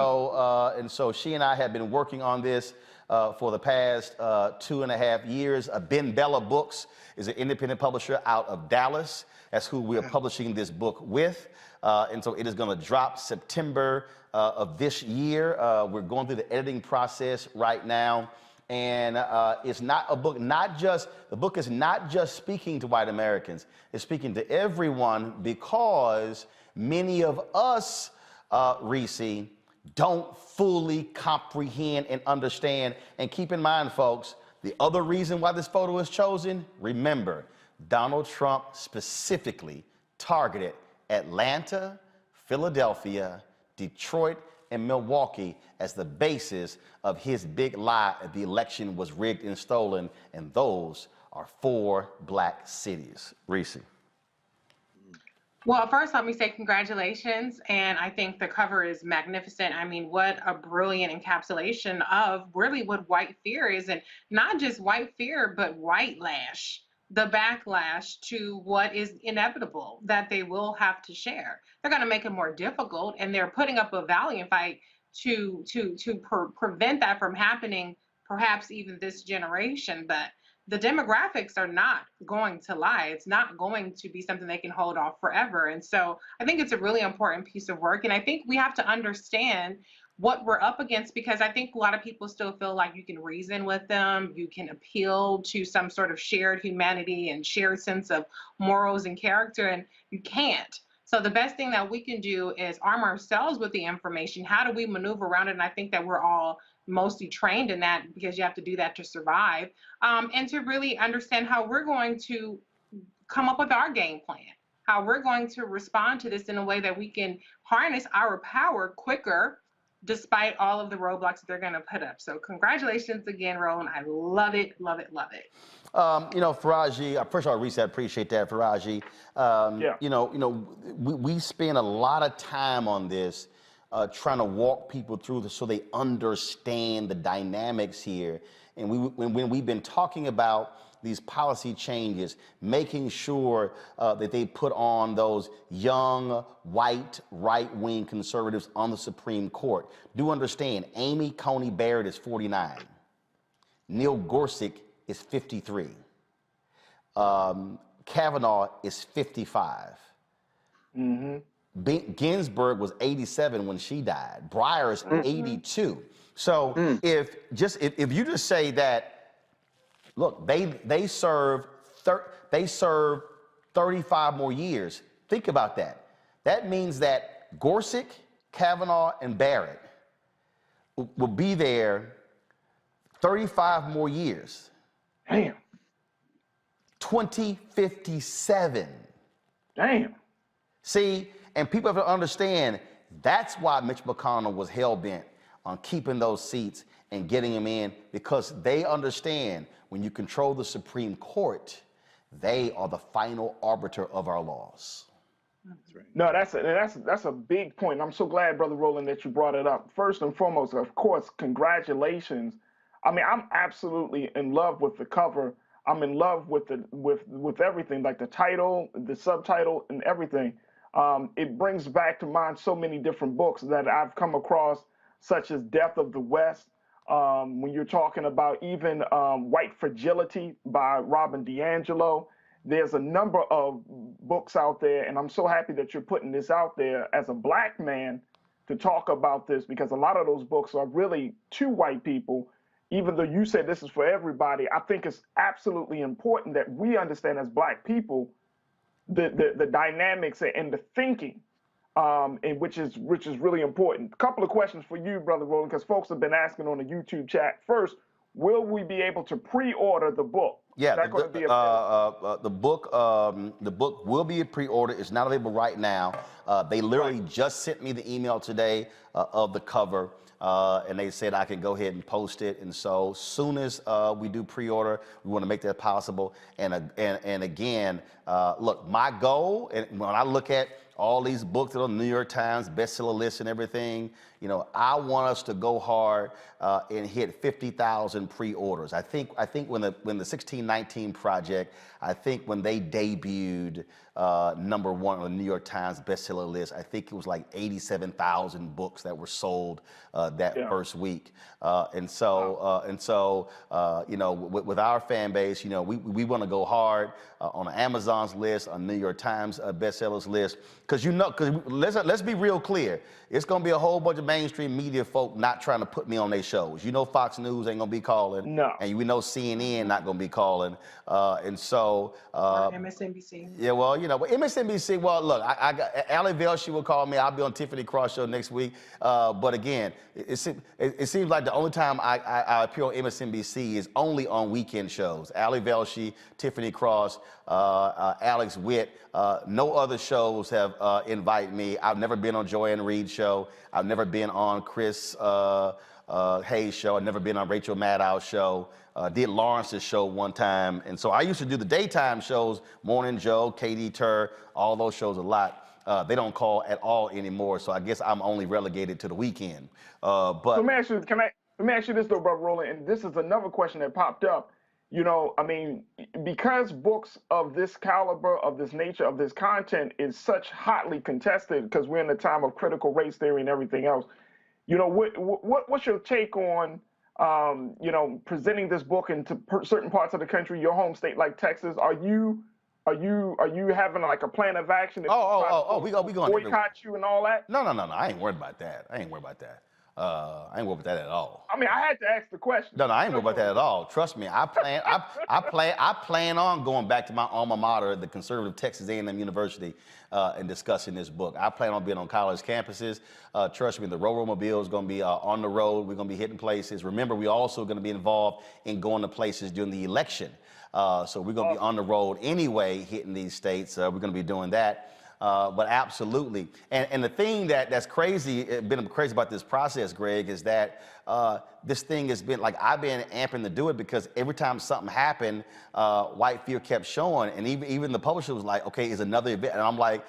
so she and I have been working on this for the past 2.5 years. Ben Bella Books is an independent publisher out of Dallas. That's who we're publishing this book with. And so it is gonna drop September of this year. We're going through the editing process right now. And it's not a book, the book is not just speaking to white Americans. It's speaking to everyone because many of us, Reese, don't fully comprehend and understand. And keep in mind, folks, the other reason why this photo is chosen, remember, Donald Trump specifically targeted Atlanta, Philadelphia, Detroit, and Milwaukee as the basis of his big lie that the election was rigged and stolen, and those are 4 black cities. Reese. Well, first, let me say congratulations. And I think the cover is magnificent. I mean, what a brilliant encapsulation of really what white fear is. And not just white fear, but white lash, the backlash to what is inevitable that they will have to share. They're going to make it more difficult, and they're putting up a valiant fight to prevent that from happening, perhaps even this generation. But the demographics are not going to lie. It's not going to be something they can hold off forever. And so I think it's a really important piece of work. And I think we have to understand what we're up against, because I think a lot of people still feel like you can reason with them, you can appeal to some sort of shared humanity and shared sense of morals and character, and you can't. So the best thing that we can do is arm ourselves with the information. How do we maneuver around it? And I think that we're all mostly trained in that, because you have to do that to survive, and to really understand how we're going to come up with our game plan, how we're going to respond to this in a way that we can harness our power quicker, despite all of the roadblocks that they're going to put up. So congratulations again, Roland. I love it, love it, love it. Faraji, first of all, Reese, I appreciate that, Faraji. We spend a lot of time on this, trying to walk people through this so they understand the dynamics here. And when we've been talking about these policy changes, making sure that they put on those young, white, right-wing conservatives on the Supreme Court. Do understand, Amy Coney Barrett is 49. Neil Gorsuch is 53. Kavanaugh is 55. Ginsburg was 87 when she died. Breyer is 82. So if you just say that, look, they serve 35 more years. Think about that. That means that Gorsuch, Kavanaugh, and Barrett will be there 35 more years. Damn. 2057. Damn. See, and people have to understand, that's why Mitch McConnell was hell-bent on keeping those seats and getting them in, because they understand when you control the Supreme Court, they are the final arbiter of our laws. That's right. No, that's a big point. I'm so glad, Brother Roland, that you brought it up. First and foremost, of course, congratulations. I mean, I'm absolutely in love with the cover. I'm in love with with everything, like the title, the subtitle, and everything. It brings back to mind so many different books that I've come across, such as Death of the West. When you're talking about even White Fragility by Robin DiAngelo, there's a number of books out there, and I'm so happy that you're putting this out there as a black man to talk about this, because a lot of those books are really to white people. Even though you said this is for everybody, I think it's absolutely important that we understand as black people the dynamics and the thinking, and which is really important. A couple of questions for you, Brother Roland, because folks have been asking on the YouTube chat. First, will we be able to pre-order the book? Yeah, Is that going to be available? the book will be pre-ordered. It's not available right now. They literally just sent me the email today of the cover, and they said I can go ahead and post it. And so, soon as we do pre-order, we want to make that possible. And again, look, my goal, and when I look at all these books that are on the New York Times bestseller list and everything, you know, I want us to go hard and hit 50,000 pre-orders. I think when the 1619 Project, I think when they debuted #1 on the New York Times bestseller list, I think it was like 87,000 books that were sold that first week. And so you know, with our fan base, you know, we want to go hard on Amazon's list, on New York Times bestsellers list, because let's be real clear, it's going to be a whole bunch of mainstream media folk not trying to put me on their shows. You know, Fox News ain't going to be calling. No. And we know CNN not going to be calling. And so. Or MSNBC. Yeah, well, you know, but MSNBC, well, look, I got Ali Velshi will call me. I'll be on Tiffany Cross show next week. But again, it seems like the only time I appear on MSNBC is only on weekend shows. Ali Velshi, Tiffany Cross, Alex Witt. No other shows have invited me. I've never been on Joanne Reed's show. I've never been on Chris Hayes' show. I've never been on Rachel Maddow's show. Did Lawrence's show one time. And so I used to do the daytime shows, Morning Joe, Katie Tur, all those shows a lot. They don't call at all anymore. So I guess I'm only relegated to the weekend. But So let me ask you this though, Brother Roland, and this is another question that popped up. You know, I mean, because books of this caliber, of this nature, of this content is such hotly contested, because we're in a time of critical race theory and everything else. You know, what's your take on, you know, presenting this book into certain parts of the country, your home state like Texas? Are you having like a plan of action? We going boycott you and all that? No. I ain't worried about that. I ain't worried about that. I ain't worried about that at all. I mean, I had to ask the question. No, I ain't worried about that at all. Trust me, I plan on going back to my alma mater, the conservative Texas A&M University, and discussing this book. I plan on being on college campuses. Trust me, the Roll-Mobile is going to be on the road. We're going to be hitting places. Remember, we're also going to be involved in going to places during the election. So we're going to be on the road anyway, hitting these states. We're going to be doing that. But absolutely. And the thing that's been crazy about this process, Greg, is that this thing has been, like, I've been amping to do it because every time something happened, White Fear kept showing. And even the publisher was like, okay, it's another event. And I'm like,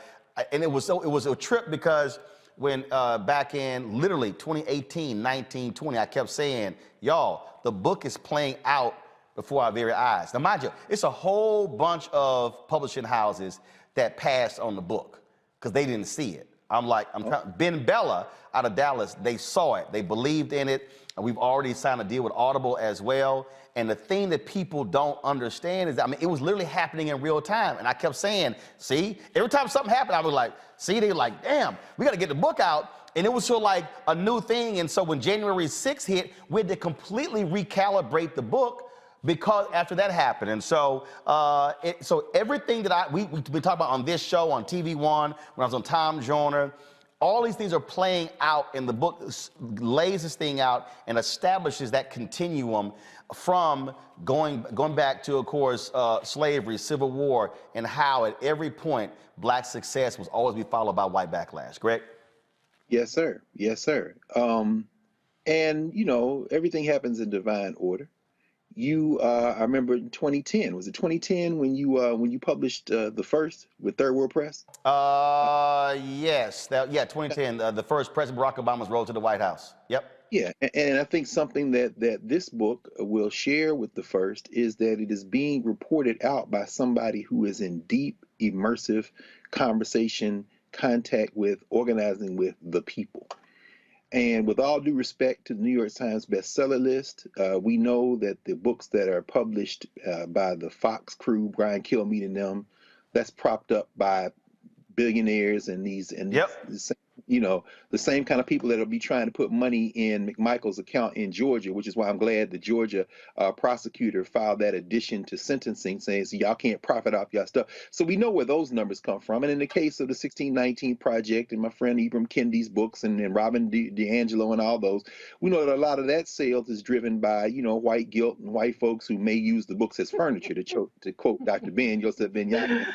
and it was a trip because when back in literally 2018, 19, 20, I kept saying, y'all, the book is playing out before our very eyes. Now, mind you, it's a whole bunch of publishing houses that passed on the book because they didn't see it. Ben Bella out of Dallas, they saw it, they believed in it, and we've already signed a deal with Audible as well. And the thing that people don't understand is that, I mean, it was literally happening in real time. And I kept saying, see, every time something happened, I was like, see, they were like, damn, we got to get the book out. And it was sort of like a new thing. And so when January 6th hit, we had to completely recalibrate the book because after that happened. And so so everything that we've been talking about on this show, on TV One, when I was on Tom Joyner, all these things are playing out, and the book lays this thing out and establishes that continuum from going back to, of course, slavery, Civil War, and how at every point Black success was always be followed by white backlash. Greg? Yes, sir. Yes, sir. And, you know, everything happens in divine order. I remember in 2010, was it 2010 when you published the first with Third World Press? Yes, 2010, the first President Barack Obama's road to the White House. Yep. Yeah, and I think something that this book will share with the first is that it is being reported out by somebody who is in deep, immersive conversation, contact with, organizing with the people. And with all due respect to the New York Times bestseller list, we know that the books that are published by the Fox crew, Brian Kilmeade and them, that's propped up by billionaires and these You know, the same kind of people that'll be trying to put money in McMichael's account in Georgia, which is why I'm glad the Georgia prosecutor filed that addition to sentencing saying, so y'all can't profit off y'all stuff. So we know where those numbers come from. And in the case of the 1619 Project and my friend Ibram Kendi's books and Robin DiAngelo and all those, we know that a lot of that sales is driven by, you know, white guilt and white folks who may use the books as furniture, to quote Dr. Ben Yosef Ben Yaakov.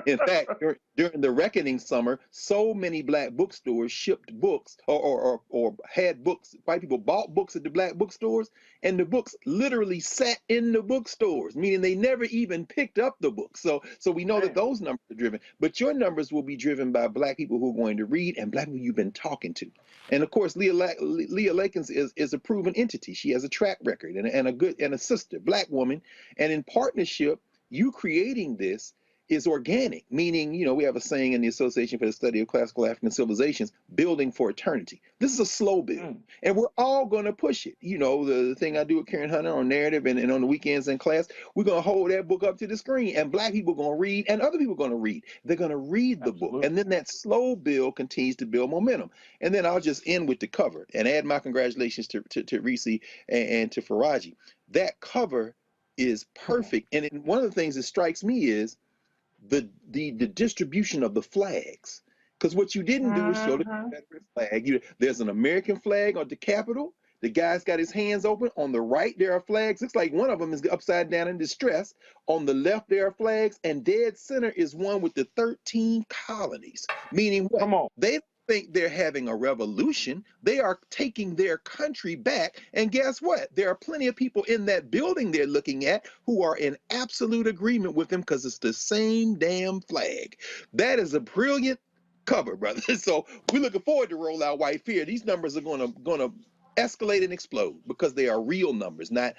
In fact, during the Reckoning summer, so many black bookstores shipped books or had books. White people bought books at the black bookstores, and the books literally sat in the bookstores, meaning they never even picked up the books. So we know that those numbers are driven. But your numbers will be driven by black people who are going to read and black people you've been talking to. And of course, Leah Lakins is a proven entity. She has a track record and a sister, black woman. And in partnership, you creating this is organic, meaning, you know, we have a saying in the Association for the Study of Classical African Civilizations, building for eternity. This is a slow build, and we're all going to push it. You know, the thing I do with Karen Hunter on narrative and on the weekends in class, we're going to hold that book up to the screen, and black people are going to read, and other people are going to read. They're going to read the book, and then that slow build continues to build momentum. And then I'll just end with the cover and add my congratulations to Reese and to Faraji. That cover is perfect, and one of the things that strikes me is the distribution of the flags, because what you didn't do is show the Confederate flag. There's an American flag on the Capitol. The guy's got his hands open. On the right, there are flags. Looks like one of them is upside down in distress. On the left, there are flags, and dead center is one with the 13 colonies. Meaning what? Come on. They think they're having a revolution. They are taking their country back. And guess what? There are plenty of people in that building they're looking at who are in absolute agreement with them because it's the same damn flag. That is a brilliant cover, brother. So we're looking forward to Roll Out White Fear. These numbers are gonna escalate and explode because they are real numbers, not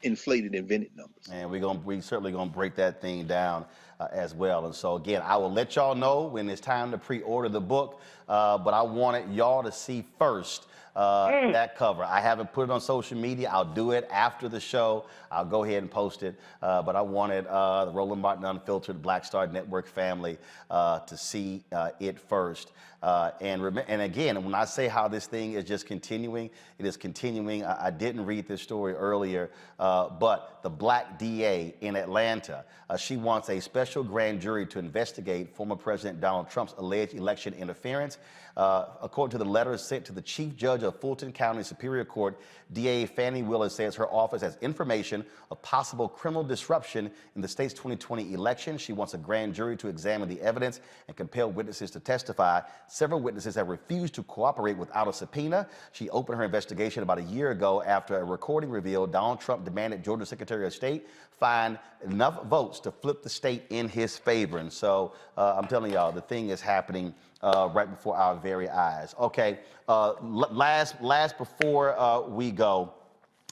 inflated, invented numbers. And we certainly gonna break that thing down as well. And so again, I will let y'all know when it's time to pre-order the book, but I wanted y'all to see first that cover. I haven't put it on social media. I'll do it after the show. I'll go ahead and post it. But I wanted the Roland Martin Unfiltered Black Star Network family to see it first. And again, when I say how this thing is just continuing, it is continuing. I didn't read this story earlier, but the black DA in Atlanta, she wants a special grand jury to investigate former President Donald Trump's alleged election interference. According to the letter sent to the Chief Judge of Fulton County Superior Court, DA Fannie Willis says her office has information of possible criminal disruption in the state's 2020 election. She wants a grand jury to examine the evidence and compel witnesses to testify. Several witnesses have refused to cooperate without a subpoena. She opened her investigation about a year ago after a recording revealed Donald Trump demanded Georgia Secretary of State find enough votes to flip the state in his favor. And so I'm telling y'all, the thing is happening right before our very eyes. Okay, last before we go,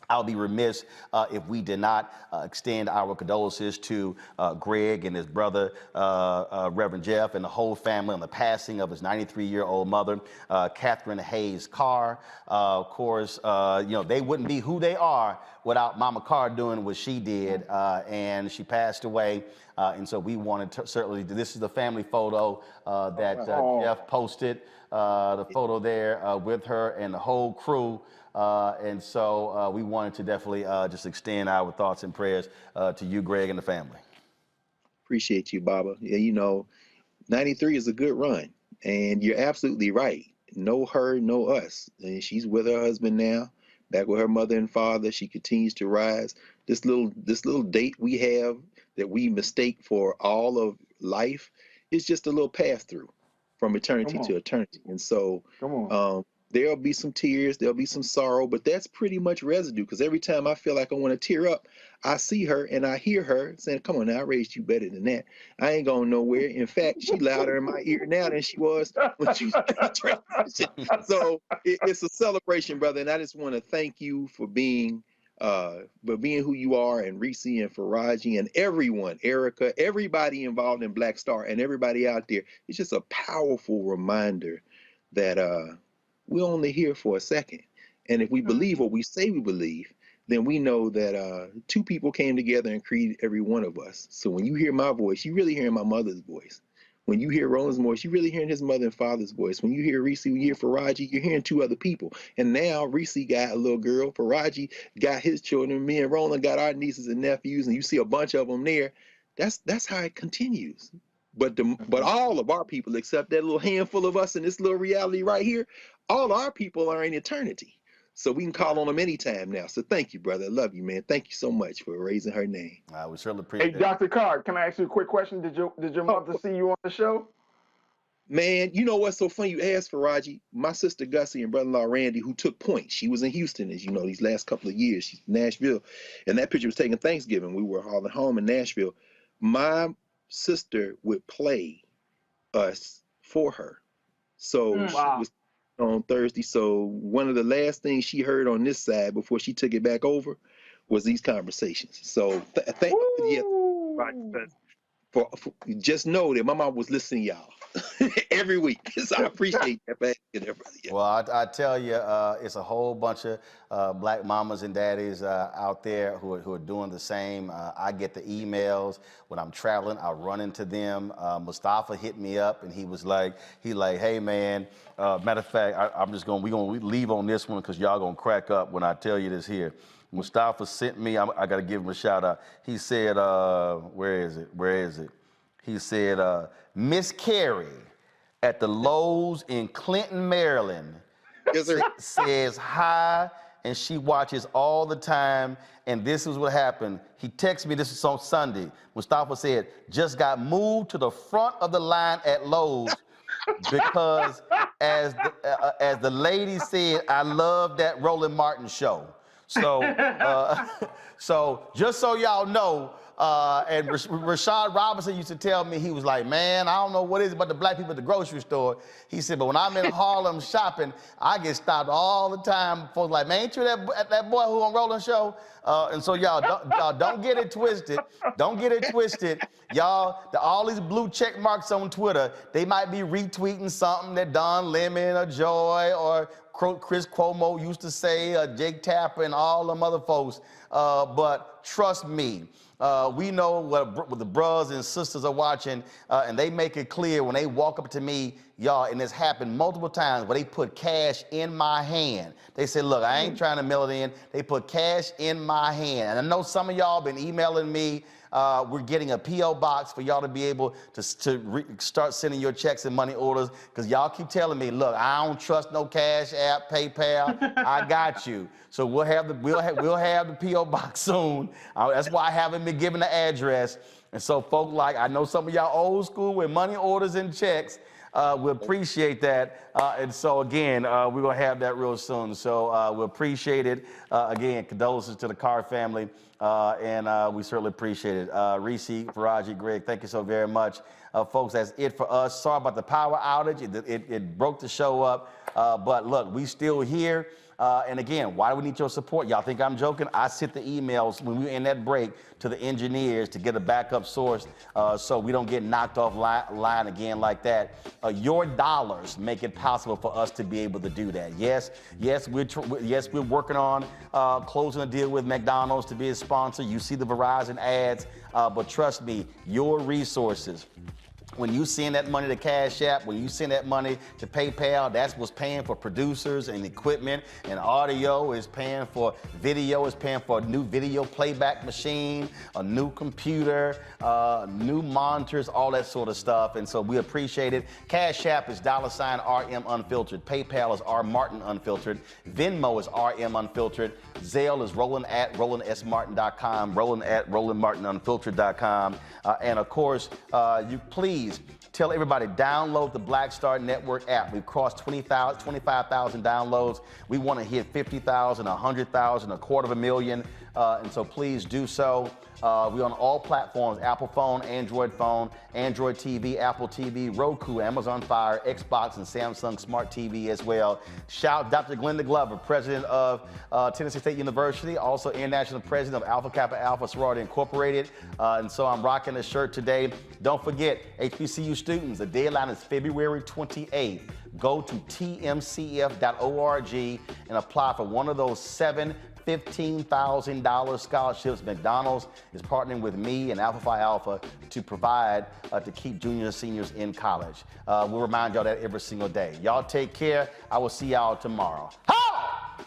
I'll be remiss if we did not extend our condolences to Greg and his brother, Reverend Jeff, and the whole family on the passing of his 93-year-old mother, Catherine Hayes Carr. Of course, you know, they wouldn't be who they are without Mama Carr doing what she did, and she passed away. And so we wanted to certainly, this is the family photo that Jeff posted, the photo there with her and the whole crew. And so we wanted to definitely just extend our thoughts and prayers to you, Greg, and the family. Appreciate you, Baba. Yeah, you know, 93 is a good run, and you're absolutely right. No her, no us. And she's with her husband now, back with her mother and father. She continues to rise. This little date we have that we mistake for all of life is just a little pass through from eternity to eternity. And so there'll be some tears, there'll be some sorrow, but that's pretty much residue, because every time I feel like I want to tear up, I see her and I hear her saying, come on now, I raised you better than that. I ain't going nowhere. In fact, she's louder in my ear now than she was when she was in transition. So it's a celebration, brother, and I just want to thank you for being who you are, and Reese and Faraji and everyone, Erica, everybody involved in Black Star and everybody out there. It's just a powerful reminder that we're only here for a second. And if we believe what we say we believe, then we know that two people came together and created every one of us. So when you hear my voice, you really hear my mother's voice. When you hear Roland's voice, you're really hearing his mother and father's voice. When you hear Reese, when you hear Faraji, you're hearing two other people. And now Reese got a little girl, Faraji got his children, me and Roland got our nieces and nephews, and you see a bunch of them there. That's how it continues. But all of our people, except that little handful of us in this little reality right here, all our people are in eternity. So we can call on them anytime now. So thank you, brother. I love you, man. Thank you so much for raising her name. We certainly appreciate it. Hey, Dr. Card, can I ask you a quick question? Did your mother see you on the show? Man, you know what's so funny? You asked Faraji. My sister Gussie and brother-in-law Randy, who took point. She was in Houston, as you know, these last couple of years. She's in Nashville. And that picture was taken Thanksgiving. We were all at home in Nashville. My sister would play us for her. So she was on Thursday. So one of the last things she heard on this side before she took it back over was these conversations. So just know that my mom was listening to y'all every week. So I appreciate that. Brother. Yeah. Well, I tell you, it's a whole bunch of black mamas and daddies out there who are doing the same. I get the emails when I'm traveling. I run into them. Mustafa hit me up and he like, hey man. Matter of fact, we're gonna leave on this one because y'all gonna crack up when I tell you this here. Mustafa sent me, I got to give him a shout out. He said, where is it? He said, Miss Carrie at the Lowe's in Clinton, Maryland says hi, and she watches all the time, and this is what happened. He texted me, this was on Sunday. Mustafa said, just got moved to the front of the line at Lowe's because as the lady said, I love that Roland Martin show. So, so just so y'all know, and Rashad Robinson used to tell me, he was like, man, I don't know what it is about the black people at the grocery store. He said, but when I'm in Harlem shopping, I get stopped all the time. Folks like, man, ain't you that boy who on Roland's show? And so y'all don't get it twisted. Don't get it twisted. Y'all, all these blue check marks on Twitter, they might be retweeting something that Don Lemon or Joy or Chris Cuomo used to say, Jake Tapper and all them other folks. But trust me, we know what the brothers and sisters are watching, and they make it clear when they walk up to me, y'all, and it's happened multiple times where they put cash in my hand. They say, look, I ain't trying to mail it in. They put cash in my hand. And I know some of y'all been emailing me. We're getting a P.O. box for y'all to be able to start sending your checks and money orders, because y'all keep telling me, look, I don't trust no Cash App, PayPal. I got you. So we'll have the P.O. box soon. That's why I haven't been given the address. And so folk like, I know some of y'all old school with money orders and checks. We appreciate that. And so again, we're gonna have that real soon. So we appreciate it. Again, condolences to the Carr family. And we certainly appreciate it. Reese, Faraji, Greg, thank you so very much. Folks, that's it for us. Sorry about the power outage. It broke the show up. But look, we still here. And again, why do we need your support? Y'all think I'm joking? I sent the emails when we were in that break to the engineers to get a backup source so we don't get knocked off line again like that. Your dollars make it possible for us to be able to do that. Yes, we're working on closing a deal with McDonald's to be a sponsor. You see the Verizon ads, but trust me, your resources, when you send that money to Cash App, when you send that money to PayPal, that's what's paying for producers and equipment, and audio is paying for video, is paying for a new video playback machine, a new computer, new monitors, all that sort of stuff. And so we appreciate it. Cash App is $RM Unfiltered. PayPal is R Martin Unfiltered. Venmo is RM Unfiltered. Zelle is Roland at RolandSMartin.com, Roland at RolandMartinUnfiltered.com. And of course, you please tell everybody, download the Black Star Network app. We've crossed 25,000 downloads. We want to hit 50,000, 100,000, 250,000. And so please do so. We're on all platforms: Apple phone, Android TV, Apple TV, Roku, Amazon Fire, Xbox, and Samsung Smart TV as well. Shout Dr. Glenda Glover, president of Tennessee State University, also international president of Alpha Kappa Alpha Sorority Incorporated. And so I'm rocking this shirt today. Don't forget, HBCU students, the deadline is February 28th. Go to tmcf.org and apply for one of those 7 $15,000 scholarships. McDonald's is partnering with me and Alpha Phi Alpha to provide to keep juniors and seniors in college. We'll remind y'all that every single day. Y'all take care. I will see y'all tomorrow. Holla!